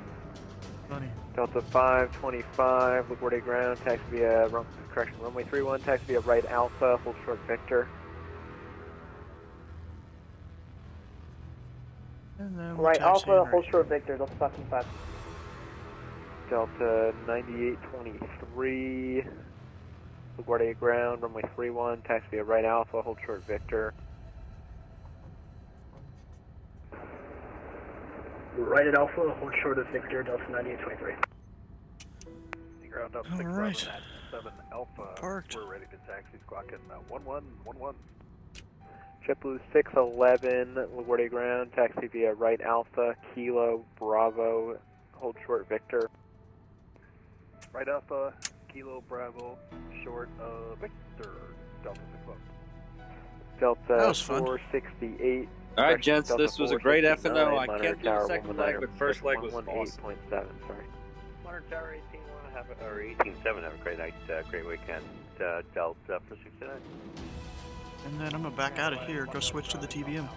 Funny. Delta 525, LaGuardia ground, taxi via, runway 31, taxi via right Alpha, hold short Victor. And then Right taxi Alpha, in hold right short Victor, Delta 525. Delta 9823, LaGuardia ground, runway 31, taxi via right Alpha, hold short Victor. Right at Alpha, hold short of Victor, Delta 9823. Ground up 6 All right. 7 Alpha. Parked. We're ready to taxi, squawking 1111. JetBlue 611, LaGuardia ground, taxi via right Alpha, Kilo, Bravo, hold short Victor. Right Alpha, Kilo Bravo, short of Victor, Delta 6 Delta That was fun. 468. All right, gents, Delta this was a great 469, F&O. I Monitor can't do the Tower second leg, but first leg was 118.7, awesome. sorry. Modern Tower 18-1, have a, or 18-7, have a great night, great weekend. Delta 469. And then I'm gonna back out of here, go switch to the TBM.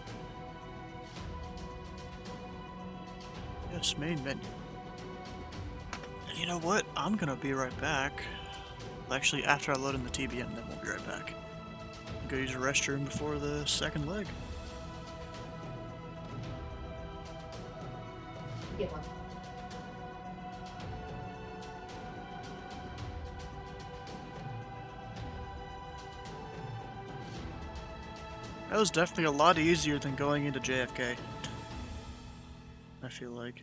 Yes, main menu. And you know what? I'm gonna be right back. Well, actually, after I load in the TBM, then we'll be right back. Go use a restroom before the second leg. Get one. That was definitely a lot easier than going into JFK. I feel like.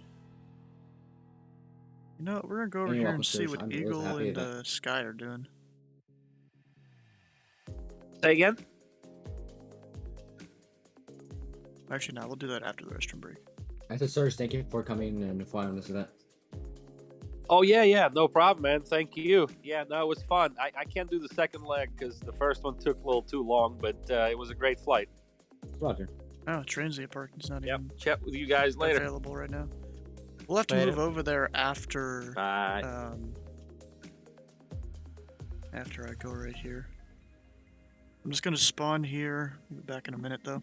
You know what, we're gonna go over You're here welcome, and see Serge. what It was a Eagle happy and event. Sky are doing. Say again? Actually, no, we'll do that after the restroom break. I said, Serge, thank you for coming and flying on this event. Oh, yeah, no problem, man. Thank you. Yeah, no, it was fun. I can't do the second leg because the first one took a little too long, but it was a great flight. Roger. Oh, transient parking's not even Chat with you guys later. available right now. We'll have to Later. move over there after. Bye. After I go right here. I'm just gonna spawn here. I'll be back in a minute though.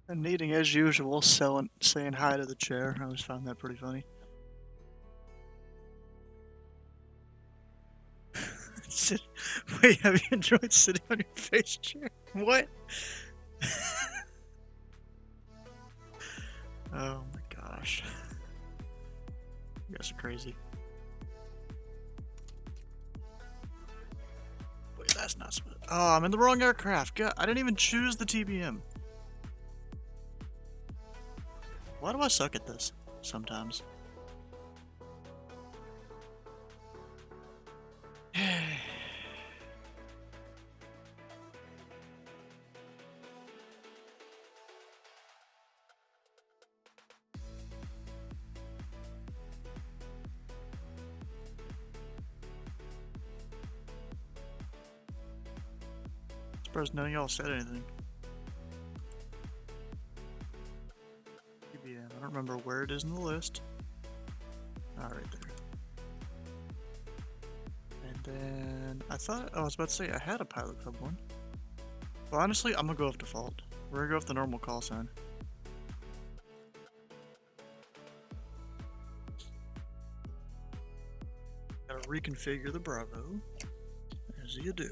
And needing as usual, saying hi to the chair. I always found that pretty funny. Wait, have you enjoyed sitting on your face chair? What? Oh my gosh. You guys are crazy. Wait, that's not supposed. Oh, I'm in the wrong aircraft. God, I didn't even choose the TBM. Why do I suck at this sometimes? Surprised none of y'all said anything. TBM, I don't remember where it is in the list. Ah, right there. And then I thought I was about to say I had a Pilot Club one. Well, honestly, I'm gonna go off default. We're gonna go off the normal call sign. Gotta reconfigure the Bravo, as you do.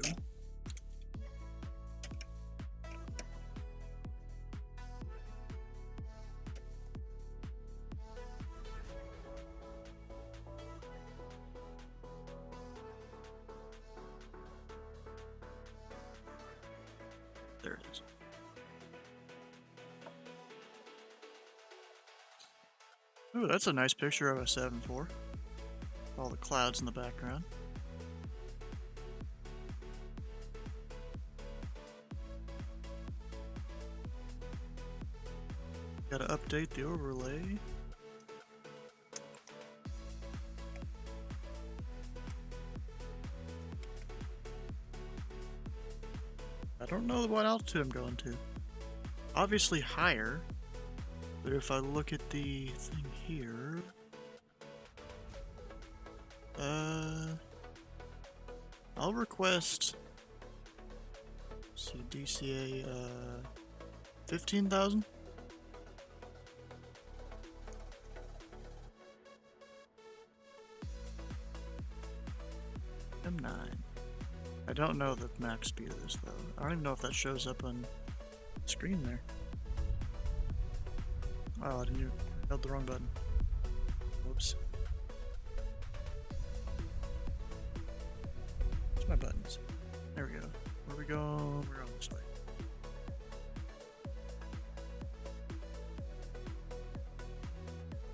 Ooh, that's a nice picture of a 7-4. All the clouds in the background. Gotta update the overlay. I don't know what altitude I'm going to. Obviously higher, but if I look at the thing here, I'll request, let's see, DCA, 15,000? M9. I don't know the max speed of this though. I don't even know if that shows up on the screen there. Oh, I didn't held the wrong button. Whoops. Where's my buttons? There we go. Where we go? We're going this way.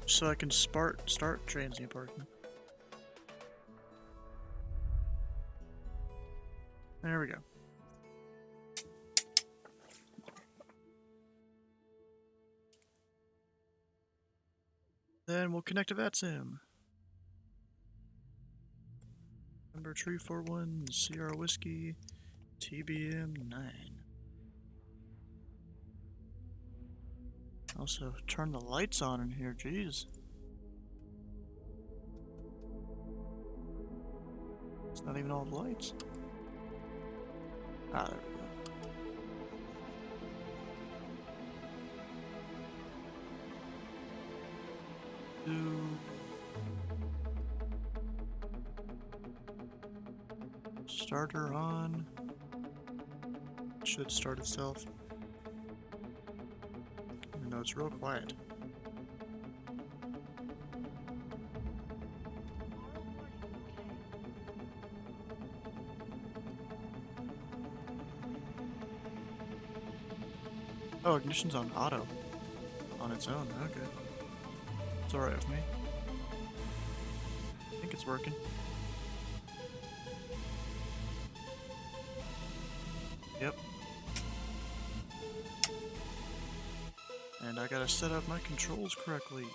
So I can start transient parking. There we go. Then we'll connect to VATSIM. Number 341 Sierra Whiskey TBM 9. Also, turn the lights on in here, jeez. It's not even all the lights. Ah, there we go. Starter on. Should start itself. Even though it's real quiet. Oh, ignition's on auto. On its own, okay. It's alright with me. I think it's working. Yep. And I gotta set up my controls correctly.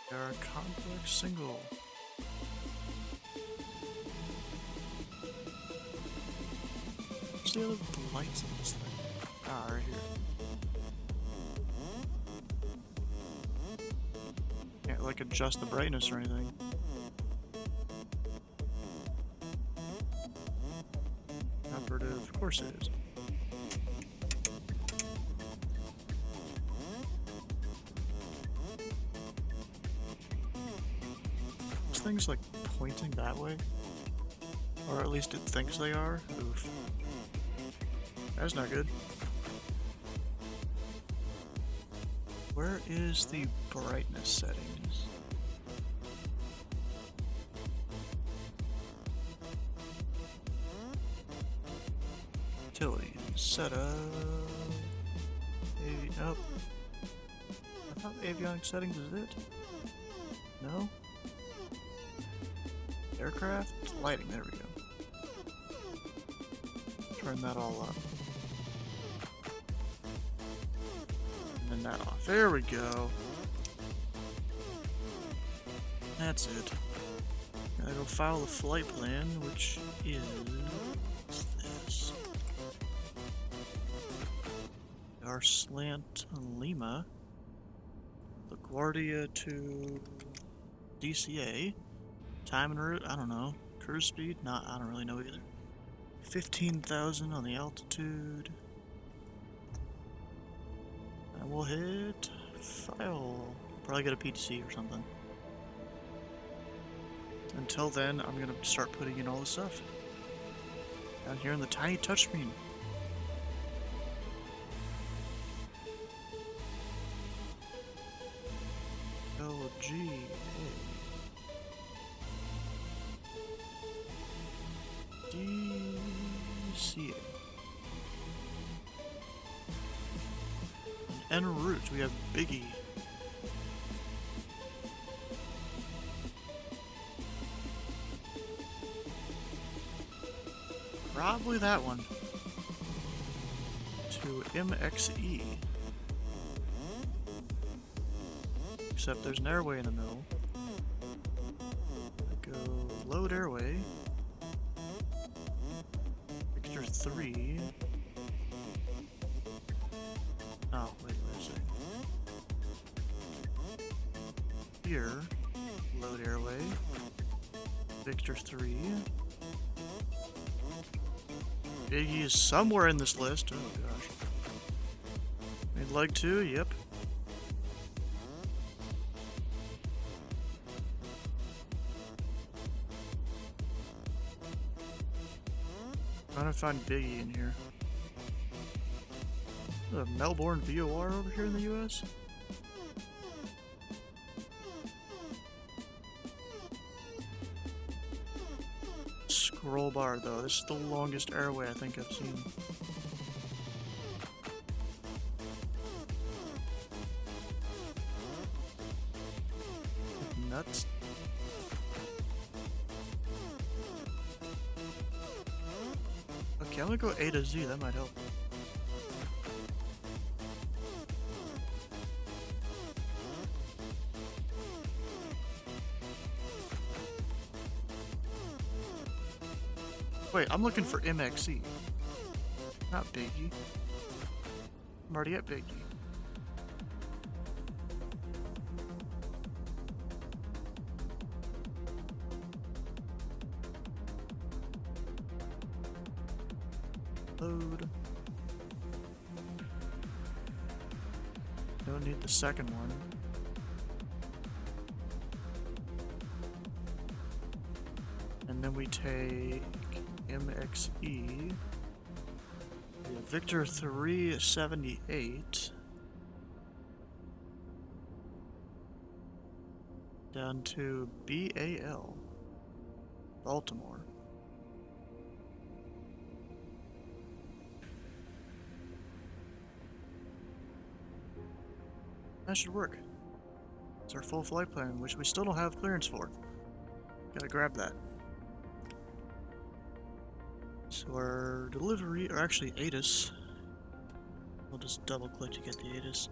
They are a complex single. Where's the other lights on this thing? Ah, right here. Can't like adjust the brightness or anything. Operative, of course it is. This thing's like pointing that way. Or at least it thinks they are. Oof. That's not good. Where is the brightness settings? Utilities. Setup. Nope. I thought avionics settings is it. No? Aircraft? Lighting, there we go. Turn that all up. And then that off. There we go. That's it. Gotta go file the flight plan, which is this. Our slant Lima. LaGuardia to DCA. Time and route, I don't know. Cruise speed? Not, I don't really know either. 15,000 on the altitude. And we'll hit file. Probably get a PTC or something. Until then, I'm gonna start putting in all the stuff. Down here in the tiny touchscreen. KLGA. DCA. en route, we have Biggie. Probably that one. To MXE. Except there's an airway in the middle. I go load airway. Victor 3. Oh, wait a second. Here, load airway. Victor 3. Biggie is somewhere in this list. Oh gosh. Made leg 2, yep. Trying to find Biggie in here. A Melbourne VOR over here in the US? Scroll bar though, this is the longest airway I think I've seen. Nuts. Okay, I'm gonna go A to Z, that might help. Wait, I'm looking for MXE. Not Biggie. I'm already at Biggie. Load. Don't need the second one. And then we take MXE. Victor 378. Down to BAL. Baltimore. That should work. It's our full flight plan, which we still don't have clearance for. Gotta grab that. So our delivery, or actually ATIS, we'll just double click to get the ATIS.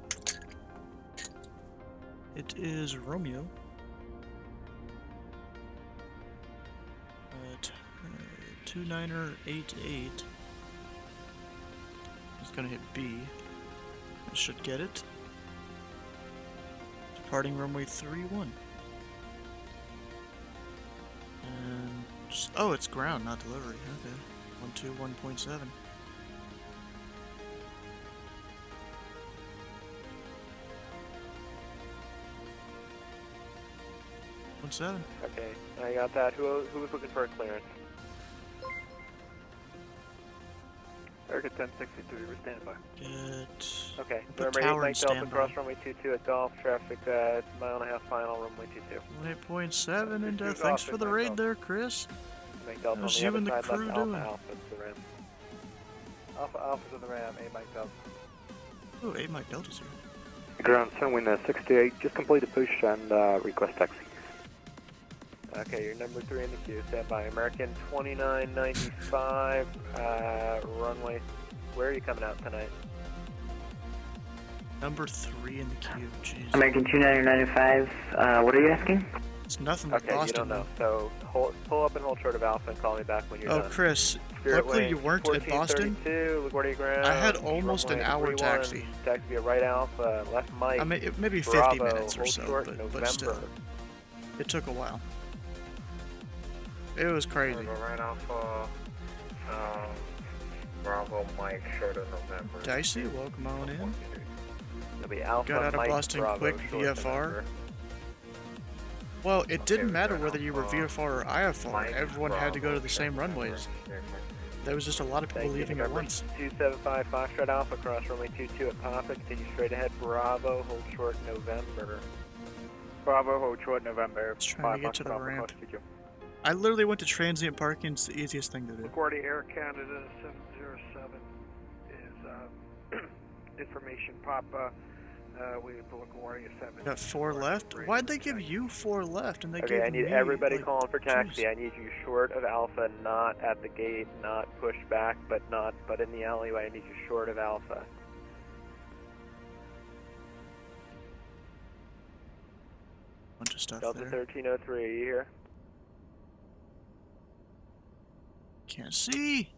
It is Romeo. 2988. It's gonna hit B. I should get it. Departing runway 31. And just, oh, it's ground, not delivery. Okay. 121.7. Okay, I got that. Who was looking for a clearance? Erica 1063, we're standing by. Get... Okay, put number 8 tower Mike in Delta, standby. cross runway 22 at Golf, traffic mile-and-a-half final, runway 22. 8.7, and Two thanks golf, for the Mike raid Delta. there, Chris. Mike Delta on How's the you other and the side, crew left doing? Alpha, to the rim. Alpha's on the ram, 8 Mike Delta. Oh, 8 Mike Delta's here. Ground Sunwind 68, just complete the push and request taxi. Okay, you're number 3 in the queue. Stand by. American 2995, runway. Where are you coming out tonight? Number 3 in the queue, jeez. American 2995, what are you asking? It's nothing but Okay, Boston. you don't know. So pull up and hold short of Alpha and call me back when you're Oh, done. Chris, Spirit luckily Wing, you weren't at Boston. 1432, LaGuardia Ground. I had almost an runway hour 31, taxi. Taxi via right Alpha, left Mike. I mean, maybe 50 Bravo, minutes or hold so, short, but November. still. It took a while. It was crazy. Right Alpha, Bravo, Mike, short of November. Dicey, welcome on in. It'll be Alpha, Got out of Mike, Boston Bravo, quick short VFR. November. Well, it didn't we matter got whether you were Alpha, VFR or IFR. Mike, Everyone had to go to Bravo, the same short runways. November. There was just a lot of people Thank you, leaving at November once. 275 Foxtrot Alpha, cross runway 22 at Papa, continue straight ahead, Bravo, hold short November. Bravo, hold short November. Just trying to get to the 5 ramp. across 22. I literally went to transient parking. It's the easiest thing to do. LaGuardia Air Canada 707 information, Papa. We have LaGuardia 7. Got 4 left? Why'd they give you 4 left and they Okay, gave I need me, everybody like, calling for taxi. jeez. I need you short of Alpha, not at the gate, not pushed back, but in the alleyway. I need you short of Alpha. Bunch of stuff Delta there. 1303, are you here? Can't see.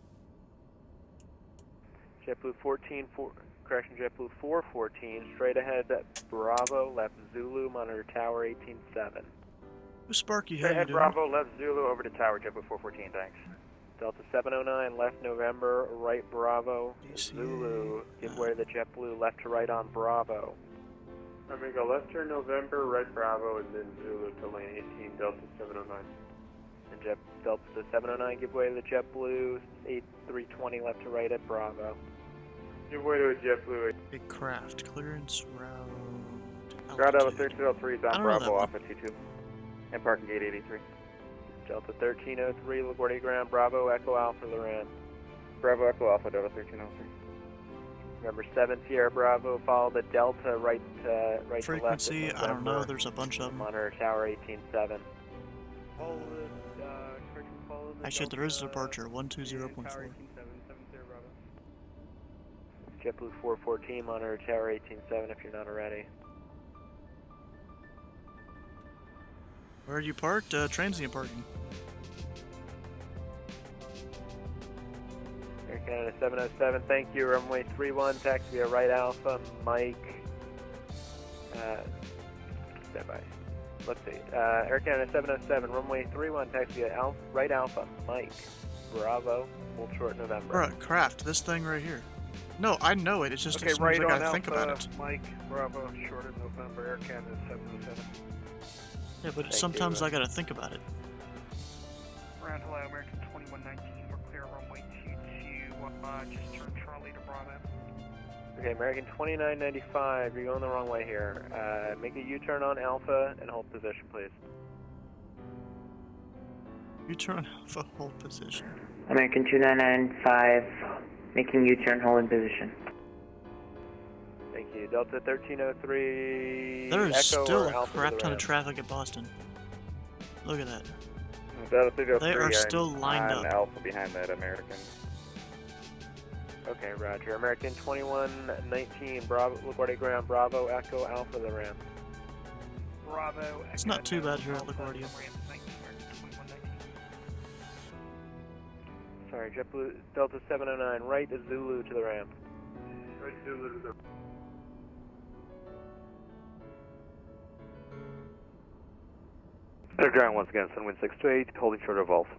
JetBlue 14, correction, JetBlue 414, straight ahead, Bravo, left Zulu, monitor tower 187. Who's Sparky? How Straight you ahead doing? Bravo, left Zulu, over to tower, JetBlue 414, thanks. Delta 709, left November, right Bravo, Zulu, give way to the JetBlue, left to right on Bravo. I'm going to go left turn November, right Bravo, and then Zulu to lane 18, Delta 709. And Delta 709, give way to the JetBlue, 8320, left to right at Bravo. Give way to a JetBlue. Big craft clearance route. Ground Delta 1303 is I on don't know that Bravo, one. off at T2. And parking gate 83. Delta 1303, LaGuardia Ground, Bravo, Echo Alpha, Loran. Bravo, Echo Alpha, Delta 1303. Remember 7 Sierra Bravo, follow the Delta right to left. Frequency, I don't know, there's a bunch of them. Monitor tower 187. Follow the, correction, follow the Actually, there is a departure, Tower 120.4. 187, 7 Sierra Bravo. JetBlue 414, monitor tower 187 if you're not already. Where are you parked? Transient parking. Air Canada 707, thank you. Runway 31, taxi via right Alpha, Mike. Stand by. Let's see. Air Canada 707, runway 31, taxi via right Alpha, Mike. Bravo, hold short November. Bruh, craft, this thing right here. No, I know it, it's just Okay, as soon as right I on gotta think Alpha, about it. Mike, Bravo, short of November, Air Canada 707. Yeah, but Thank sometimes you. I gotta think about it. Ground hello, American 2119. We're clear runway 22. Just turn Charlie to Bravo. Okay, American 2995, you're going the wrong way here. Make a U-turn on Alpha and hold position, please. You turn Alpha, hold position. American 2995, making U-turn, holding position. Thank you. Delta 1303, There is Echo still or a Alpha crap to the ton of ramp. traffic at Boston. Look at that. Delta 303, They are still lined on up. Alpha behind that American. Okay, roger. American 2119, Bravo, LaGuardia Ground, Bravo, Echo, Alpha, the ramp. Bravo. It's not too bad here at LaGuardia. Sorry, JetBlue, Delta 709, right to Zulu to the ramp. Right Zulu to the... Air ground once again, Sunwind 628, holding short of Alpha.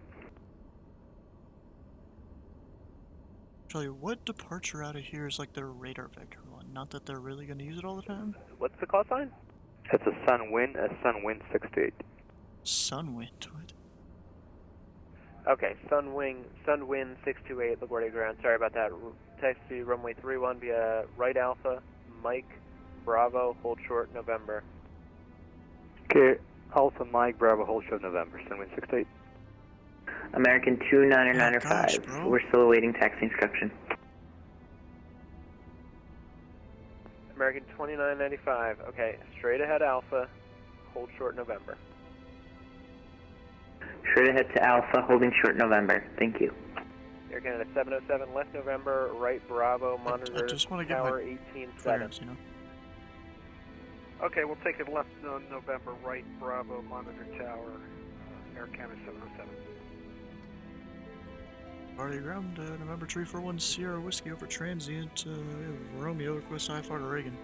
Charlie, what departure out of here is like their radar vector one? Not that they're really gonna use it all the time? What's the call sign? It's a Sunwind 628. Sunwind, what? Okay, Sunwind 628, LaGuardia Ground. Sorry about that. Taxi runway 31 via right Alpha, Mike, Bravo, hold short, November. Okay, Alpha Mike, Bravo, hold short November, Sunwind 628. American 2995, we're still awaiting taxi instruction. American 2995, okay, straight ahead Alpha, hold short November. Straight ahead to Alpha, holding short November. Thank you. Air Canada 707, left November, right Bravo, monitor I just want to get tower my 187. clearance, you know? Okay, we'll take it left on November, right Bravo, monitor tower, Air Canada 707. Party ground, November 341 Sierra Whiskey over transient, Romeo, request IFR to Reagan.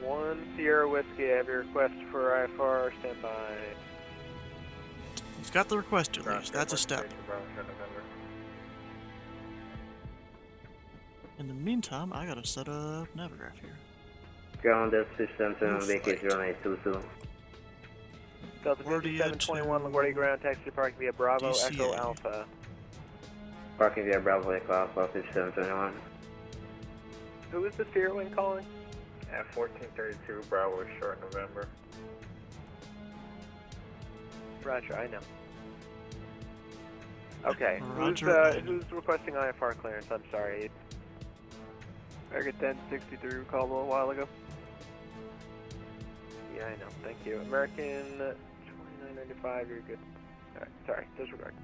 1 Sierra Whiskey, I have your request for IFR, stand by. He's got the request at least, that's a step. In the meantime, I gotta set up Navigraph here. Ground system to vacate 0922. Delta 5721, LaGuardia Ground, taxi parking via Bravo, KDCA. Echo Alpha. Parking via Bravo Echo Alpha 5721. Who is the Sierra Wing calling? At 1432, Bravo is short November. Roger, I know. Okay, Roger, who's requesting IFR clearance? I'm sorry. American 1063 we called a little while ago. Yeah, I know. Thank you. American 2995, you're good. Alright, sorry. Disregard.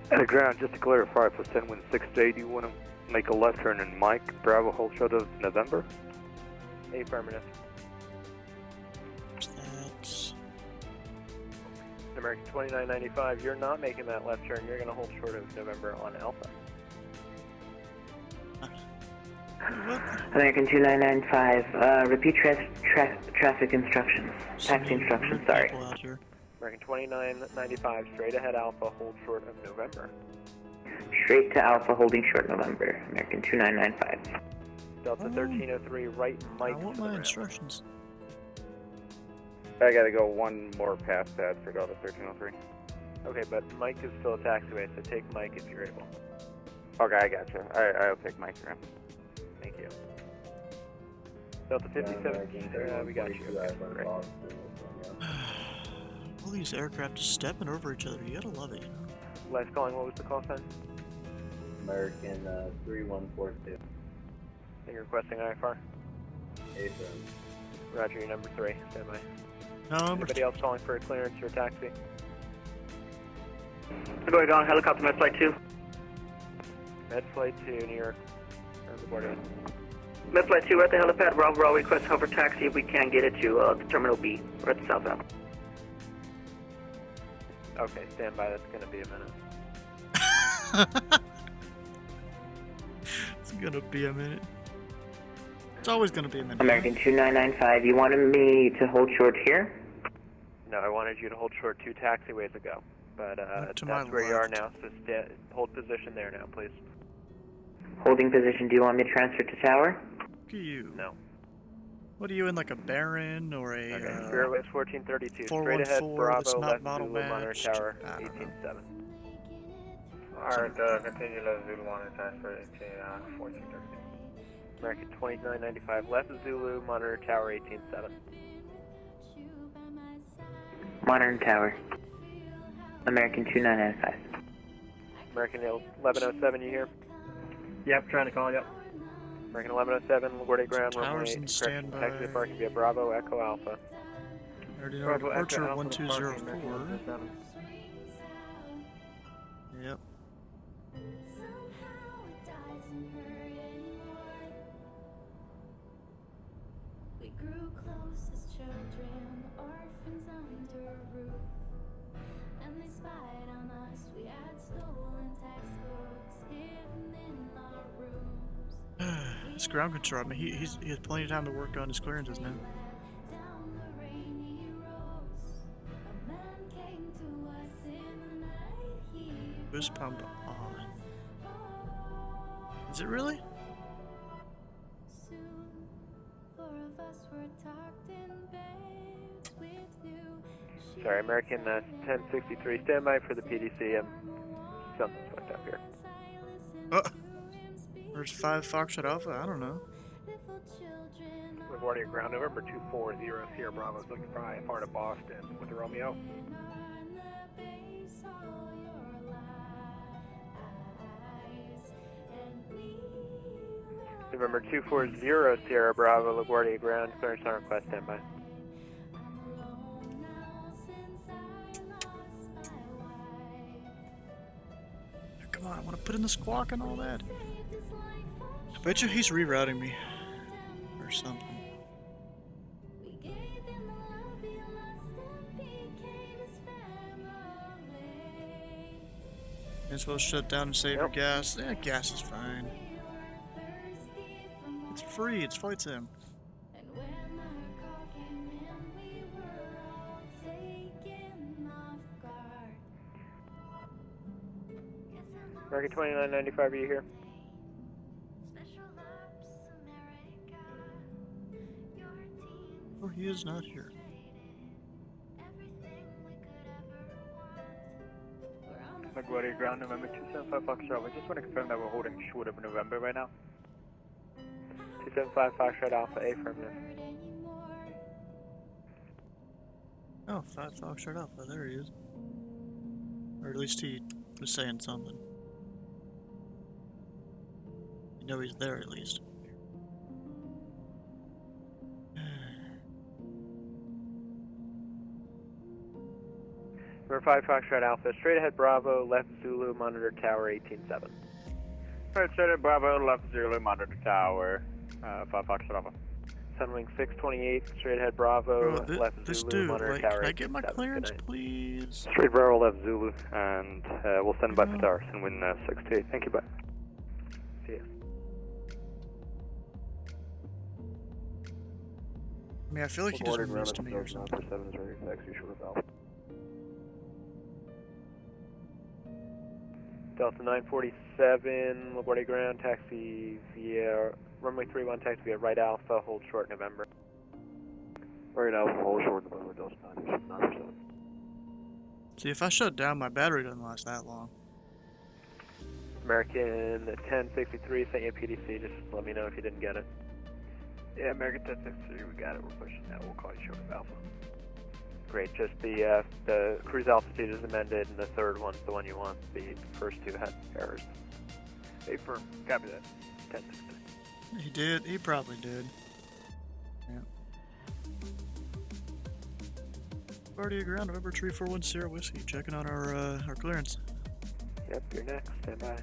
At the ground, just to clarify, for 10 wind 6J, do you want to make a left turn in Mike, Bravo, hold short of November? Affirmative. That's... American 2995, you're not making that left turn. You're going to hold short of November on Alpha. American 2995, repeat traffic instructions. Taxi instructions, sorry. American 2995, straight ahead Alpha, hold short of November. Straight to Alpha, holding short November. American 2995. Delta 1303, right Mike. I want my instructions. I gotta go one more past that for Delta 1303. Okay, but Mike is still a taxiway, so take Mike if you're able. Okay, I gotcha. I'll take Mike around. Thank you. Delta 57, we got you. Okay, great. All these aircraft just stepping over each other. You gotta love it, you know? Last calling, what was the call sign? American 3142. And you're requesting IFR? Affirm. Roger, your number 3. Stand by. Anybody else calling for a clearance or taxi? Going on, helicopter med flight 2. Med flight 2, New York. Med flight 2, we're at the helipad. Bravo, request hover taxi if we can get it to the terminal B. We're at the southbound. Okay, stand by. That's going to be a minute. It's gonna be a minute. It's always gonna be a minute. American 2995, you wanted me to hold short here? No, I wanted you to hold short 2 taxiways ago. But that's my where you are now, so hold position there now, please. Holding position, do you want me to transfer to tower? Look at you. No. What are you in, like a Baron or a... Okay, Spirit West 1432, straight ahead, Bravo, left model Zulu, Monitor matched. Tower, 187. Alright, continue left Zulu Monitor transfer into 1430. American 2995, left Zulu, Monitor Tower, 187. Monitor Tower. American 2995. American 1107, you here? Yep, trying to call you. American 1107, LaGuardia ground, Towers runway, in standby. taxi to parking via Bravo, Echo Alpha. Already know departure 1204. Yep. We grew close as children, orphans under a roof. And they spied on us, we had stolen textbooks hidden in our rooms. This ground control, I mean, he has plenty of time to work on his clearances now. Down the rainy roads, a man came to us in the night. He Boost pump on. Is it really? soon, 4 of us were tucked in beds with new. Sorry, American 1063, stand by for the PDC. Something's fucked up here. Where's 5 Foxtrot Alpha? I don't know. LaGuardia ground, November 240, Sierra Bravo is looking for IFR to Boston with the Romeo. November 240, Sierra Bravo, LaGuardia ground, clearance on request, stand by. Come on, I want to put in the squawk and all that. I bet you he's rerouting me. Or something. You're supposed to shut down and save your gas. Yeah, gas is fine. It's free, it's flight sim. American 2995, are you here? Oh, he is not here. LaGuardia ground, November 275 Foxtrot. We just want to confirm that we're holding short of November right now. 275 Foxtrot Alpha, affirmative. Oh, 5 Foxtrot Alpha, there he is. Or at least he was saying something. know he's there at least. Number 5 Foxtrot Alpha, straight ahead Bravo, left Zulu, monitor tower 18-7. Right, straight ahead Bravo, left Zulu, monitor tower, 5 Foxtrot Alpha. Sunwing 628, straight ahead Bravo, left This Zulu, dude, monitor like, tower can I get my 18-7. clearance, please? Straight Bravo, left Zulu, and we'll send back for tower. Send win 628. Thank you, bye. See ya. I mean, I feel like he just missed me or something. 7 is ready to taxi short of Alpha. Delta 947, LaGuardia Ground, taxi via runway 31, taxi via right Alpha, hold short November. Right Alpha, hold short November, Delta 947. See, if I shut down, my battery doesn't last that long. American 1063, sent you a PDC, just let me know if you didn't get it. Yeah, American 1063, we got it, we're pushing that, we'll call you short of Alpha. Great, just the cruise altitude is amended, and the third one's the one you want. The first two had errors. Hey, firm, copy that. 1063. He did. He probably did. Yeah. Guardia Ground, November 3410 Whiskey, checking on our clearance. Yep, you're next. Stand by.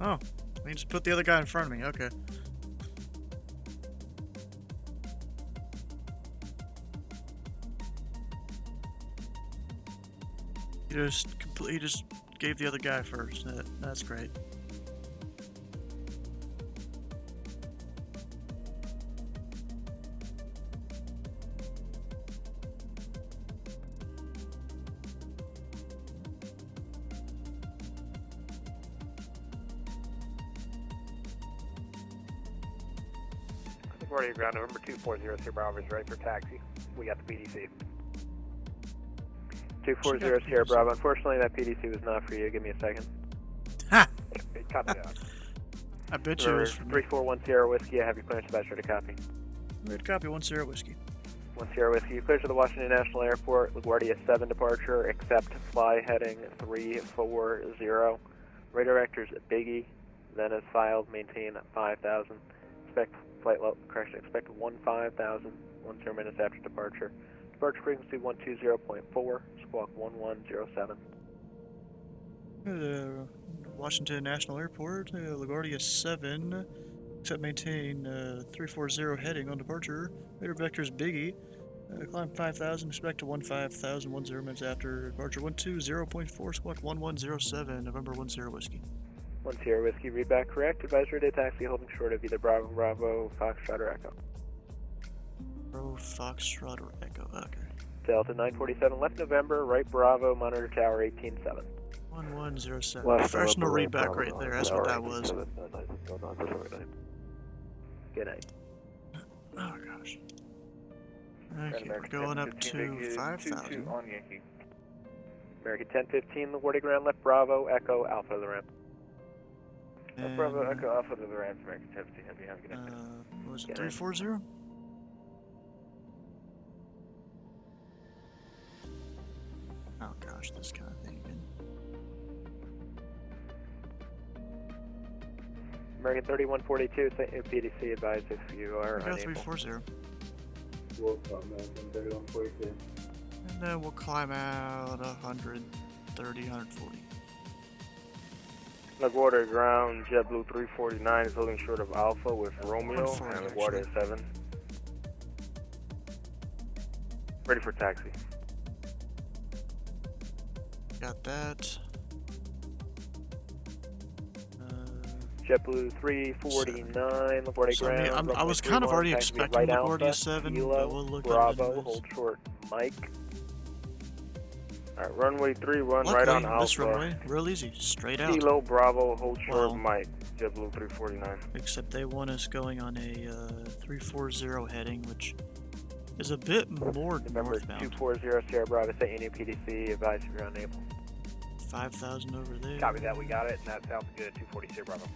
Oh, you just put the other guy in front of me. Okay. He just gave the other guy first. That's great. LaGuardia Ground, November 240, Sierra Bravo is ready for taxi. We got the PDC. 240 Sierra Bravo. Unfortunately, that PDC was not for you. Give me a second. Ha! Copy that. I bet you it was for me. 341 Sierra Whiskey. I have your clearance dispatcher to copy. Good copy. 10 Whiskey. 1 Sierra Whiskey. You cleared to the Washington National Airport. LaGuardia 7 departure. Except fly heading 340. Radar vectors Biggie. Then as filed. Maintain 5,000. Expect flight level. Correction. Expect 15,000. 10 minutes after departure. Departure frequency 120.4. Squawk 1107. Washington National Airport, LaGuardia 7, except maintain 340 heading on departure. Radar vectors Biggie. Climb 5,000, expect to 15,000, 10 minutes after departure. 120.4, squawk 1107, November 10 Whiskey. 1 Sierra Whiskey, read back correct. Advisory day taxi holding short of either Bravo, Bravo, Foxtrot, or Echo. Bravo, Foxtrot, or Echo, okay. Delta 947, left November, right Bravo, monitor tower 18-7. 1107. Professional readback right there, that's what that was. Good night. Oh gosh. Okay, we're going up to 5,000. On Yankee. American 1015, LaGuardia Ground, left Bravo, Echo, Alpha to the ramp. Bravo, Echo, Alpha to the ramp, American 1015, have a good night. What was it, 340? Oh gosh, this kind of thing again. American 3142, PDC advise if you are Go unable. 340. We'll come American 3142. And then we'll climb out 130, 140. LaGuardia Ground, JetBlue 349 is holding short of Alpha with Romeo 140, and LaGuardia 7. Ready for taxi. Got that. JetBlue 349, LaGuardia So, I mean, Ground. I was kind of already expecting LaGuardia 7, but we'll look at it Bravo, anyways. hold short, Mike. Alright, runway 31, Luckily, right on Alpha. this runway, real easy, straight out. Kilo Bravo, hold short, Well, Mike. JetBlue 349. Except they want us going on a 340 heading, which is a bit more November northbound. 240 Sierra Bravo, set your new PDC, advise if you're unable. 5,000 over there. Copy that, we got it, and that sounds good. 240 Sierra Bravo.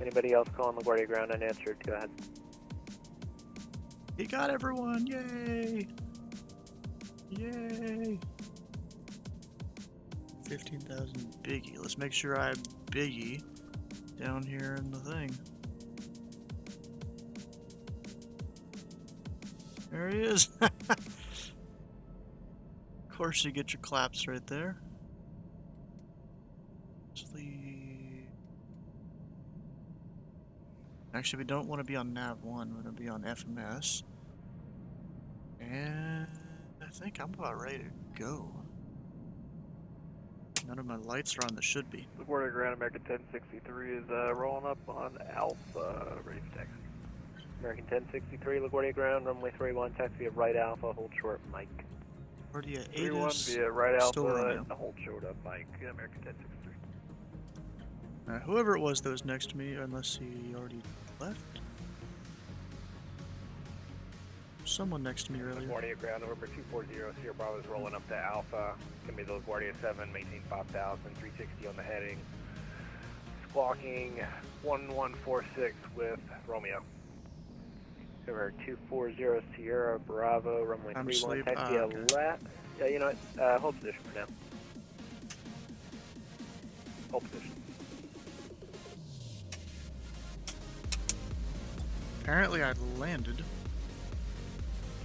Anybody else calling LaGuardia Ground unanswered? Go ahead. He got everyone! Yay! Yay! 15,000 Biggie. Let's make sure I have Biggie. Down here in the thing. There he is. Of course you get your claps right there. Actually, we don't want to be on nav 1, we want to be on FMS. And I think I'm about ready to go. None of my lights are on that should be. LaGuardia Ground American 1063 is rolling up on Alpha, ready for taxi. American 1063, LaGuardia Ground, runway 31, taxi via right Alpha, hold short, Mike. LaGuardia 8 31 is via right still Alpha, Romeo. hold short up, Mike, American 1063. Whoever it was that was next to me, unless he already left. Someone next to me earlier. LaGuardia Ground, November 240, Sierra Bravo is rolling up to Alpha. It's going to be the LaGuardia 7, maintain 5,000, 360 on the heading. Squawking 1146 with Romeo. November 240, Sierra Bravo, runway 31, taxi okay. left. Yeah, you know what, hold position for now. Hold position. Apparently I landed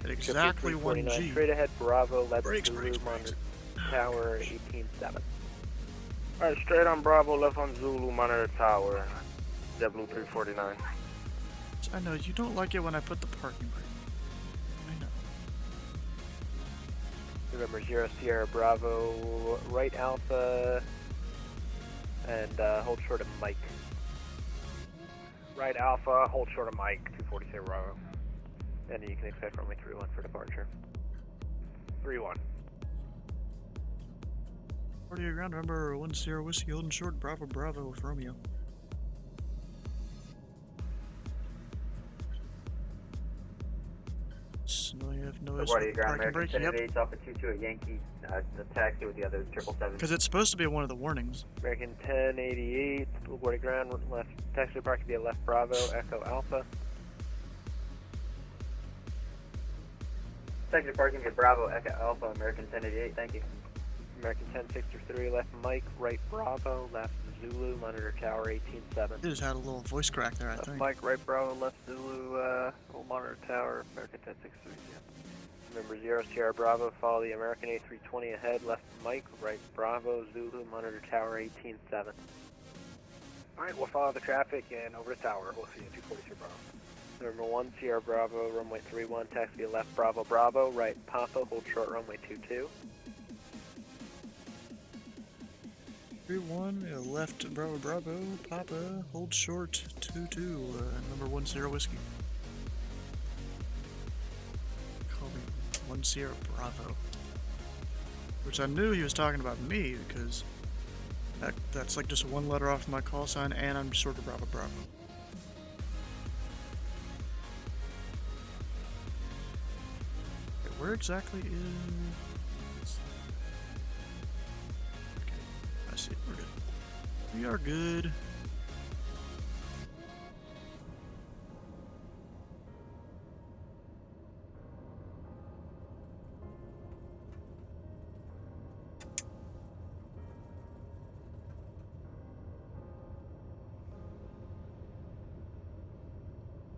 at exactly 1G. Straight ahead, Bravo, left Brakes, Zulu, brakes, monitor tower 187. Alright, straight on Bravo, left on Zulu, monitor tower, JetBlue 349. I know, you don't like it when I put the parking brake. I know. November 0, Sierra Bravo, right Alpha, and hold short of Mike. Right Alpha, hold short of Mike, 240 Sierra Bravo. And you can expect runway 31 for departure. 3-1. LaGuardia Ground, number 1 Sierra Whiskey, holding short, Bravo Bravo with Romeo. No, you have no LaGuardia Ground, parking brake, American yep. 10 Off at 22 at Yankee, the taxi with the others, 777. Because it's supposed to be one of the warnings. American 1088, LaGuardia Ground, left, taxi parking via left Bravo, Echo Alpha. Taxi parking via Bravo, Echo Alpha, American 1088, thank you. American 1063, left Mike, right Bravo, left Zulu, monitor tower 187. They just had a little voice crack there, I Left think. Mike, right Bravo, left Zulu, monitor tower, American 1063, yeah. Number 0, Sierra Bravo, follow the American A320 ahead, left Mike, right Bravo, Zulu, monitor tower 187. Alright, we'll follow the traffic and over the tower. We'll see you at 240 Sierra Bravo. Number 1, Sierra Bravo, runway 31, taxi via left Bravo Bravo, right Papa, hold short runway 22. 3-1, left Bravo Bravo, Papa, hold short, 2-2, number 1 Sierra Whiskey. Call me 1 Sierra Bravo. Which I knew he was talking about me, because that's like just one letter off my call sign, and I'm short of Bravo Bravo. Okay, where exactly is... I see, we're good. We are good.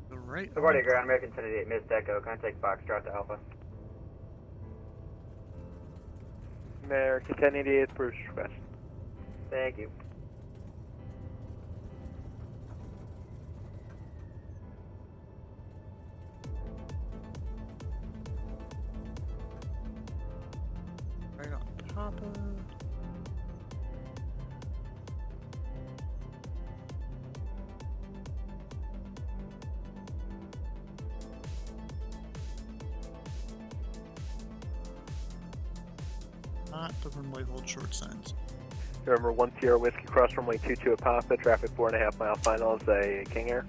The right. LaGuardia Ground, American 1088, missed Echo, contact Foxtrot to Alpha. American 1088, Bruce West. Thank you. Right on Papa. Not the runway hold short signs. Remember 1 Sierra Whiskey, cross runway 22 at Papa, traffic 4.5 mile final is a King Air.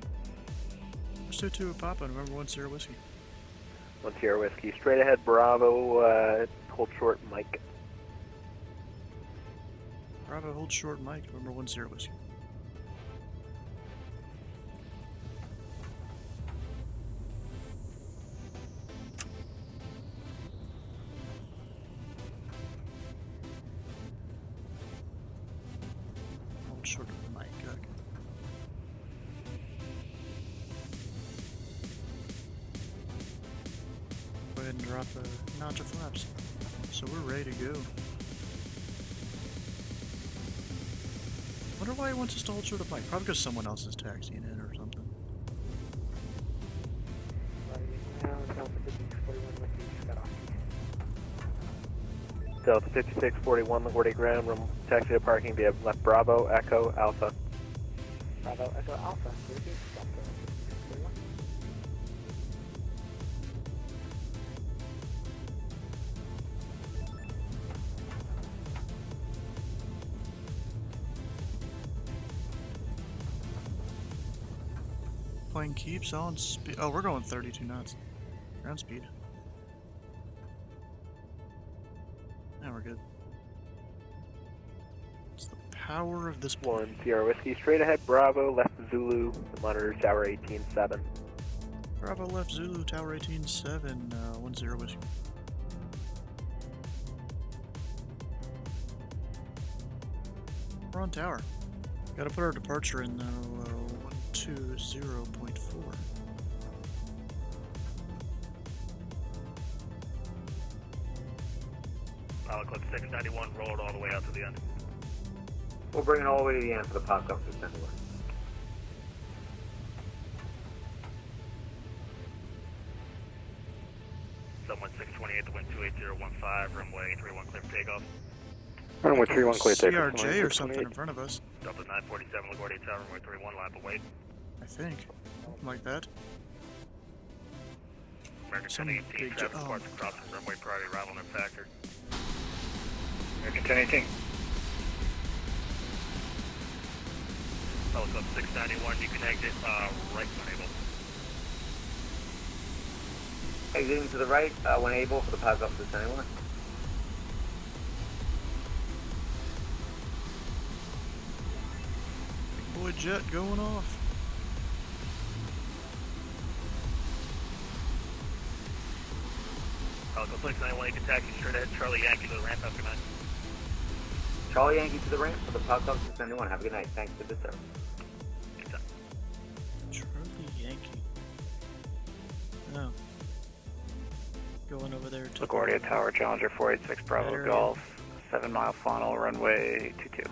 2-2 at Papa, and remember 1 Sierra Whiskey. 1 Sierra Whiskey, straight ahead Bravo, hold short Mike. Bravo, hold short Mike, remember 1 Sierra Whiskey. Hold short of Mike, okay. ahead and drop a notch of flaps. So we're ready to go. Wonder why he wants us to hold short of Mike. Probably because someone else is taxiing in or something. Delta 5641, LaGuardia ground, room taxi to parking via left Bravo, Echo, Alpha. Bravo, Echo, Alpha. Plane keeps on speed. Oh, we're going 32 knots. Ground speed. Now we're good. It's the power of this plane. 1 Sierra Whiskey, straight ahead, Bravo, left Zulu, monitor tower 18-7. Bravo left Zulu, tower 18-7, 10 whiskey. We're on tower. Gotta put our departure in though, 120.4. Pilot Club 691 rolled all the way out to the end. We'll bring it all the way to the end for the pop up to send away. Someone 628, the wind 28015, runway 31 clear for takeoff. Runway 31 clear takeoff. CRJ or something in front of us. Delta 947, LaGuardia Tower, runway 31, line up await. I think. Something like that. American Some 1018, big traffic oh. departure crossing runway priority arrival and factor. American 1018. Pilot Club 691, you can exit right when able. Exiting to the right when able for the pop up to send away. Big boy jet going off. Pilot Club 691, you can taxi straight ahead, Charlie Yankee to the ramp. Have a good night. Charlie Yankee to the ramp for the pop up to send away. Have a good night. Thanks for the service. Charlie Yankee. Oh. Going over there to LaGuardia Tower, Challenger 486, Bravo Golf, 7 mile final, runway 22.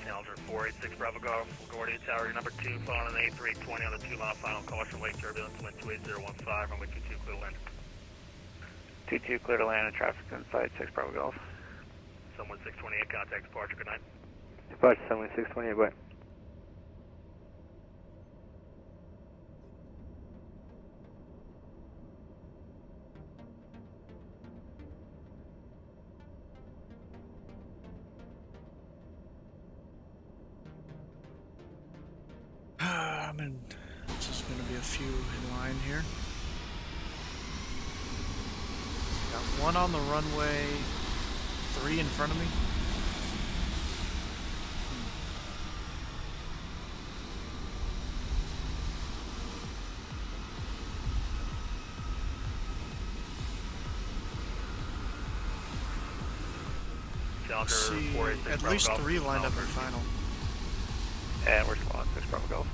Challenger 486, Bravo Golf, LaGuardia Tower, your number 2, following an A320 on the 2 mile final, caution lake turbulence, wind 28015, runway 22, clear to land. 22 clear to land and traffic inside 6 Bravo Golf. Someone 628, contact departure, good night. Departure, someone 628, wait. This is going to be a few in line here. Got one on the runway, 3 in front of me. Challenger See, 486, at Bravo least Golf, 3 lined up for final. And we're still on 6 Bravo Golf.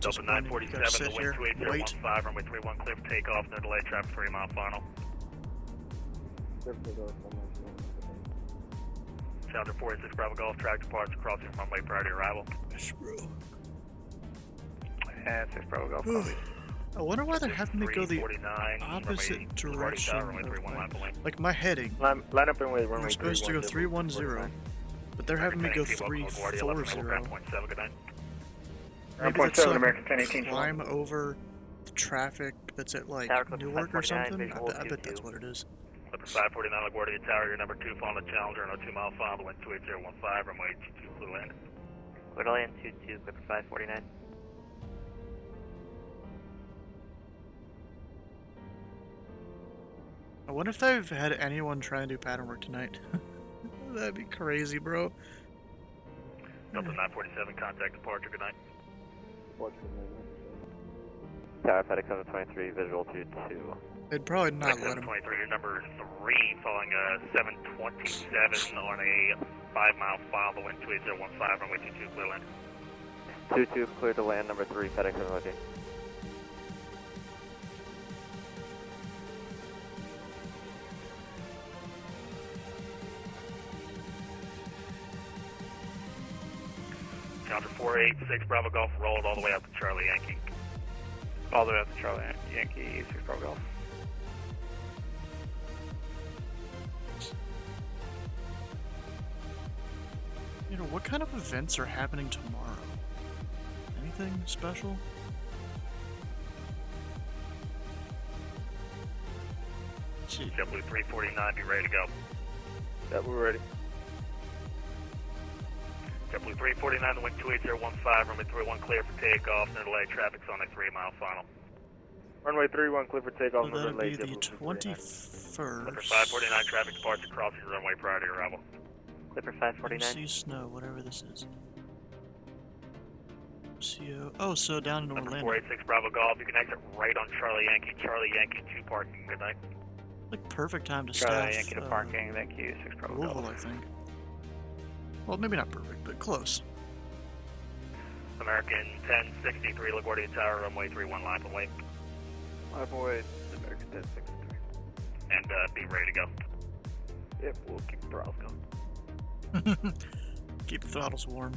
Delta 947, the wind 28015, runway 31, clear for takeoff, no delay, traffic 3 mile final. Challenger 486, Bravo Golf, track departure, crossing runway priority arrival. Yes, bro. And 6 Bravo Golf, copy. I wonder why they're having me go the opposite direction. Like my heading. Line up in with runway We're supposed to go 310, but they're having me go 340. Maybe that's some American 1018. climb over the traffic that's at like Newark or something. I bet that's what it is. Clipper 549, LaGuardia Tower, your number 2, following the Challenger, no 2 mile final, wind 28015, runway 22, clear to land. Clear to land 22, Clipper 549. I wonder if they've had anyone try and do pattern work tonight. That'd be crazy, bro. Delta 947, contact departure, good night. Tower FedEx 723, visual to 2. They'd probably not let him. 723, your number 3, following a 727 on a 5-mile file, the wind 28015, runway 22, clear land. 22, clear to land, number 3, FedEx 723. Counter 486, Bravo Golf, rolled all the way up to Charlie Yankee. All the way up to Charlie Yankee, 6 Bravo Golf. You know, what kind of events are happening tomorrow? Anything special? JetBlue 349, be ready to go. Yeah, we're ready. JetBlue 349, the wind 28015, runway 31 clear for takeoff, no delay, traffic's on a 3-mile final. Runway 31 clear for takeoff, So no that'd delay, be the JetBlue 21st. Clipper 549, traffic departure crossing the runway prior to arrival. Clipper 549. See snow, whatever this is. CO. Oh, so down in Number Orlando. 486 Bravo Golf, you can exit right on Charlie Yankee 2 parking, good night. Like perfect time to Charlie staff. Yankee to parking, thank you, 6 Bravo Golf. Louisville, I think. Well, maybe not perfect, but close. American 1063 LaGuardia Tower, runway 31, line away. Line away, American 1063. And be ready to go. Yep, we'll keep the throttles going. Keep the throttles warm.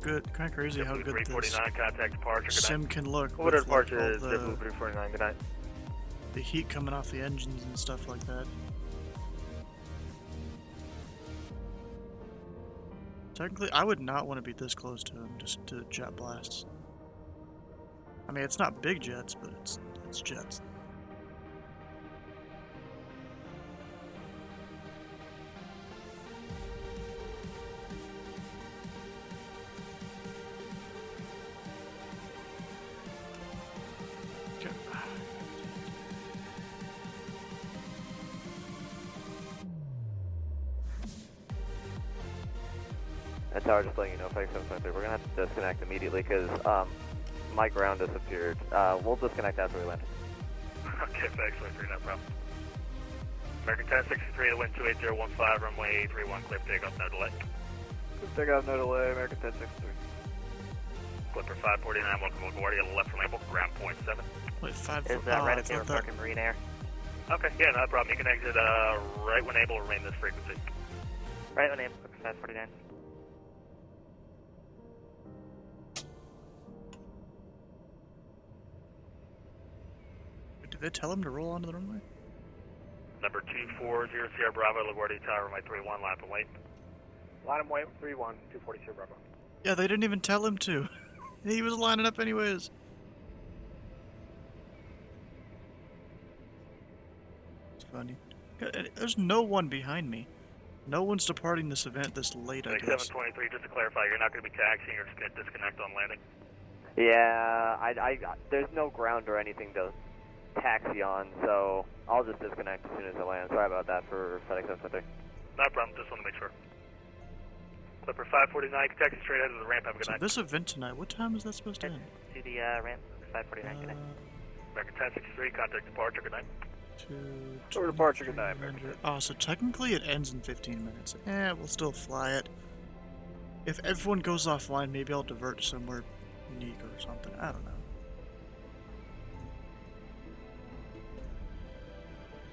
Kind of crazy how good this 349, contact departure, good sim night. can look. Order with, like, departure all is JetBlue 349, good night. the heat coming off the engines and stuff like that. Technically, I would not want to be this close to him, just to jet blasts. I mean, it's not big jets, but it's jets. Okay. That tower, just letting you know, FedEx 723, we're gonna have to disconnect immediately because my ground disappeared. We'll disconnect after we land. Okay, FedEx 23, no problem. American 1063, the wind 28015, runway 31, clear for takeoff, no delay. Take off, no delay, American 1063. Clipper 549, welcome to LaGuardia, left label, ground point 7. Wait, 5 Is that right okay? We're parking Marine Air. Okay, yeah, no problem. You can exit right when able, remain this frequency. Right when able, Clipper 549. Did they tell him to roll onto the runway? Number 2400 Sierra Bravo, LaGuardia Tower, runway 31, line up and wait. Line up, wait, 31, 240 Sierra Bravo. Yeah, they didn't even tell him to. He was lining up anyways. It's funny. There's no one behind me. No one's departing this event this late, I guess. 723, just to clarify, you're not going to be taxiing, you're just going to disconnect on landing. Yeah, there's no ground or anything to taxi on, so I'll just disconnect as soon as I land. Sorry about that for FedEx 723. No problem, just want to make sure. Clipper 549, taxi straight out of the ramp, have a good So night. this event tonight, what time is that supposed to end? To the ramp, 549, good night. American 1063, contact departure, good night. Over departure, good night, American. Oh, so technically it ends in 15 minutes. We'll still fly it. If everyone goes offline, maybe I'll divert to somewhere unique or something. I don't know.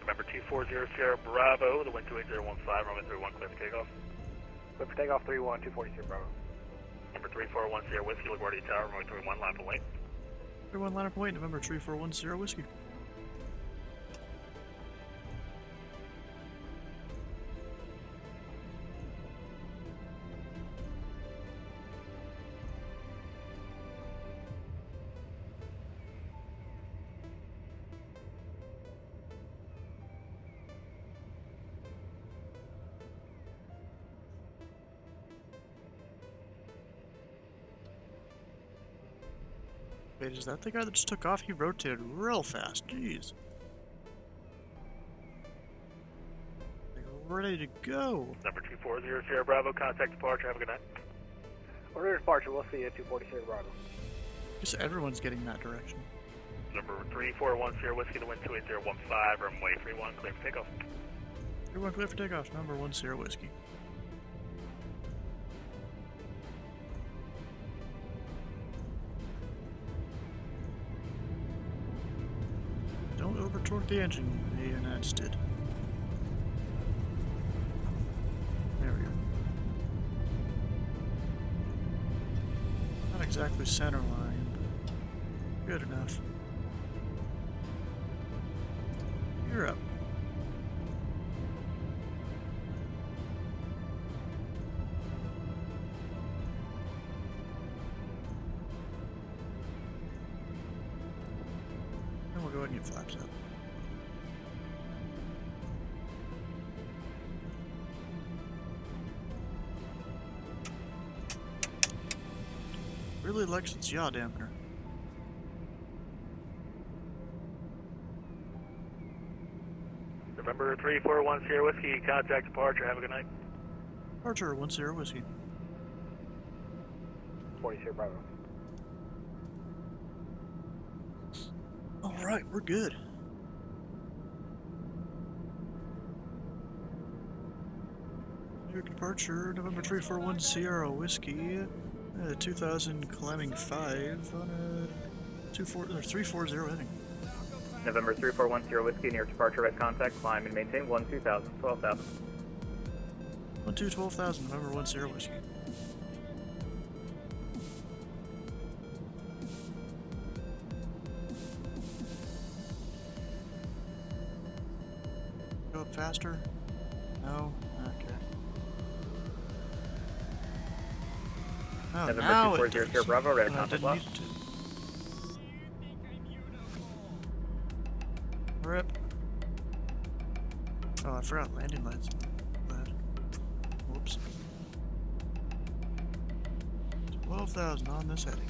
Remember 240 Sierra Bravo, the wind 28015, runway 31, clear for takeoff. Clear for takeoff, 31, 240 Sierra Bravo. Number 341 Sierra Whiskey, LaGuardia Tower, runway 31, line up and wait. 31 line up and wait, November 3410 Whiskey. Wait, is that the guy that just took off? He rotated real fast. Jeez. Ready to go. Number 2400 Sierra Bravo, contact departure, have a good night. Order departure, we'll see you at 240 Sierra Bravo. Guess everyone's getting that direction. Number 341 Sierra Whiskey, the wind 28015, runway 31, clear for takeoff. 31 clear for takeoff, number 1 Sierra Whiskey. Don't over-torque the engine, the United did. There we go. Not exactly center line, but good enough. You're up. And we'll go ahead and get flaps up. Really likes its yaw dampener. November 341 Sierra Whiskey, contact departure, have a good night. Departure, 1 Sierra Whiskey. 40 Sierra Bravo. Alright, we're good. Your departure, November 341 Sierra Whiskey, 2000 climbing 5 on a 340 heading. November 341 Sierra Whiskey, near departure at contact, climb and maintain 12,000. 12,000, November 1 Sierra Whiskey. Go up faster? No? Okay. Oh, November now 240 it Sierra does. Bravo, red But I contact didn't lost. need it to. Rip. Oh, I forgot landing lights. Bad. Whoops. 12,000 on this heading.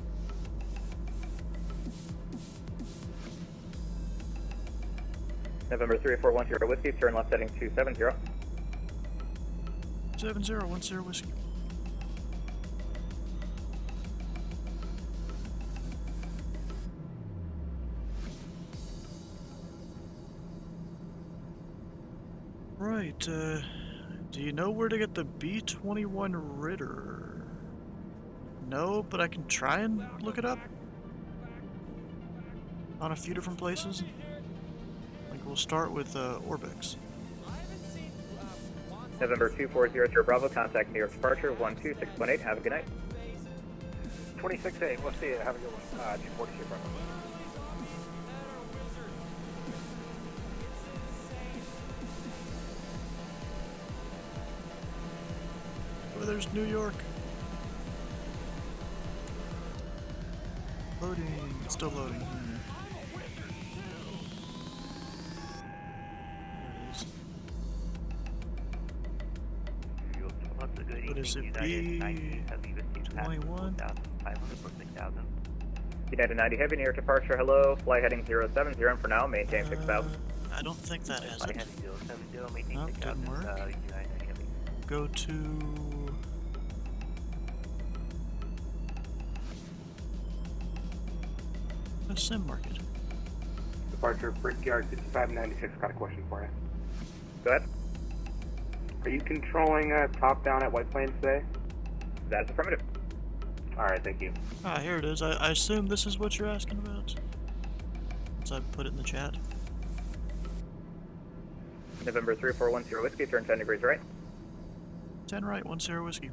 November 341 Sierra Whiskey, turn left heading 270. 70, 1 Sierra Whiskey. Right, do you know where to get the B-21 Ritter? No, but I can try and look it up on a few different places. Like, we'll start with Orbix. November 240 Sierra Bravo, contact New York departure 12618. Have a good night. 26A, we'll see you, have a good one. 240 Sierra Bravo. Oh, there's New York. Loading. It's still loading. What is it? B-21? United 90 Heavy, near departure, hello. Fly heading 070, and for now, maintain 6,000. I don't think that has it. maintain Nope, 6,000, didn't work. United 90 Heavy. Go to... a sim market. Departure Brickyard 5596, got a question for you. Go ahead. Are you controlling top down at White Plains today? That's affirmative. Alright, thank you. Ah, here it is. I assume this is what you're asking about. Since I put it in the chat. November 341 Sierra Whiskey, turn 10 degrees right. 10 right, 1 Sierra Whiskey.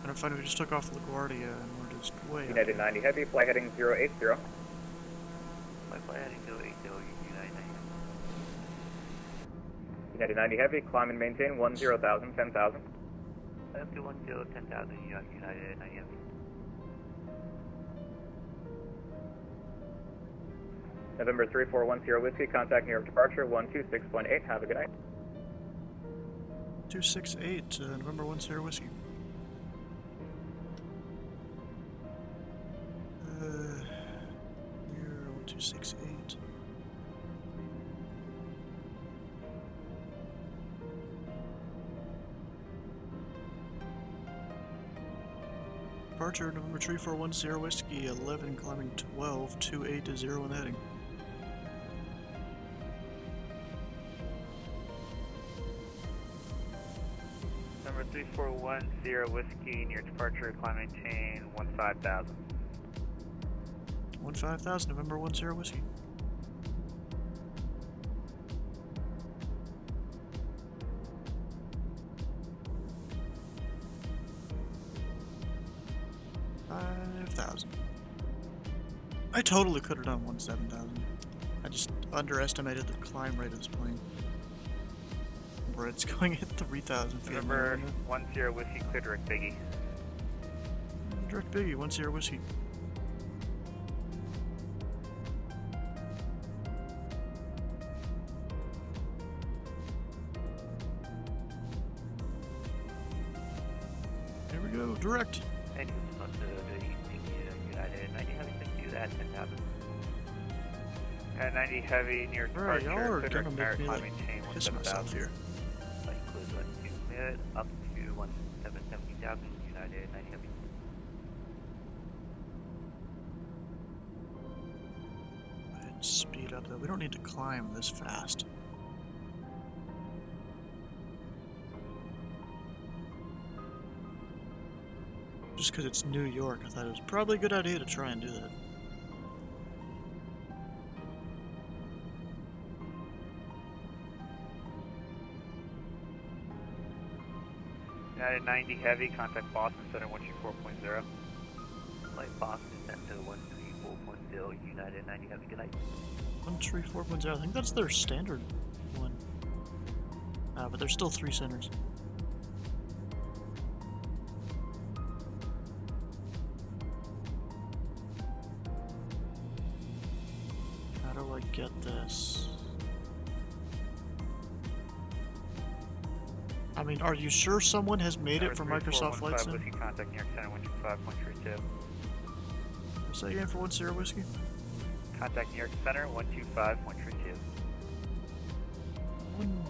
Kind of funny, we just took off LaGuardia and we're just way United 90 Heavy, fly heading 080. Fly heading 080, United 90. United 90 Heavy, climb and maintain 10,000, 10,000. Up to 10,000, United 90 Heavy. November 341 Sierra Whiskey, contact New York departure 12618. Have a good night. 268, November 1 Sierra Whiskey. 268. Departure November 3410 Whiskey 11 climbing 12 28 to 0 in the heading. Number 3410 Whiskey near departure, climb maintain 15,000. 15,000 November 10 Whiskey. I totally could have done 17,000. I just underestimated the climb rate of this plane. Where it's going at 3,000 feet. Number 10 Whiskey, clear direct Biggie. Direct Biggie, 10 Whiskey. Here we go, direct. United 90 Heavy, do that, 10,000. 90 Heavy near Alright, departure, y'all are clear gonna direct make me climb like maintain piss myself 17,000. here. That includes 12 mid, up to 17,000, United 90 Heavy. Go ahead and speed up though. We don't need to climb this fast. Just because it's New York, I thought it was probably a good idea to try and do that. United 90 Heavy, contact Boston Center 124.0. Flight Boston Center 134.0, United 90 Heavy, good night. 134.0, I think that's their standard one. But there's still 3 centers. How do I get this? I mean, are you sure someone has made it from Microsoft Flight Sim? Whiskey, contact New York Center 125.32. Say again for 10 Whiskey. Contact New York Center 125.32.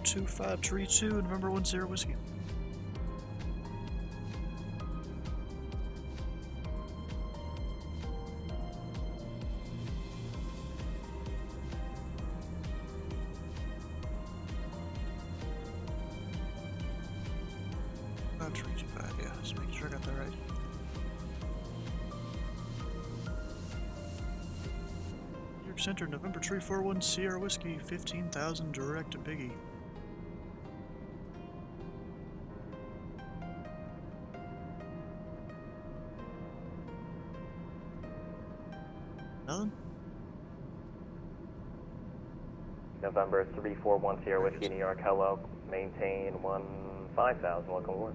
12532, November 10 Whiskey. Yeah, just making sure I got that right. New York Center, November 341 Sierra Whiskey, 15,000 direct to Biggie. Nothing? November 341 Sierra Whiskey, New York, hello. Maintain 15,000, welcome aboard.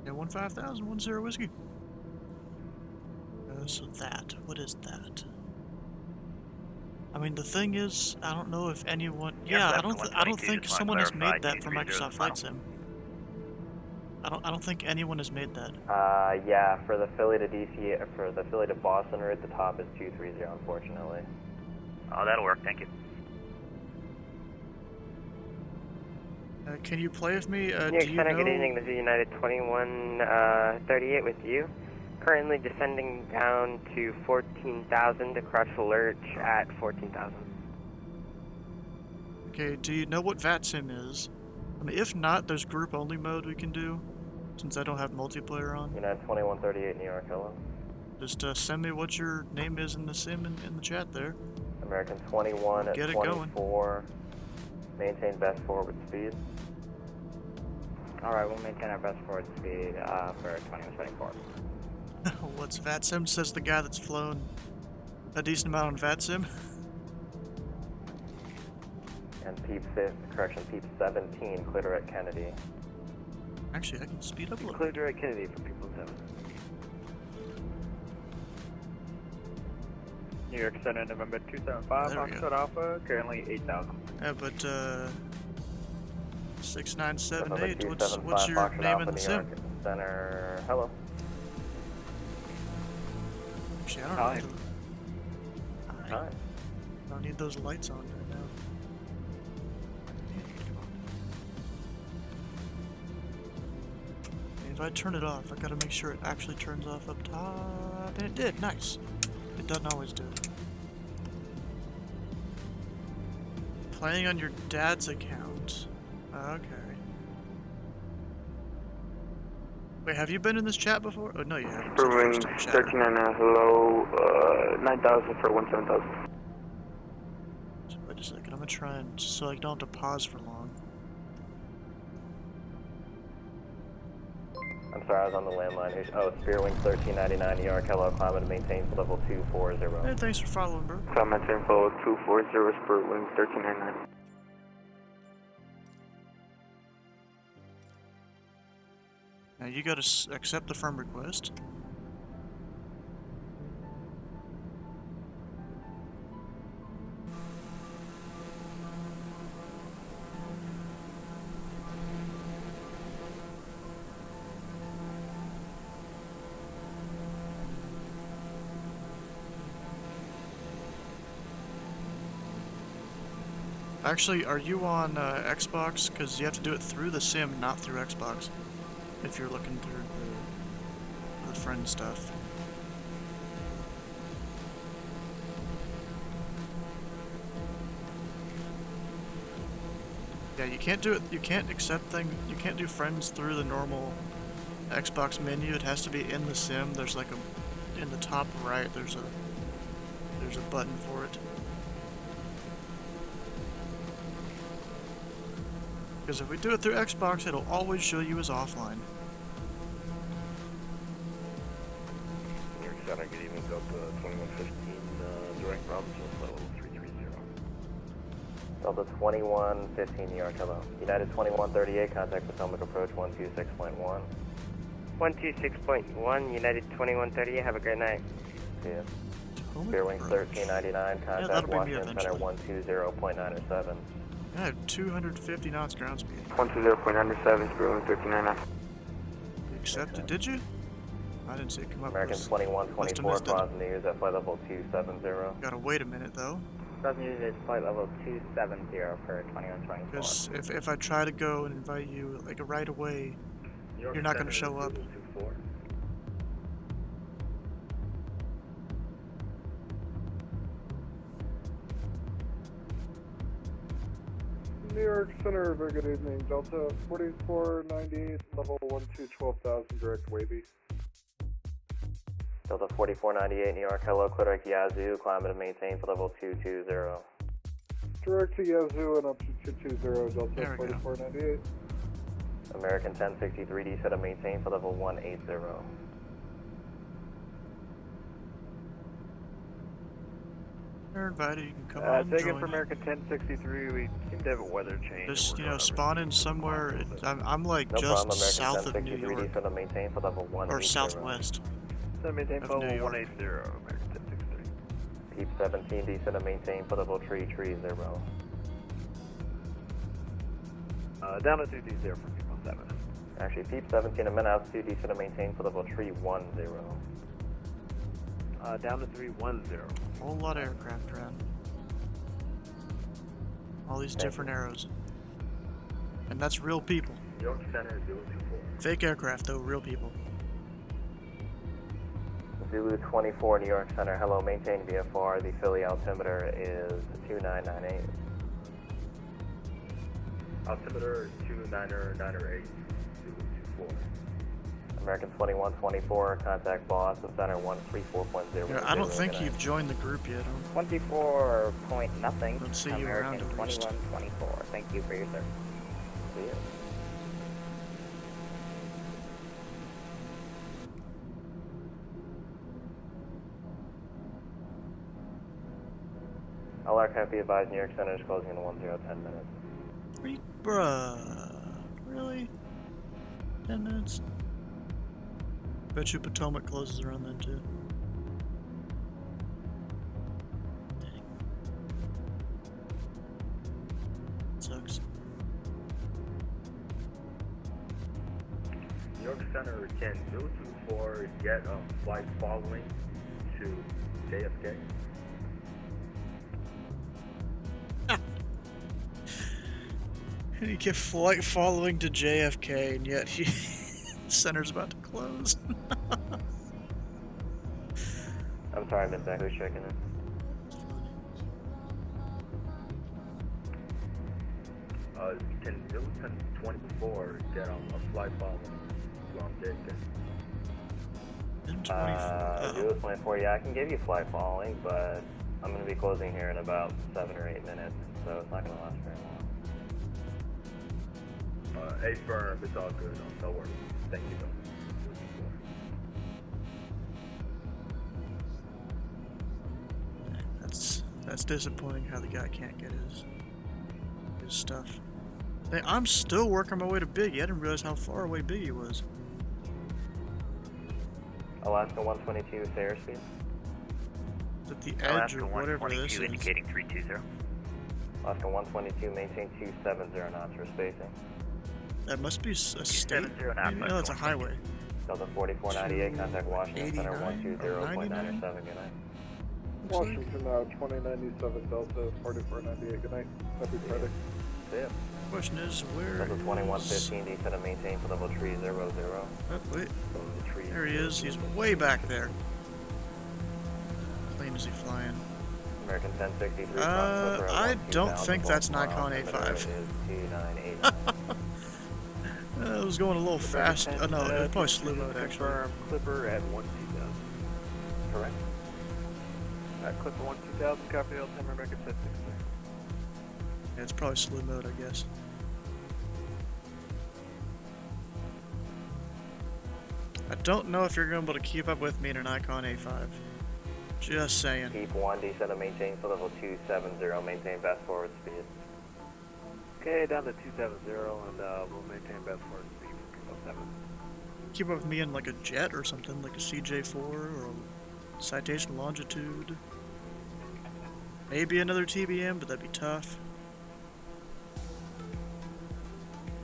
Yeah, 15,000, 10 Whiskey. So that, what is that? I mean, the thing is, I don't know if anyone. Yeah, I don't think someone has made that for Microsoft Flight Sim. I don't think anyone has made that. Yeah, for the Philly to DC, for the Philly to Boston route, the top is 230, unfortunately. Oh, that'll work, thank you. Can you play with me? New York do you Center, know... good evening. This is United 2138 with you. Currently descending down to 14,000 to crush lurch at 14,000. Okay, do you know what VATSIM is? I mean, if not, there's group only mode we can do, since I don't have multiplayer on. United 2138, New York, hello. Just send me what your name is in the sim in the chat there. American 21 at Get it 24. Maintain best forward speed. Alright, we'll maintain our best forward speed for 2124. What's VATSIM? Says the guy that's flown a decent amount on VATSIM. And Peep 17, clear at Kennedy. Actually, I can speed up a little. Clear at Kennedy for people 7. New York Center, November 275, Foxtrot Alpha, currently 8,000. Yeah, but 6978. November What's your Foxtrot name Alpha, in the New sim? York Center, hello. Actually, I don't know. time. I don't need those lights on right now. If I turn it off, I gotta make sure it actually turns off up top. And it did, nice. It doesn't always do it. Playing on your dad's account. Okay. Wait, have you been in this chat before? Oh, no, you haven't. So Brewing first time chat. 1399, hello, 9,000 for 17,000. So wait a second, I'm gonna try and, so I don't have to pause for long. I'm sorry, I was on the landline. Oh, Spearwing 1399, New York, hello, climb and maintain for level 240. Hey, thanks for following, bro. Comment info 240, Brewing 1399. Now you gotta accept the firm request. Actually, are you on Xbox? Because you have to do it through the sim, not through Xbox. If you're looking through the friend stuff. Yeah, you can't do it. You can't accept things. You can't do friends through the normal Xbox menu. It has to be in the sim. There's like a in the top right. There's a button for it. Because if we do it through Xbox, it'll always show you as offline. New York Center, good evening, Delta 2115, direct Robinson, level 330. Delta 2115, New York, hello. United 2138, contact Potomac approach 126.1. 126.1, United 2138, have a great night. See ya. Spearwing 1399, contact Washington Center 120.97. I have 250 knots ground speed. 120.97, Brewing 1399. You accepted, did you? I didn't see it come up. American 2124, crossing the news at flight level 270. Gotta wait a minute though. Crossing news is flight level 270 for 2124. Because if I try to go and invite you like right away, you're not gonna show up. New York Center, very good evening. Delta 4498, level 12,000, direct wavy. Delta 4498, New York, hello, Quebec Yazoo, climb and maintain for level 220. Direct to Yazoo and up to 220, Delta 4498. American 1063D, set and maintain for level 180. You're invited, you can come on. Taking for American 1063, we seem to have a weather change. Just, you know, spawn in somewhere. I'm like just south of New York. Set and maintain for level 180. Or southwest. Set and maintain for level 180, American 1063. Peep 17D, set and maintain for level 330. Down to 220 for people 7. Actually, Peep 17, I'm in altitude, set and maintain for level 310. Down to 310. Whole lot of aircraft around. All these different arrows. And that's real people. New York Center 024. Fake aircraft though, real people. Zulu 24, New York Center, hello, maintain VFR, the Philly altimeter is 2998. Altimeter 29908, Zulu 24. American 2124, contact boss of center 134.0. Yeah, I don't think you've joined the group yet. 24 point nothing. Let's see you around American at least. 2124. Thank you for your service. See ya. All aircraft be advised, New York Center is closing in 10 minutes. Bruh. Really? 10 minutes? Bet you Potomac closes around then too. Dang. Sucks. New York Center 10024, get flight following to JFK. And he kept flight following to JFK, and yet he center's about to close. I'm sorry, I missed that. Who's checking in? Can Zulu 24 get on a flight following long distance? Zulu 24, yeah, I can give you flight following, but I'm going to be closing here in about 7 or 8 minutes, so it's not going to last very long. A firm, it's all good. No worries. Thank you, though. That's disappointing how the guy can't get his stuff. Hey, I'm still working my way to Biggie. I didn't realize how far away Biggie was. Alaska 122, say airspeed. At the edge or whatever this is. Indicating 320. Alaska 122, maintain 270 knots for spacing. That must be a state. No, it's a highway. Delta 4498, contact Washington Center 120.907, good night. Washington 2097 Delta 4498, good night. Happy Friday. Yeah. Question is, where Delta 2115, descend and maintain for level 300. Oh, wait. There he is. He's way back there. What plane is he flying? American 1063. I don't think that's Nikon A5. It was going a little fast. Oh, no, it was probably slow mode, actually. Clipper at 12000. Correct. Clipper 12000, copy Altimeter, American 1063. Yeah, it's probably slow mode, I guess. I don't know if you're going to be able to keep up with me in an Nikon A5. Just saying. Keep 1, descend and maintain for level 270, maintain fast forward speed. Okay, down to 270, and we'll maintain best forward speed for 7. Keep up with me in like a jet or something, like a CJ4 or a citation longitude. Maybe another TBM, but that'd be tough.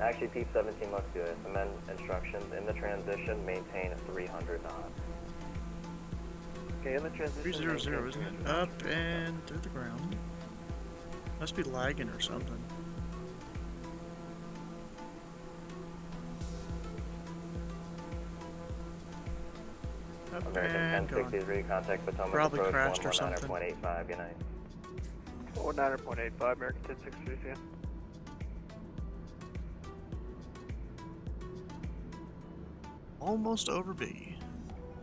Actually, Peep 17 looks good. Amend instructions. In the transition, maintain 300 knots. Okay, in the transition. 300, isn't it? Up and through the ground. Must be lagging or something. Up American 1063, contact Potomac probably approach crashed or something. 119.85, good night. 119.85, American 1063, yeah. Almost over B.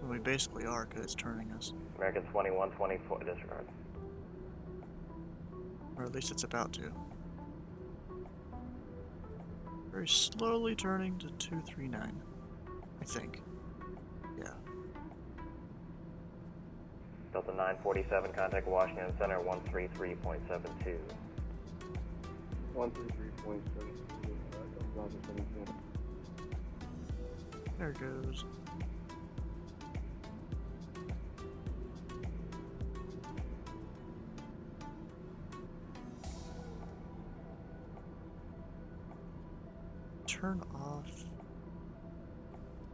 Well, we basically are, because it's turning us. American 2124, disregard. Or at least it's about to. Very slowly turning to 239. I think. Yeah. Delta 947, contact Washington Center 133.72. 133.72. There it goes. Turn off.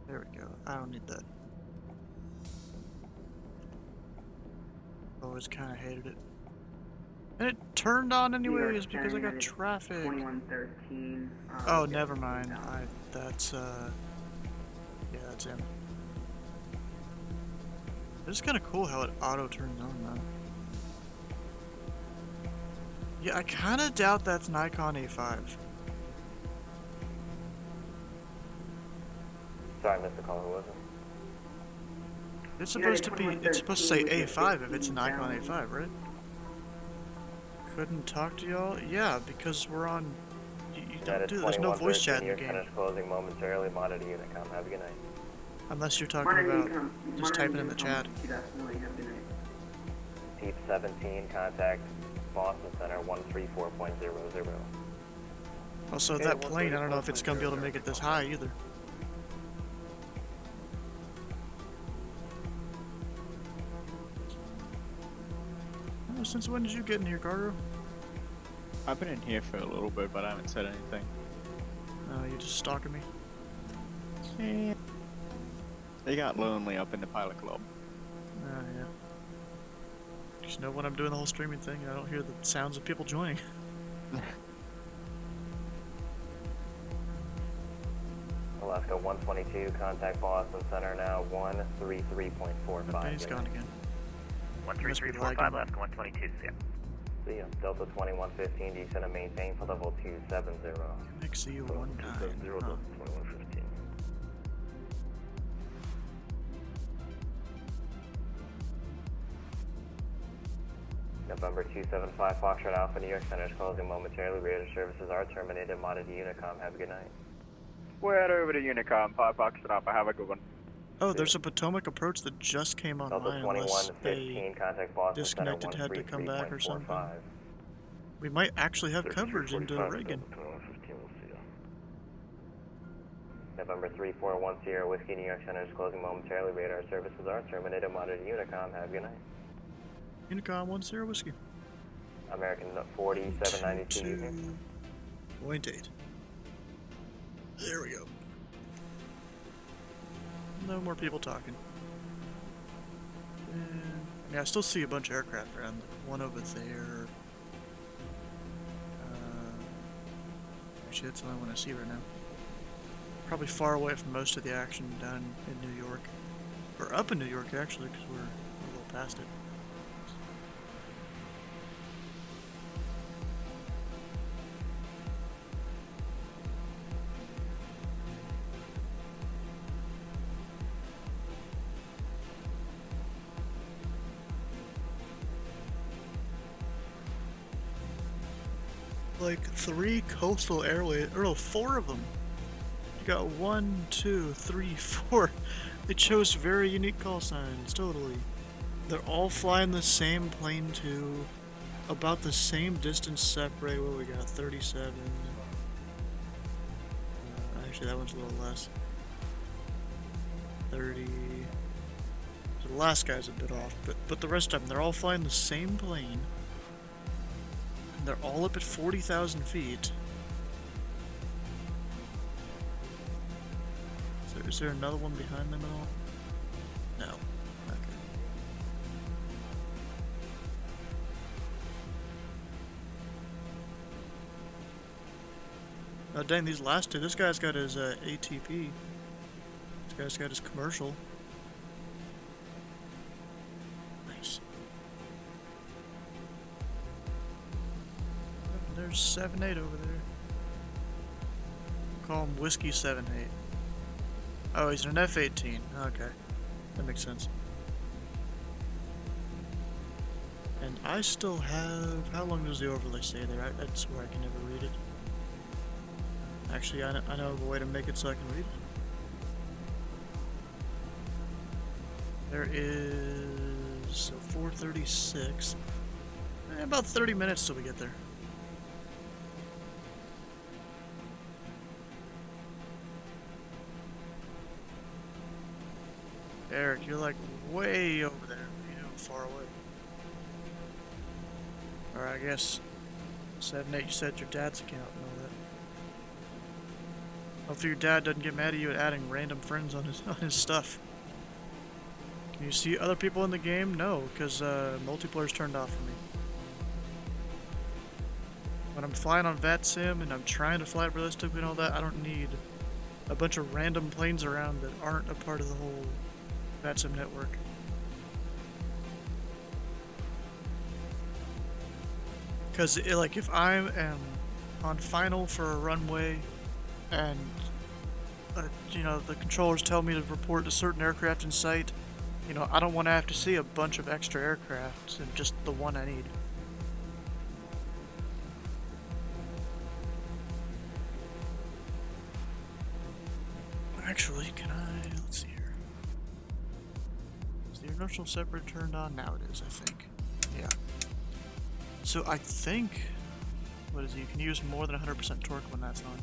There we go. I don't need that. Always kind of hated it. And it turned on anyways because I got traffic. 2113. Oh, never mind. That's yeah, that's him. It's kind of cool how it auto turns on though. Yeah, I kind of doubt that's Nikon A5. Sorry, Mr. Caller, was it? It's supposed to be. It's supposed to say A5 if it's a Nikon A5, right? Couldn't talk to y'all? Yeah, because we're on. You don't do. There's no voice chat in the game. Closing momentarily. Monitor unit com. Have a good night. Unless you're talking about just typing in the chat. Deep 17, contact Boston Center 134.00. Also, that plane, I don't know if it's going to be able to make it this high either. Since when did you get in here, Carter? I've been in here for a little bit, but I haven't said anything. Oh, you just stalking me? Yeah. They got lonely up in the pilot club. Oh, yeah. Just know when I'm doing the whole streaming thing, I don't hear the sounds of people joining. Alaska 122, contact Boston Center now 133.45. He's gone again. 13345, Alaska 122, see ya. See ya. Delta 2115, descend and maintain for level 270. MXC 19. 270, Delta 2115. November 275, Foxtrot Alpha, New York Center is closing momentarily. Radar services are terminated. Monitor Unicom. Have a good night. We're head over to Unicom, 5 Foxtrot Alpha. Have a good one. Oh, there's a Potomac approach that just came online. Unless they disconnected, had to come back or something. We might actually have coverage into Reagan. November 3410, Whiskey, New York Center is closing momentarily. Radar services are terminated. Monitor Unicom. Have a good night. Unicom 10 Whiskey. American 4792. 0.8. There we go. No more people talking. Yeah, I still see a bunch of aircraft around. One over there. Actually, that's the only one I see right now. Probably far away from most of the action down in New York. Or up in New York, actually, because we're a little past it. Like 3 coastal airways, or no, 4 of them. You got 1, 2, 3, 4. They chose very unique call signs, totally. They're all flying the same plane too, about the same distance separate. What we got? 37. Actually, that one's a little less. 30. So the last guy's a bit off, but the rest of them, they're all flying the same plane. They're all up at 40,000 feet. So is there another one behind them at all? No. Okay. Oh dang, these last two. This guy's got his ATP. This guy's got his commercial. Nice. There's 7-8 over there. Call him Whiskey 7-8. Oh, he's an F-18. Okay. That makes sense. And I still have... How long does the overlay say there? I swear I can never read it. Actually, I know of a way to make it so I can read it. There is... 4:36. About 30 minutes till we get there. Eric, you're like way over there, far away. Or I guess 7-8, you said your dad's account and all that. Hopefully your dad doesn't get mad at you at adding random friends on his stuff. Can you see other people in the game? No, because multiplayer's turned off for me. When I'm flying on VATSIM and I'm trying to fly realistically and all that, I don't need a bunch of random planes around that aren't a part of the whole VATSIM network. Because, like, if I am on final for a runway and, the controllers tell me to report a certain aircraft in sight, I don't want to have to see a bunch of extra aircraft and just the one I need. Actually, can I... Let's see here. Is the inertial separator turned on? Now it is, I think. Yeah. So I think... What is it? You can use more than 100% torque when that's on.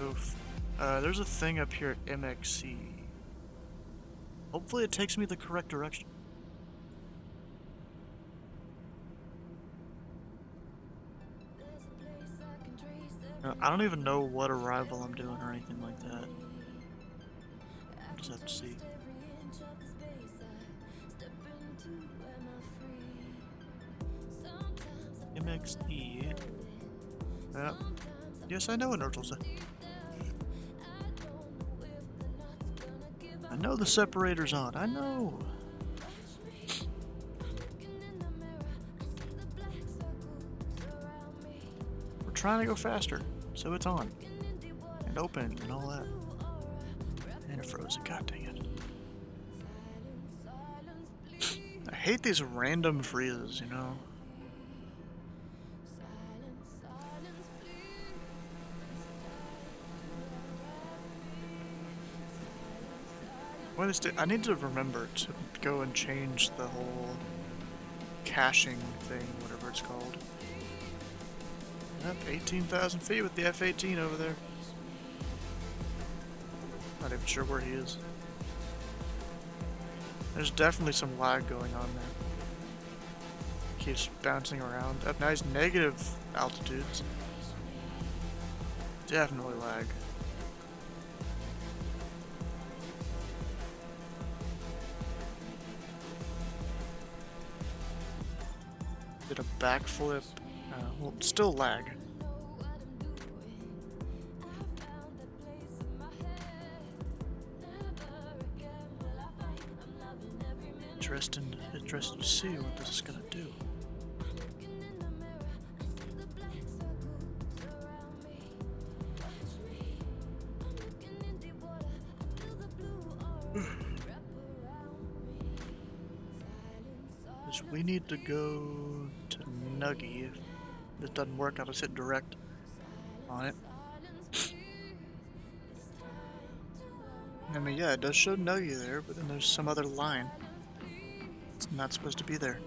Oof. There's a thing up here at MXC. Hopefully it takes me the correct direction. I don't even know what arrival I'm doing or anything like that. I'll just have to see. NXE. Yep. Yes, I know what neutral's at. I know the separator's on. I know. We're trying to go faster, so it's on. And open and all that. And it froze. God dang it. I hate these random freezes, you know? What is I need to remember to go and change the whole caching thing, whatever it's called. Yep, 18,000 feet with the F-18 over there. Not even sure where he is. There's definitely some lag going on there. Keeps bouncing around at nice negative altitudes. Definitely lag. Did a backflip. Well, still lag. Interesting to see what this is gonna do. We need to go to Nuggy. If this doesn't work, I'll just hit direct on it. I mean, yeah, it does show Nuggy there, but then there's some other line. It's not supposed to be there.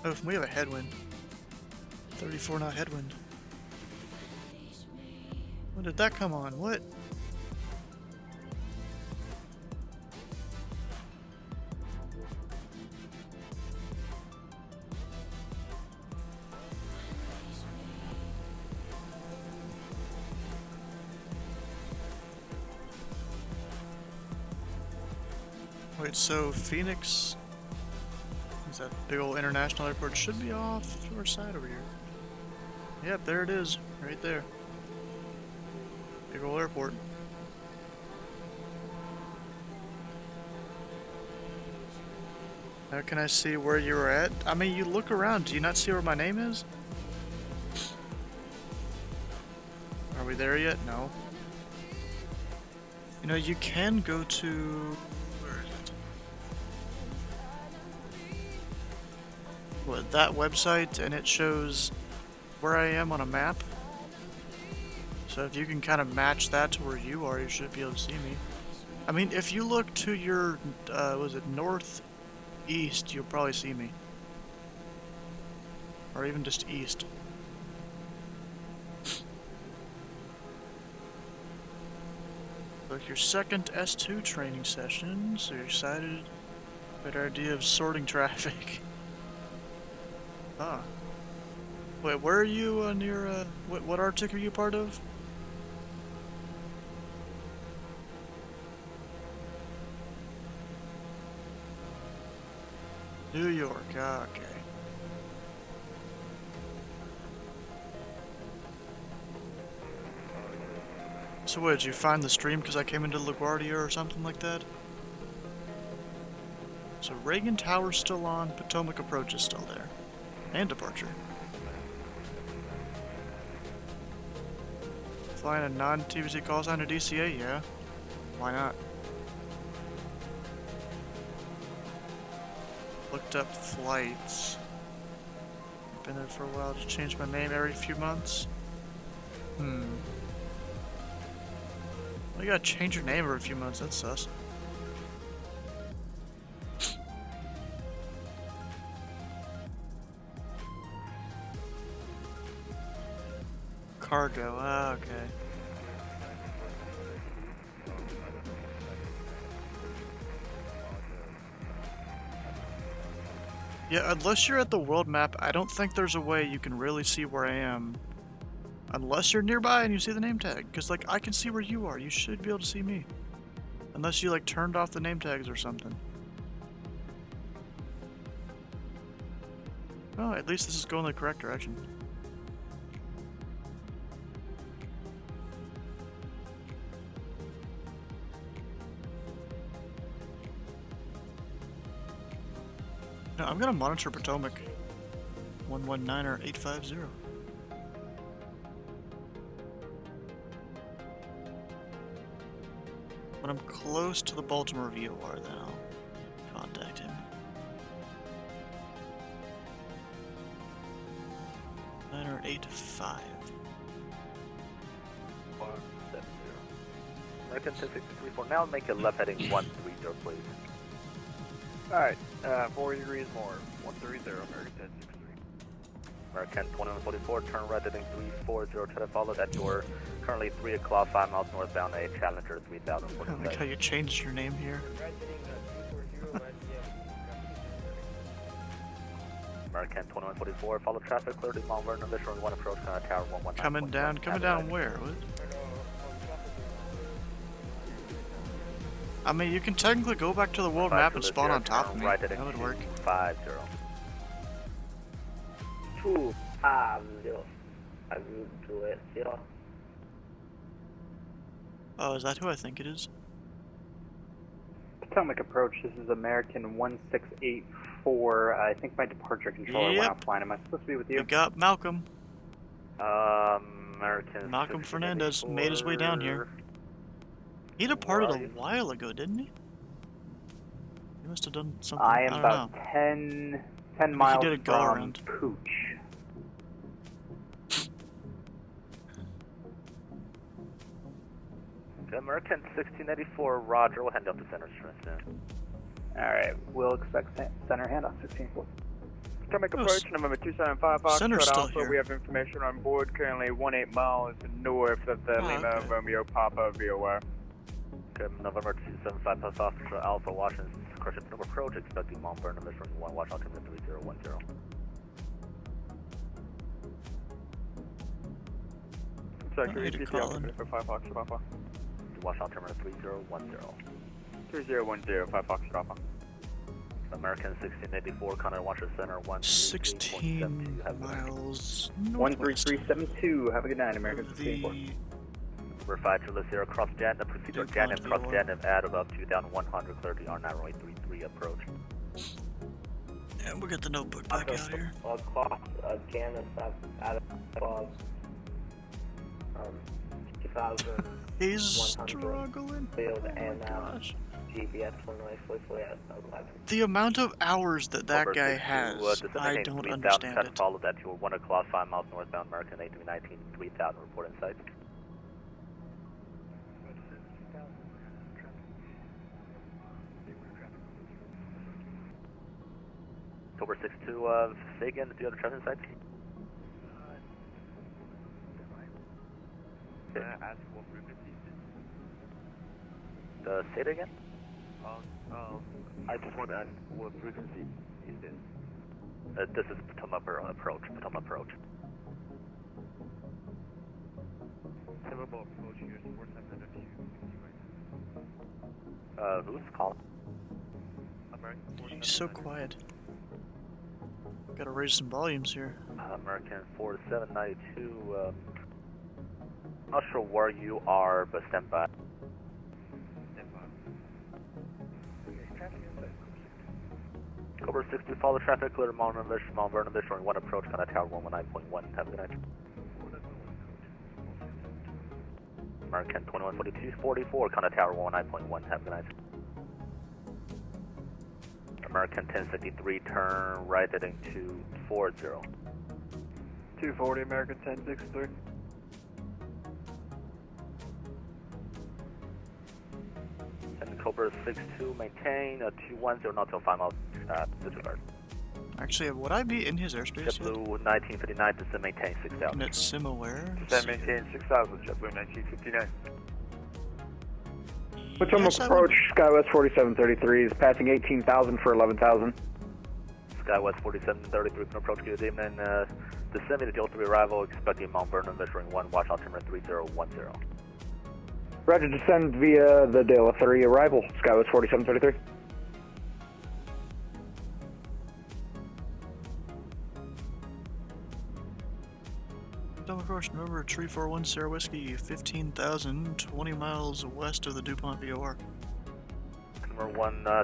Oh, we have a headwind. 34 knot headwind. When did that come on? What? Wait, so Phoenix, is that big old international airport, should be off to our side over here. Yep, there it is, right there. Big old airport. How can I see where you were at? I mean, you look around, do you not see where my name is? Are we there yet? No. You know, you can go to... what, that website, and it shows where I am on a map. So if you can kind of match that to where you are, you should be able to see me. I mean, if you look to your, was it northeast, you'll probably see me. Or even just east. Look, your second S2 training session, so you're excited. Better idea of sorting traffic. Ah. Wait, where are you on your, what Arctic are you part of? New York, ah, okay. So what, did you find the stream because I came into LaGuardia or something like that? So Reagan Tower's still on, Potomac Approach is still there. And departure. Flying a non-TVC call sign to DCA? Yeah. Why not? Looked up flights. Been there for a while. Just change my name every few months. Well, you gotta change your name every few months. That's sus. Cargo, ah, okay. Yeah, unless you're at the world map, I don't think there's a way you can really see where I am. Unless you're nearby and you see the name tag. Because, like, I can see where you are. You should be able to see me. Unless you, like, turned off the name tags or something. Oh, at least this is going the correct direction. No, I'm gonna monitor Potomac. 119 or 850. When I'm close to the Baltimore VOR, then I'll contact him. 9 or 85. 170. American 1064. Now make a left heading 130, please. Alright, 4 degrees more. 130, American 1063. American 2144, turn right heading 340, try to follow that door. Currently 3 o'clock, 5 miles northbound, a Challenger 3000. I like how you changed your name here. American 2144, follow traffic, clear to Mount Vernon, Visual 1 approach, tower 119. Coming down where? What? I mean, you can technically go back to the world map and spawn on top of me. Right That would work. 50. 250. I will do it. Yeah. Oh, is that who I think it is? Potomac approach, this is American 1684. I think my departure controller went offline. Am I supposed to be with you? We got Malcolm. American. Malcolm Fernandez made his way down here. He departed a while ago, didn't he? He must have done something. I am don't about know. 10 miles he did a go from around. Pooch. Okay, American 1684, Roger. We'll hand out the center soon. Alright, we'll expect center handoff 16-4. Potomac approach, November 275 Fox. Center's still Alpha. here. We have information on board, currently 18 miles north of the Lima okay. Romeo Papa VOR. Okay, November 275 Post Officer Alpha, Washington, correction, approach, expecting Mount Vernon, Mission 1, watch altimeter 3010. Sorry, can you repeat the altimeter for 5 Fox Alpha? Watch altimeter 3010. 3010, 5 Fox Alpha. American 1684, Conner Watcher Center 16 miles. 13372. Have a good night, American 1684. Number 5 to 0, cross Jan, proceed on Jan, cross Jan, at about 2100, clear the R9 runway 33 approach. And we'll get the notebook back out here. Jan is out of clause. 2000. He's struggling. Field Oh and my gosh. GPS runway fully at 11. The amount of hours that guy has, I don't understand it. Follow that to 1 o'clock, 5 miles northbound, American 8319, 3000, report in sight. October 6-2, say again, the other traffic sites? Ask what frequency Say it again? I just want to ask what frequency is this? This is Potomac approach, Potomac approach. Similar approach here, 4700 Who's calling? He's so quiet. Gotta raise some volumes here. American 4792, not sure where you are, but stand by. Cobra 60, follow traffic, clear to Mount Vernon, Visual 1 approach, Contact Tower 119.1, have a good night. American 214244, Contact Tower 119.1, have a good night. American 1063, turn right heading 240. 240, American 1063. And Cobra 62, maintain 210, not till 5 miles, disregard. Actually, would I be in his airspace? JetBlue 1959, descend maintain 6000. And it's similar. Descend maintain 6000, JetBlue 1959. Potomac approach, SkyWest 4733 is passing 18,000 for 11,000. SkyWest 4733 can approach good evening. Descend me to Delta arrival, expecting Mount Vernon, measuring 1, watch altimeter 3010. Roger, descend via the Dela 3 arrival, SkyWest 4733. approach November 341 Sierra Whiskey, 15,000, 20 miles west of the DuPont VOR. Number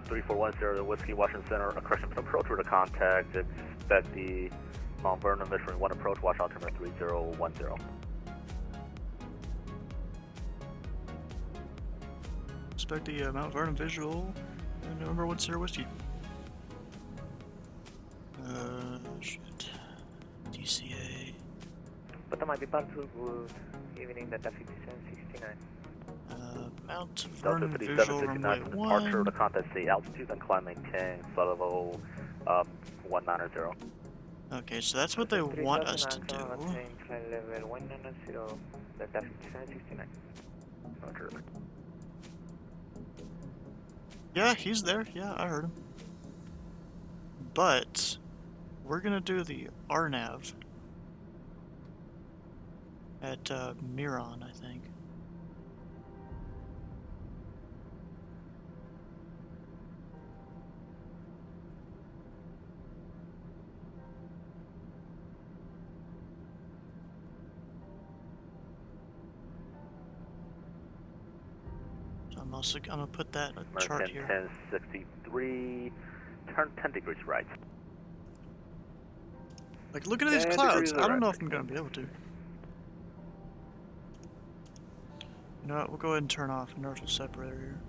341 Sierra Whiskey, Washington Center, approach to contact. Expect the Mount Vernon Mission 1 approach, watch altimeter 3010. Expect the Mount Vernon visual, November 1 Sierra Whiskey. Shit. DCA. But that might be bad for evening Delta 5769. Mount Delta Vernon 5769 visual, from runway departure 1. to contact the altitude and climb maintain flight level 190. Okay, so that's what they want us to do. Flight level 190, Delta 5769. Roger. Yeah, he's there. Yeah, I heard him. But we're gonna do the RNAV at Miron, I think. So I'm gonna put that in a chart here. 1063, turn 10 degrees right. Like, look at these clouds. I don't know if I'm gonna be able to. You know what? We'll go ahead and turn off inertial separator here.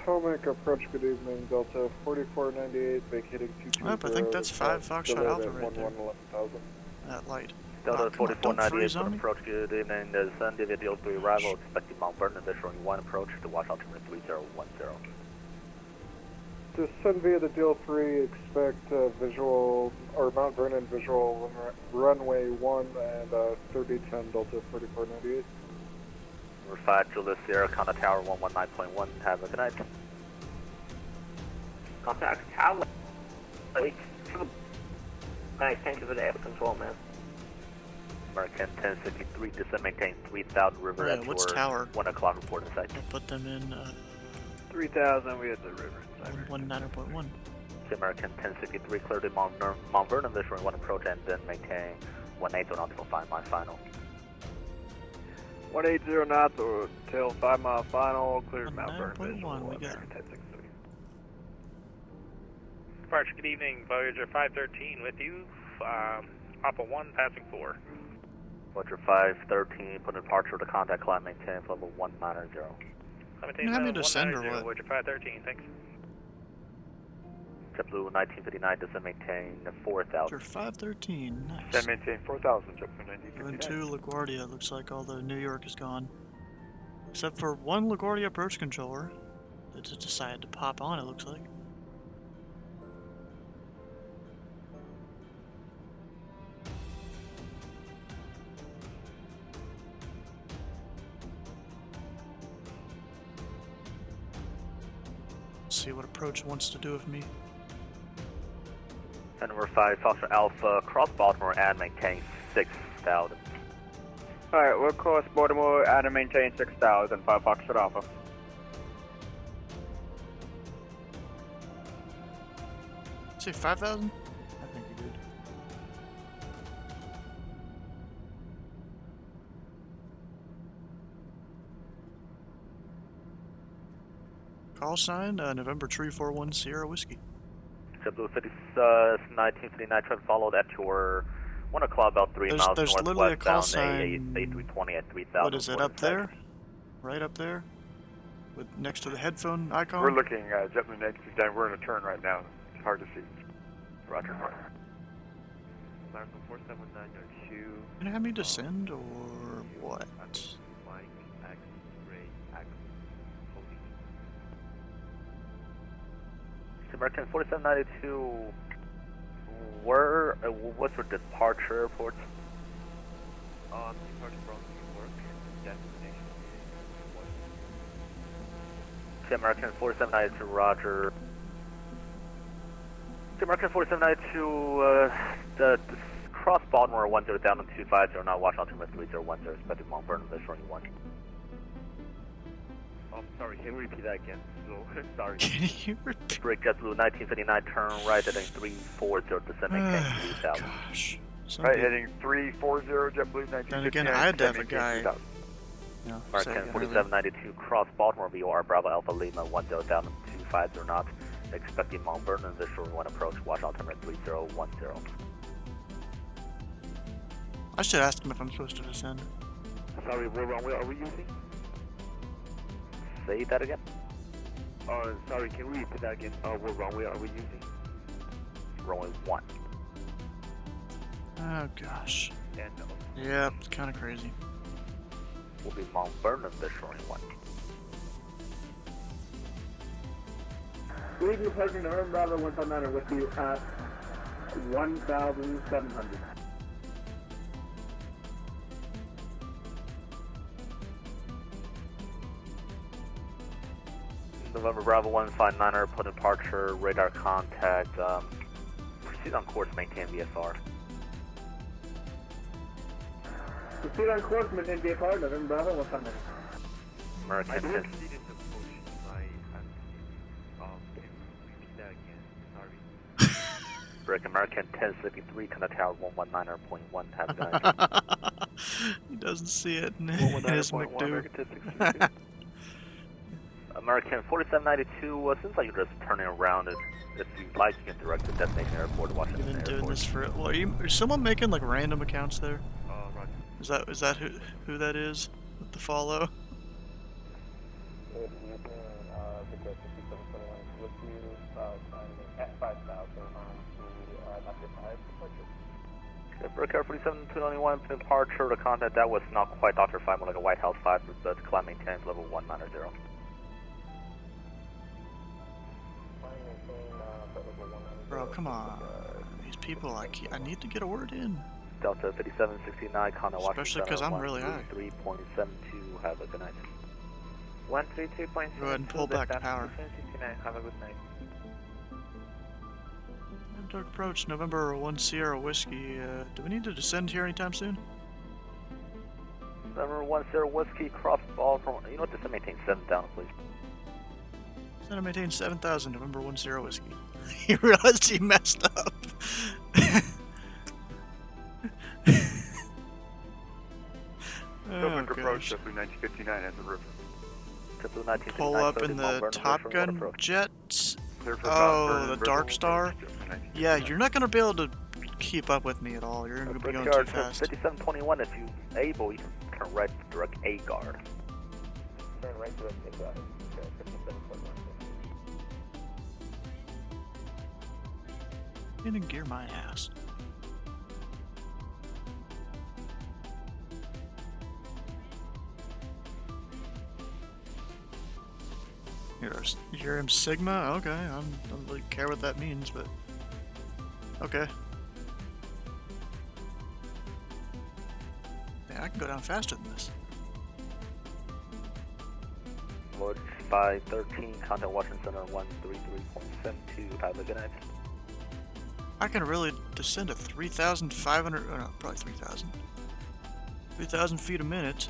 Potomac approach, good evening, Delta 4498, vacating 220. Yep, I think that's 5 Foxtrot Alpha right there. 11,000. That light. Delta Come on, don't freeze 4498 on me. approach, good evening. Sun David Deal 3 arrival, expected Mount Vernon visual 1 approach to watch altimeter 3010. Descend via the Deal 3, expect visual, or Mount Vernon visual runway 1 and 3010 Delta 4498. Number 5 Julius Sierra, contact tower 119.1, have a good night. Contact tower. Nice, thank you for the air control, man. American 1063, descend maintain 3000 river at what's tower? 1 o'clock report in sight. I'll put them in 3000, we hit the river. 190.1. American 1063, clear to Mount Vernon visual 1 approach and then maintain 180 nautical 5 mile final. 180 knots or till 5 mile final, clear Mount Vernon visual. We got 1063. Departure, good evening. Voyager 513 with you. Papa 1, passing 4. Voyager 513, put departure to contact climb maintain level 190. Maintain Have me descend or 190, what? Voyager 513, thanks. JetBlue 1959, descend maintain 4000. Voyager 513, nice. Descend maintain 4000, JetBlue 1959. Going to LaGuardia, looks like all the New York is gone. Except for one LaGuardia approach controller that just decided to pop on, it looks like. Let's see what approach wants to do with me. And number 5 Foster Alpha, cross Baltimore and maintain 6000. Alright, we'll cross Baltimore and maintain 6000, 5 Foxtrot Alpha. Say 5,000? I think you're good. Call sign, November 341 Sierra Whiskey. JetBlue 1959, try to follow that tour 1 o'clock, about 3 miles There's literally a northwest, call down sign. A320 at 3000. What is it, up there? Right up there? With next to the headphone icon? We're looking, JetBlue 1959, we're in a turn right now. It's hard to see. Roger. American 47902. Can you have me descend or what? Mike, X-ray, X, American 4792, what's your departure report? Departure from New York, destination is American 4792, roger. American 4792, cross Baltimore 10 down to 250, now watch altimeter 3010, expected Mount Vernon visual 1. Sorry, can you repeat that again? Sorry. Can you repeat? Break JetBlue 1959, turn right heading 340, descend maintain 3000. Gosh. Right heading 340, JetBlue 1959. Then again, I had to have a guy. American 4792, cross Baltimore VOR Bravo Alpha Lima 10 down to 250 knots, expecting Mount Vernon visual 1 approach, watch altimeter 3010. I should ask him if I'm supposed to descend. Sorry, what runway are we using? Say that again? Sorry, can we repeat that again? What runway are we using? Runway 1. Oh gosh. Yeah, it's kind of crazy. Will be Mount Vernon visual 1. Leaving the President Urban Bravo 159 with you at 1,700. November Bravo 159, airport departure, radar contact, proceed on course, maintain VFR. Proceed on course, maintain VFR, November Bravo 159. American I 10. didn't see this approach in my can you repeat that again? Sorry. Break American 1063, contact tower 119.1, have a good night. He doesn't see it in his McDo. American 4792, seems like you're just turning around. If you'd like, you can direct the destination airport to Washington You've been Airport. doing this for. Well, is someone making like random accounts there? Right. Is that who that is with the follow? Breaker 47291, departure to contact, that was not quite Dr. 5, more like a White House 5, but climb maintains level 190. Bro, come on. These people, I need to get a word in. Delta 5769, contact Washington. Especially because I'm really high. 3.72, have a good night. 132.7. Go ahead and pull back the power. 69, have a good night. Dark approach, November 1 Sierra Whiskey. Do we need to descend here anytime soon? November 1 Sierra Whiskey, cross ball from, you know what, just maintain 7,000, please. Center maintain 7,000, November 1 Sierra Whiskey. He realized he messed up. November approach, JetBlue 1959 at the river. JetBlue 1959, Pull up in the Top Gun jet. Oh, the Dark Star? Yeah, you're not going to be able to keep up with me at all. You're going to be going too fast. 5721, if you're able, you can turn right direct A guard. Turn right direct A guard. 5721. Gonna gear my ass. You're in Sigma? Okay, I don't really care what that means, but okay. Yeah, I can go down faster than this. Lodge 513, contact Washington Center 133.72, have a good night. I can really descend at 3,500, oh no, probably 3,000. 3,000 feet a minute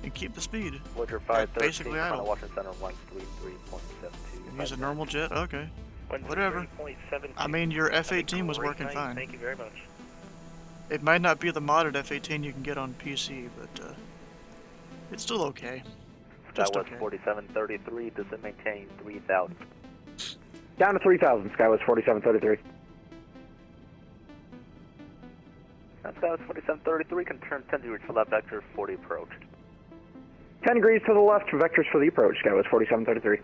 and keep the speed. Lodger 513, basically idle. Washington Center 133.72. Use a normal jet? Okay. Whatever. I mean, your F-18 was working fine. Thank you very much. It might not be the modded F-18 you can get on PC, but it's still okay. That was 4733, does it maintain 3,000? Down to 3,000, Skywest 4733. Skywest 4733 can turn 10 degrees to left, vector 40 approach. 10 degrees to the left, vectors for the approach, Skywest 4733.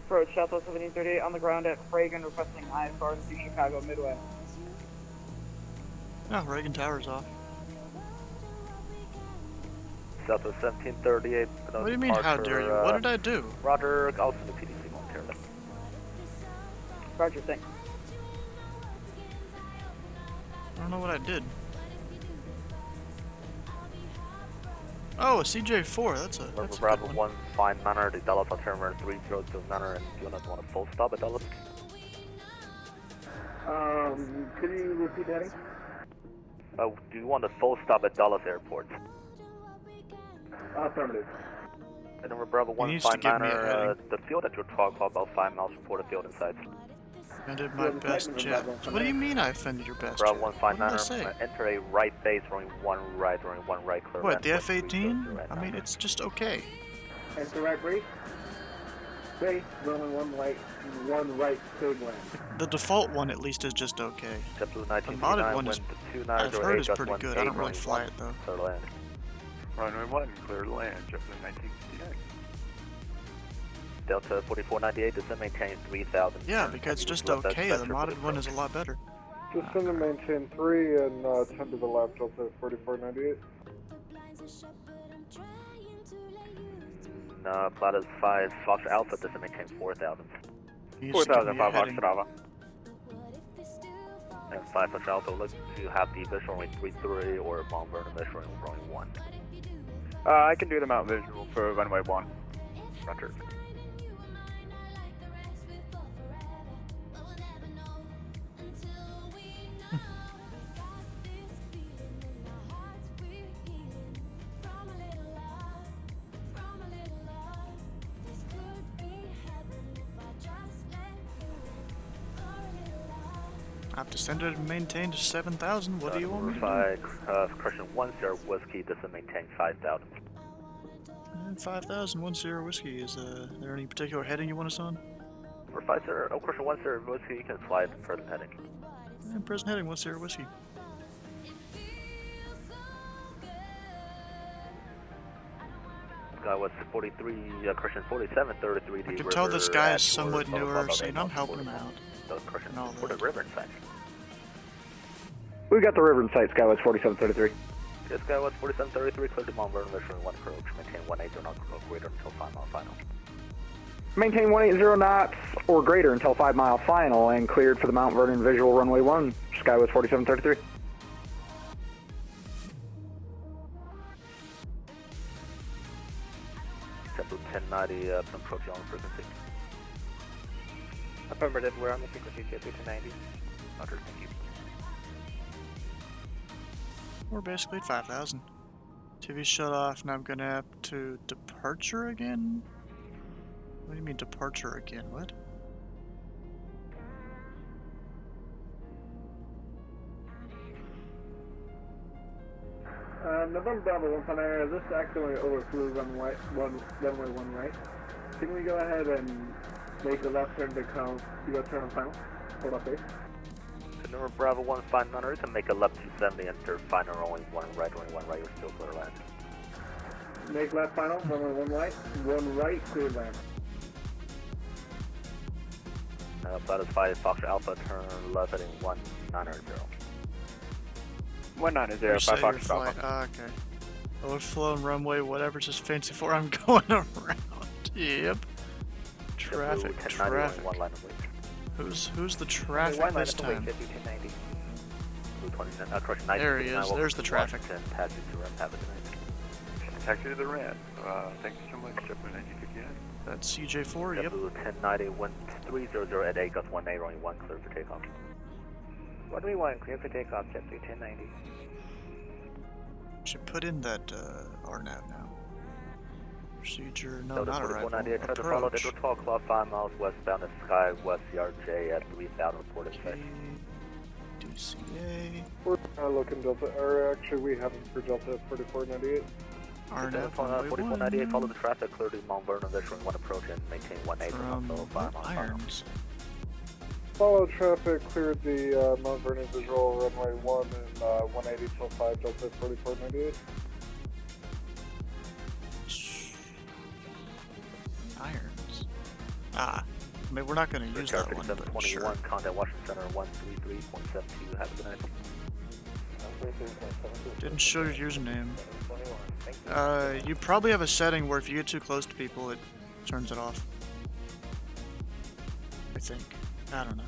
Approach Southwest 1738 on the ground at Reagan, requesting ISR to Chicago Midway. Oh, Reagan Tower's off. Southwest 1738. What do you mean, how dare you? What did I do? Roger, I'll send the PDC momentarily. Roger, thanks. I don't know what I did. Oh, a CJ4, that's a Bravo good 1, fine manner, the Dallas altimeter 3029, and do you not want a full stop at Dallas? Could you repeat the heading? Do you want a full stop at Dallas Airport? Affirmative. And number Bravo He needs to give me a 159er, heading. the field at your talk about 5 miles from Port of Field Insights. Offended my best jet. What do you mean I offended your best Bravo jet? What did I 159er, say? enter a right base, running one right, clear What, left, the wind F-18? I mean, it's just okay. Enter right brief. Base, running one right, cleared land. The default one at least is just okay. JetBlue The modded one is, I've heard, is just pretty good. I don't really fly it though. Clear land. Runway 1, clear to land, JetBlue 1958. Delta 4498, descend maintain 3000. Yeah, because it's just okay. The modded one is a lot better. Descend and maintain 3 and 10 to the left, Delta 4498. Platas 5, Fox Alpha, descend maintain 4000. 4000, 5 Fox Alpha. And 5 Fox Alpha, look to have the visual runway 33 or Mount Vernon visual runway 1. I can do the mount visual for runway 1. Roger. I've descended and maintained 7,000. What do you want me to do? 5, correction, 10 whiskey, descend maintain 5000. And 5,000, 10 whiskey. Is there any particular heading you want us on? For 5 sir, oh, correction 10 whiskey, you can fly at the present heading. And present heading, 10 whiskey. Sky was 43, correction 4733. I can tell this guy is somewhat newer, so I'm helping him out. Correction, and all for the that. river in sight. We got the river in sight, Skywest 4733. This guy was 4733, clear to Mount Vernon, visual 1 approach, maintain 180 knots or greater until 5 mile final. Maintain 180 knots or greater until 5 mile final and cleared for the Mount Vernon visual runway 1, Skywest 4733. JetBlue 1090, approach on frequency. Affirmative, we're on the frequency JetBlue 1090. Roger, thank you. We're basically at 5,000. TV shut off, and I'm gonna have to departure again? What do you mean departure again? What? November Bravo 1 this accidentally overflew runway 1 right. Can we go ahead and make a left turn to come, you go turn on final? Hold up base. So number Bravo 159, to make a left 270, enter final only 1 right, you're still clear land. Make left final, runway 1 right, clear land. Platas 5, Fox Alpha, turn left heading 190. 190, 5 Fox Alpha. Okay. Overflow and runway, whatever's just fancy for I'm going around. Yep. Traffic. One line of weight. Who's the traffic this time? There he is. There's the traffic. Taxi to Ren. Have a good night. Taxi to the Ren. Thank you so much, JetBlue 1958. That's CJ4, yep. JetBlue 1090, 1300 at 8, got 1 A, runway 1, clear for takeoff. Runway 1, clear for takeoff, JetBlue 1090. Should put in that RNAV now. Procedure, no, Delta not arrival. 4498, try to follow the 12 clock 5 miles westbound at Sky West CRJ at 3000, reported sight. KDCA. We're looking Delta, or actually we have him for Delta 4498. RNAV 4498, follow the traffic, clear to Mount Vernon, visual 1 approach and maintain 180 until 5 miles Irons. Follow traffic, cleared the Mount Vernon visual runway 1 and 180 till 5 Delta 4498. Irons. I mean, we're not going to use that one, but 21, sure. contact Washington Center 133.72, have a good night. Didn't show your username. You probably have a setting where if you get too close to people, it turns it off. I think. I don't know.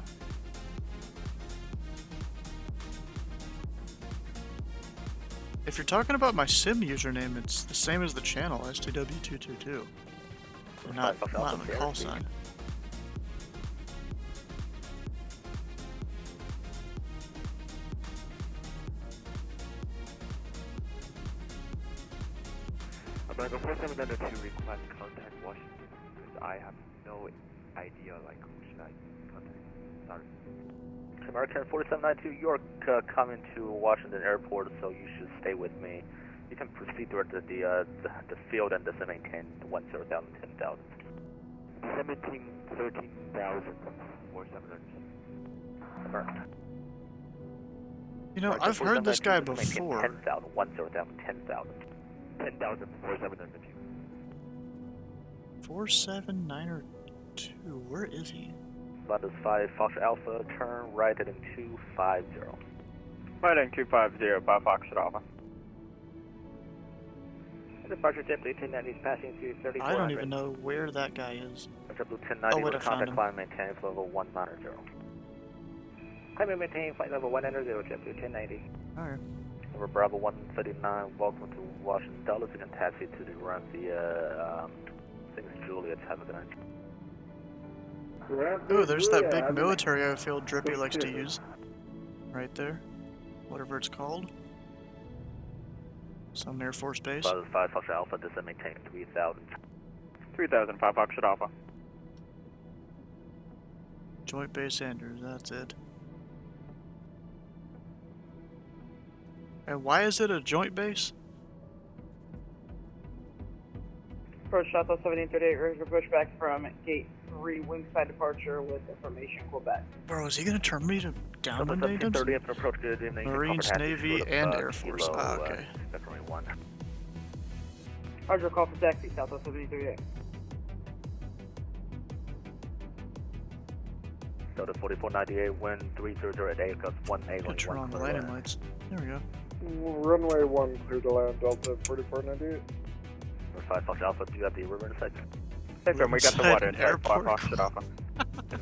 If you're talking about my sim username, it's the same as the channel, STW222. Not the call sign. Bravo 4792, request contact Washington, because I have no idea, like, who should I contact? Sorry. American 4792, you're coming to Washington Airport, so you should stay with me. You can proceed toward the field and maintain 10,000, 10,000. 13,000, 4792. American. You know, I've heard this guy before. 10,000, 10,000, 10,000. 10,000, 4792. 4792, where is he? That is 5 Fox Alpha, turn right heading 250. Right heading 250, 5 Fox Alpha. Departure JetBlue 1090 is passing through 3400. I don't even know where that guy is. JetBlue 1090 wait, will contact climb maintain level 190. Climb and maintain flight level 190, JetBlue 1090. Alright. Over Bravo 139, welcome to Washington Dulles. You can taxi to the run via St. Juliet. Have a good night. Oh, there's that big military airfield Drippy likes to use. Right there. Whatever it's called. Some Air Force base. 5 Fox Alpha, descend maintain 3,000. 3,000, 5 Fox Alpha. Joint Base Andrews, that's it. And why is it a joint base? Approach Shuttle 1738, ready for pushback from Gate 3, wingside departure with information Quebec. Bro, is he gonna turn me to down on natives? Marines, Navy, and Air Force. Ah, okay. Roger, call for taxi, Southwest 1738. Delta 4498, wind 300 at 8, gust 18. Gotta turn on the landing lights. There we go. Runway 1 clear to land, Delta 4498. 5 Fox Alpha, do you have the river in sight? Hey, we got the water inside 5 Fox Alpha.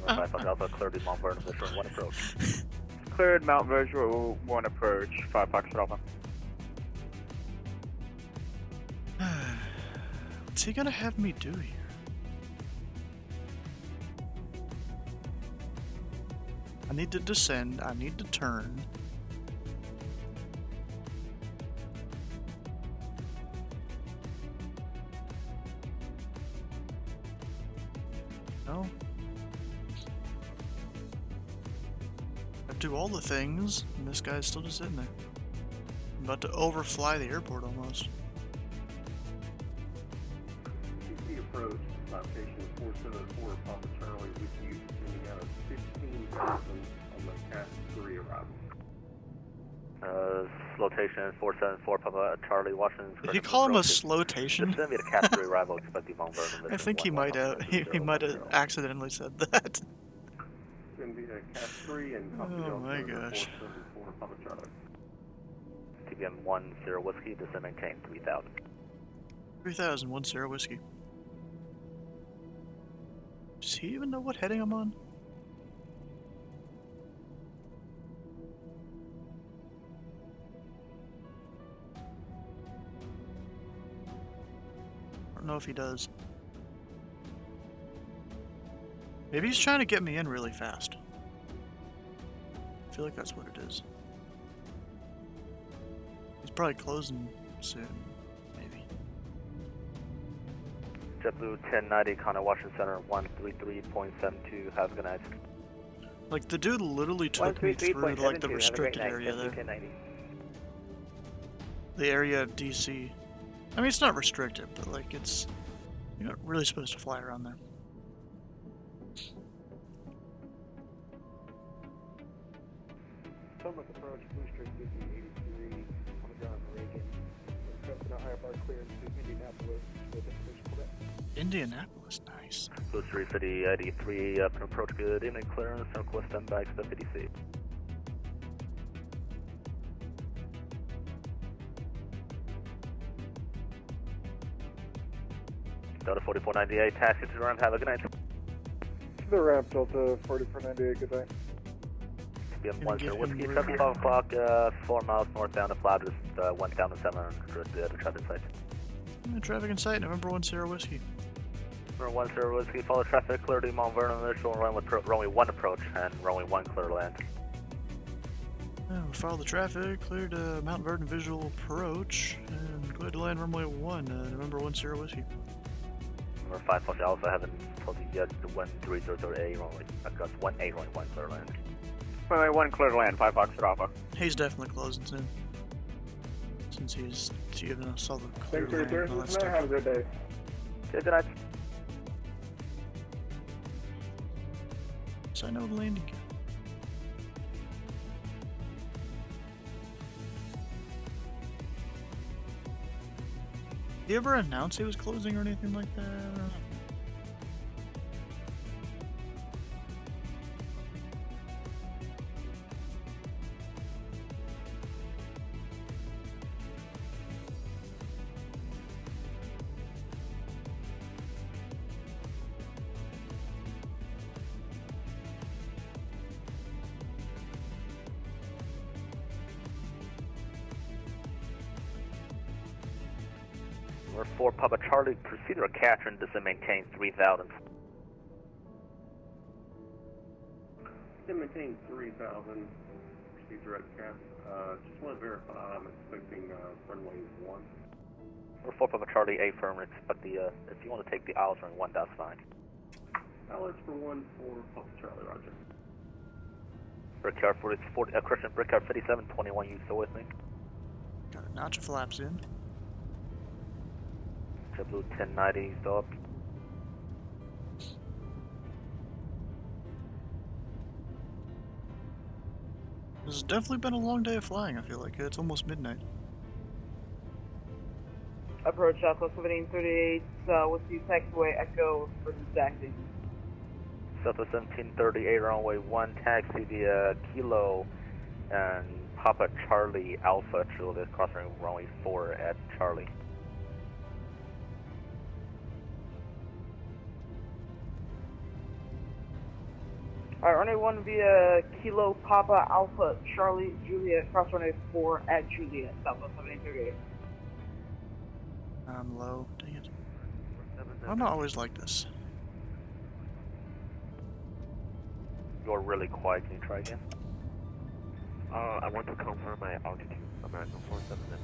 5 Fox Alpha, cleared the Mount Vernon Visual 1 approach. Cleared Mount Visual 1 approach, 5 Fox Alpha. What's he gonna have me do here? I need to descend, I need to turn. No. I do all the things, and this guy's still just sitting there. I'm about to overfly the airport almost. CC approach, citation 474, Papa Charlie with you, sending out 15,000 on the Cat 3 arrival. Flotation 474, Papa Charlie, Washington. Did he call him a slotation? Send me to Cat 3 arrival, expect the Mount Vernon. I think he might have. He might have accidentally said that. Send me to Cat 3 and copy Oh my gosh. 474, Papa Charlie. TBM 10 Whiskey, descend maintain 3,000. 3,000, 10 Whiskey. Does he even know what heading I'm on? I don't know if he does. Maybe he's trying to get me in really fast. I feel like that's what it is. He's probably closing soon, maybe. JetBlue 1090, Connor Washington Center 133.72. Have a good night. Like, the dude literally took me through, like, the restricted area there. The area of DC. I mean, it's not restricted, but, like, it's... You're not really supposed to fly around there. Summit approach, Blue Street 5083, on the ground Reagan. Accepting a higher bar clearance to Indianapolis with information Quebec. Indianapolis, nice. Blue Street 5083, approach good evening clearance, request standby, expect DDC. Delta 4498, taxi to the ramp, have a good night. To the ramp, Delta 4498, good day. TBM 10 Whiskey, 7 o'clock, 4 miles northbound of Cloud, 1,700 traffic site. Traffic in sight, November 10 Whiskey. November 10 Whiskey, follow traffic, clear to Mount Vernon, initial runway 1 approach, and runway 1 clear land. We follow the traffic, cleared Mount Vernon visual approach, and cleared to land runway 1, November 10 Whiskey. Number 5 Fox Alpha, haven't told you yet, the 1300A runway, I've got 1A runway 1 clear land. Runway 1 clear to land, 5 Fox Alpha. He's definitely closing soon. Since he's giving us all the clear Thanks for your land and all that service, man. stuff. Have a good day. Good night. So I know the landing gear. Did he ever announce he was closing or anything like that? I don't know. Number 4 Papa Charlie, proceed to Catherine, descend maintain 3000. Maintain 3,000. Proceed direct cap. Just want to verify. I'm expecting runway 1. Number 4 Papa Charlie, A firm, expect the, if you want to take the Isles runway 1, that's fine. Alex for 1 for Papa Charlie, roger. Brickyard 40, Christian, Brickyard 5721, you still with me? Got a notch of flaps in. JetBlue 1090, still up. This has definitely been a long day of flying, I feel like. It's almost midnight. Approach Southwest 1738, Whiskey Taxiway Echo for taxi. Southwest 1738, runway 1, taxi via Kilo and Papa Charlie Alpha, Juliet, crossing runway 4 at Charlie. Alright, runway 1 via Kilo Papa Alpha Charlie Juliet, cross runway 4 at Juliet, Southwest 1738. I'm low. Dang it. I'm not always like this. You're really quiet. Can you try again? I want to confirm my altitude. American 47 image.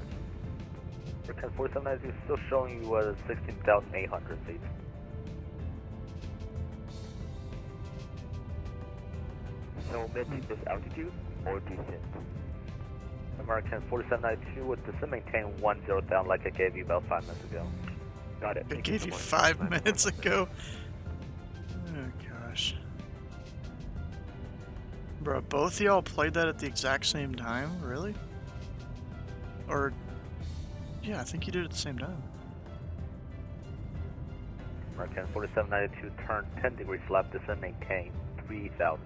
American 47 is still showing you 16,800 feet. So mid this altitude or descent? American 4792 with descent maintain 10,000 like I gave you about 5 minutes ago. Got it. I gave you 5 minutes ago. Oh gosh. Bro, both of y'all played that at the exact same time? Really? Or... yeah, I think you did it at the same time. American 4792 turn 10 degrees left, descent maintain 3,000.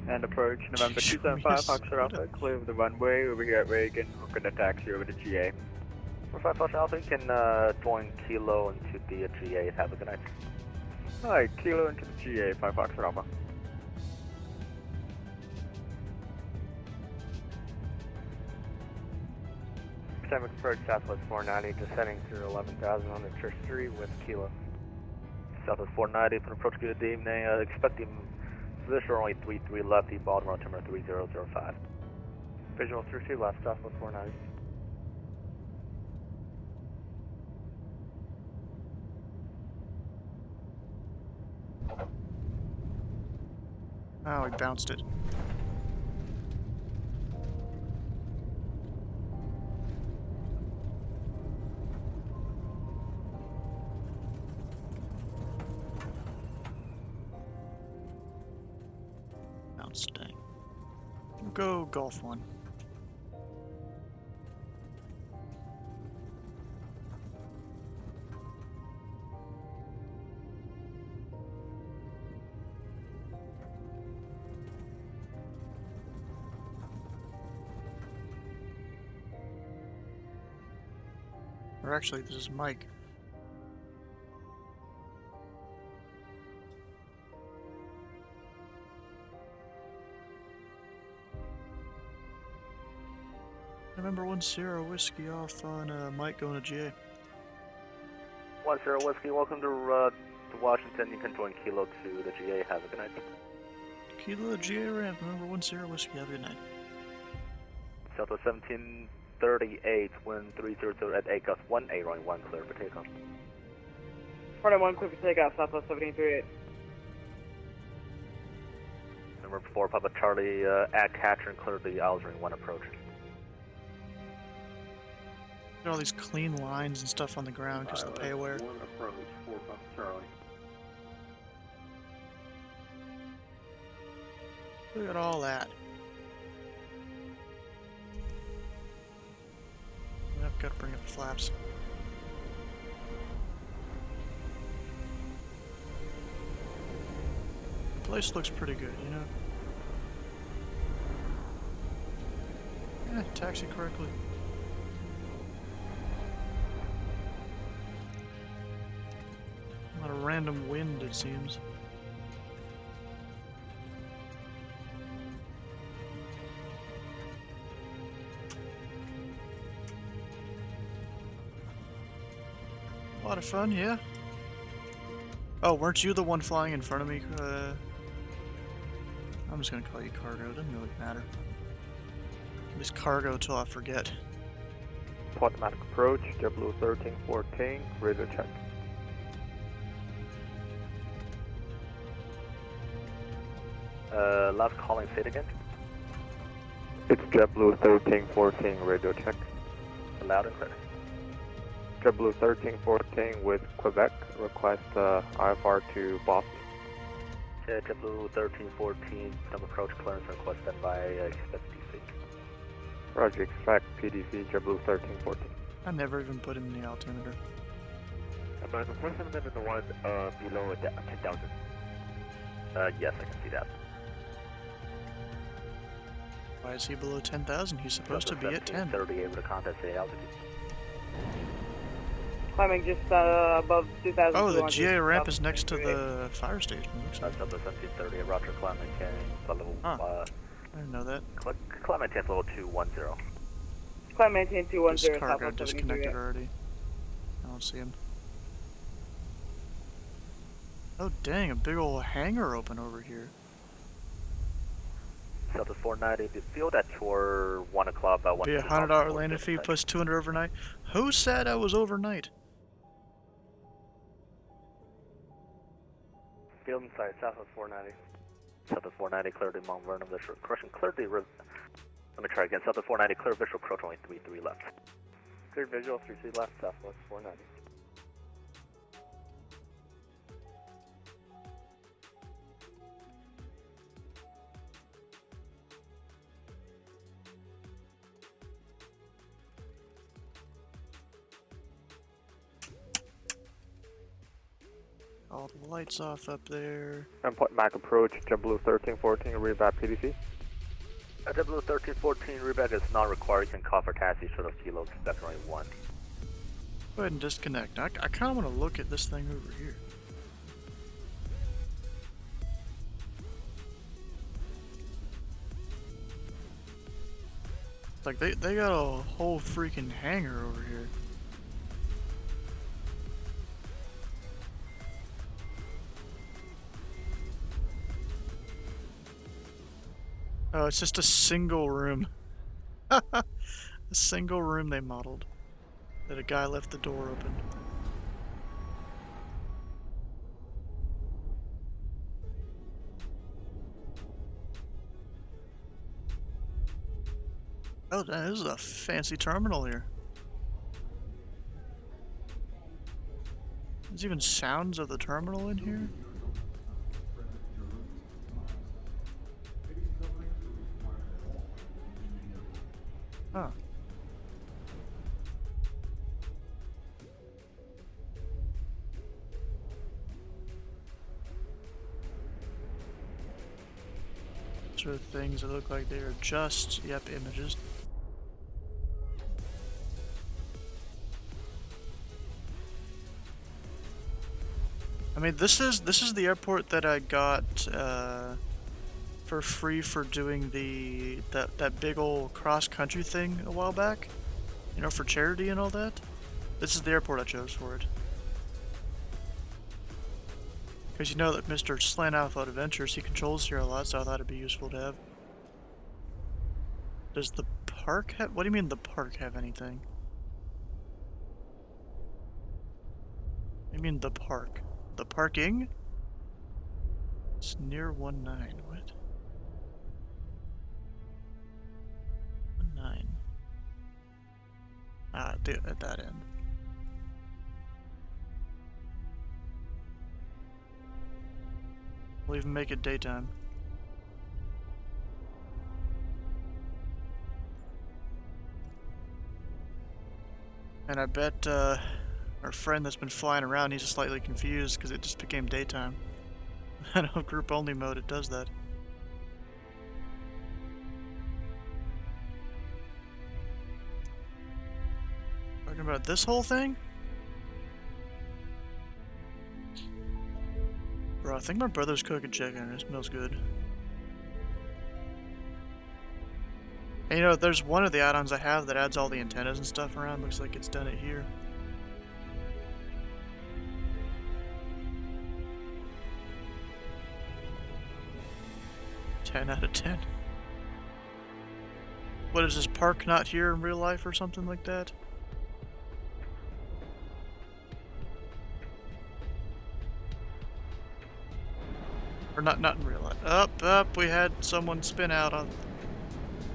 And approach November 275 Foxtrot Alpha, clear of the runway, over here at Reagan, we're going to taxi over to GA. Number 5 Foxtrot Alpha, you can join Kilo into the GA, have a good night. Alright, Kilo into the GA, 5 Foxtrot Alpha. Pacific approach Southwest 490, descending through 11,000 on the Church 3 with Kilo. Southwest 490, for approach, good evening, expecting position only 33 left, the Baltimore altimeter 3005. Visual through 2 left, Southwest 490. Oh, he bounced it. Bounced, dang. We'll go Golf 1. Or actually, this is Mike. Remember 10 whiskey off on Mike going to GA. 10 Whiskey, welcome to Washington. You can join Kilo to the GA. Have a good night. Kilo GA ramp. Remember 10 whiskey. Have a good night. Southwest 1738, wind 300 at ACOS 1A, runway 1 clear for takeoff. Runway 1 clear for takeoff, Southwest 1738. Number 4, Papa Charlie at Catcher and clear the Isles Ring 1 approach. Look at all these clean lines and stuff on the ground because of the pay aware. 1 approach, 4 Papa Charlie. Look at all that. I've got to bring up the flaps. The place looks pretty good, you know? Yeah, taxi correctly. A lot of random wind, it seems. A lot of fun, yeah. Oh, weren't you the one flying in front of me? I'm just gonna call you cargo, doesn't really matter. At least cargo till I forget. Automatic approach, JetBlue 1314, radio check. Last calling, say it again. It's JetBlue 1314, radio check. Loud and clear. JetBlue 1314 with Quebec, request IFR to Boston. JetBlue 1314, some approach clearance request then by expect DC. Roger, expect PDC, JetBlue 1314. I never even put in the altimeter. American, first of them in the one below 10,000. Yes, I can see that. Why is he below 10,000? He's supposed to be at 10. 38 with a contest altitude. Climbing just above 2,000. Oh, the GA ramp is next to the fire station. Looks like. That's up to 1730, Roger, climb maintain, level, I didn't know that. Climb maintain level 210. Climb maintain 210. This cargo disconnected already. I don't see him. Oh dang, a big old hangar open over here. Southwest 490, the field at your 1 o'clock, about 1 Be $100 landing fee plus 200 overnight. Who said I was overnight? Field inside, Southwest 490. Southwest 490, clear the Mount Vernon visual. Correction, clear the let me try again. Southwest 490, clear visual approach, only 33 left. Clear visual, 33 left, Southwest 490. All the lights off up there. And point back approach, JetBlue 1314, read back PDC. JetBlue 1314, reback is not required. You can call for taxi short of Kilo, definitely 1. Go ahead and disconnect. I kind of want to look at this thing over here. Like, they got a whole freaking hangar over here. Oh, it's just a single room. A single room they modeled. That a guy left the door open. Oh, this is a fancy terminal here. There's even sounds of the terminal in here. Huh. These are things that look like they are just, yep, images. I mean, this is the airport that I got from for free for doing that big old cross-country thing a while back. You know, for charity and all that. This is the airport I chose for it. Because you know that Mr. Slant Alpha Adventures, he controls here a lot, so I thought it'd be useful to have. Does the park have... What do you mean the park have anything? I mean the park. The parking? It's near 19. What? 19. Ah, at that end. We'll even make it daytime. And I bet our friend that's been flying around, he's slightly confused because it just became daytime. I know group only mode, it does that. Talking about this whole thing? Bro, I think my brother's cooking chicken. It smells good. And you know, there's one of the add-ons I have that adds all the antennas and stuff around. Looks like it's done it here. "10 out of 10. What is this, park not here in real life or something like that? Or not in real life. Up, we had someone spin out on...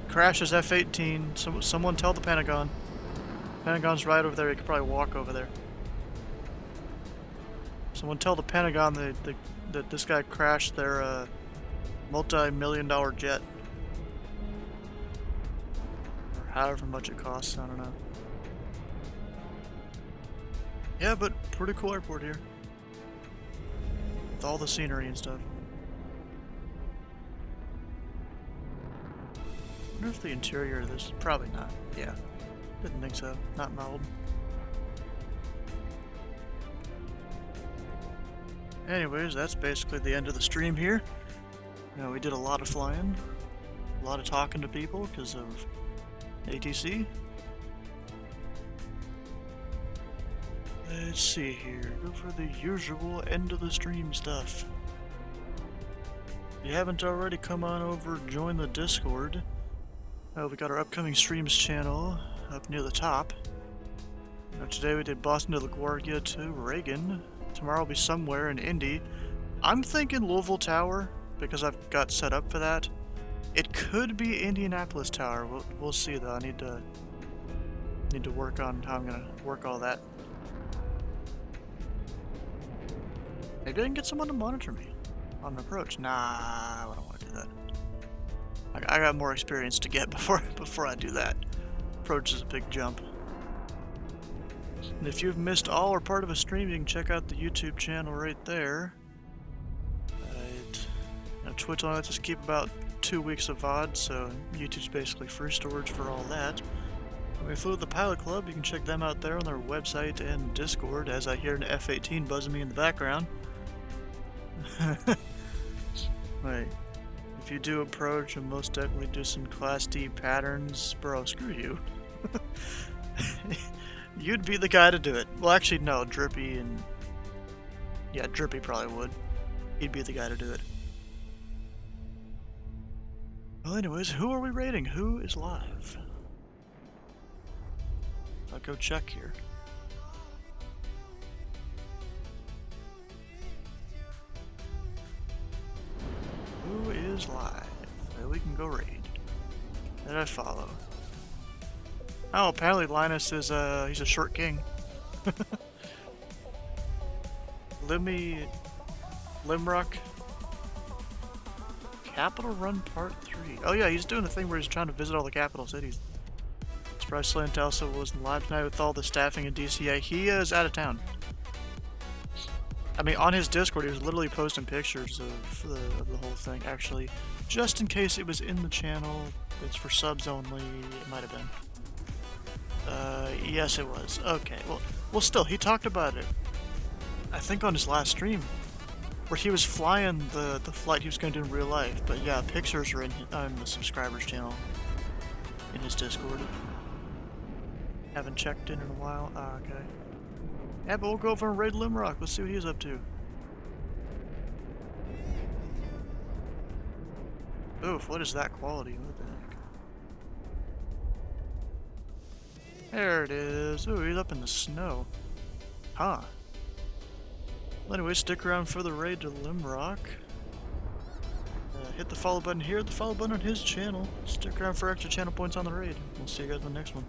Crashes F-18. Someone tell the Pentagon. Pentagon's right over there, you could probably walk over there. Someone tell the Pentagon that this guy crashed their multi-million-dollar jet. Or however much it costs, I don't know. Yeah, but pretty cool airport here. With all the scenery and stuff. I wonder if the interior of this... Probably not. Yeah. Didn't think so. Not modeled. Anyways, that's basically the end of the stream here. You know, we did a lot of flying. A lot of talking to people because of ATC. Let's see here. Go for the usual end of the stream stuff. If you haven't already, come on over, join the Discord. We got our upcoming streams channel up near the top. You know, today we did Boston to LaGuardia to Reagan. Tomorrow will be somewhere in Indy. I'm thinking Louisville Tower because I've got set up for that. It could be Indianapolis Tower. We'll see though. I need to work on how I'm gonna work all that. Maybe I can get someone to monitor me on an approach. Nah, I don't want to do that. I got more experience to get before I do that. Approach is a big jump. And if you've missed all or part of a stream, you can check out the YouTube channel right there. Twitch only lets us keep about 2 weeks of VOD, so YouTube's basically free storage for all that. When we flew with the Pilot Club, you can check them out there on their website and Discord, as I hear an F-18 buzzing me in the background. Wait. If you do approach, you'll most definitely do some Class D patterns. Bro, screw you. You'd be the guy to do it. Well, actually, no. Drippy and... Yeah, Drippy probably would. He'd be the guy to do it. Well, anyways, who are we rating? Who is live? I'll go check here. Who is live? Well, we can go raid. Did I follow? Oh, apparently Linus is he's a short king. Limrock Capital Run Part 3. Oh yeah, he's doing the thing where he's trying to visit all the capital cities. Surprised Slant also wasn't live tonight with all the staffing in DCA. He is out of town. I mean, on his Discord, he was literally posting pictures of the whole thing, actually. Just in case it was in the channel, it's for subs only, it might have been. Yes it was. Okay, well still, he talked about it, I think on his last stream. where he was flying the flight he was going to do in real life. But yeah, pictures are on the subscribers channel in his Discord. Haven't checked in a while. Ah, okay. Yeah, but we'll go over and raid Limrock. Let's see what he's up to. Oof, what is that quality? What the heck? There it is. Ooh, he's up in the snow. Huh. Well, anyway, stick around for the raid to Limrock. Hit the follow button here, the follow button on his channel. Stick around for extra channel points on the raid. We'll see you guys in the next one.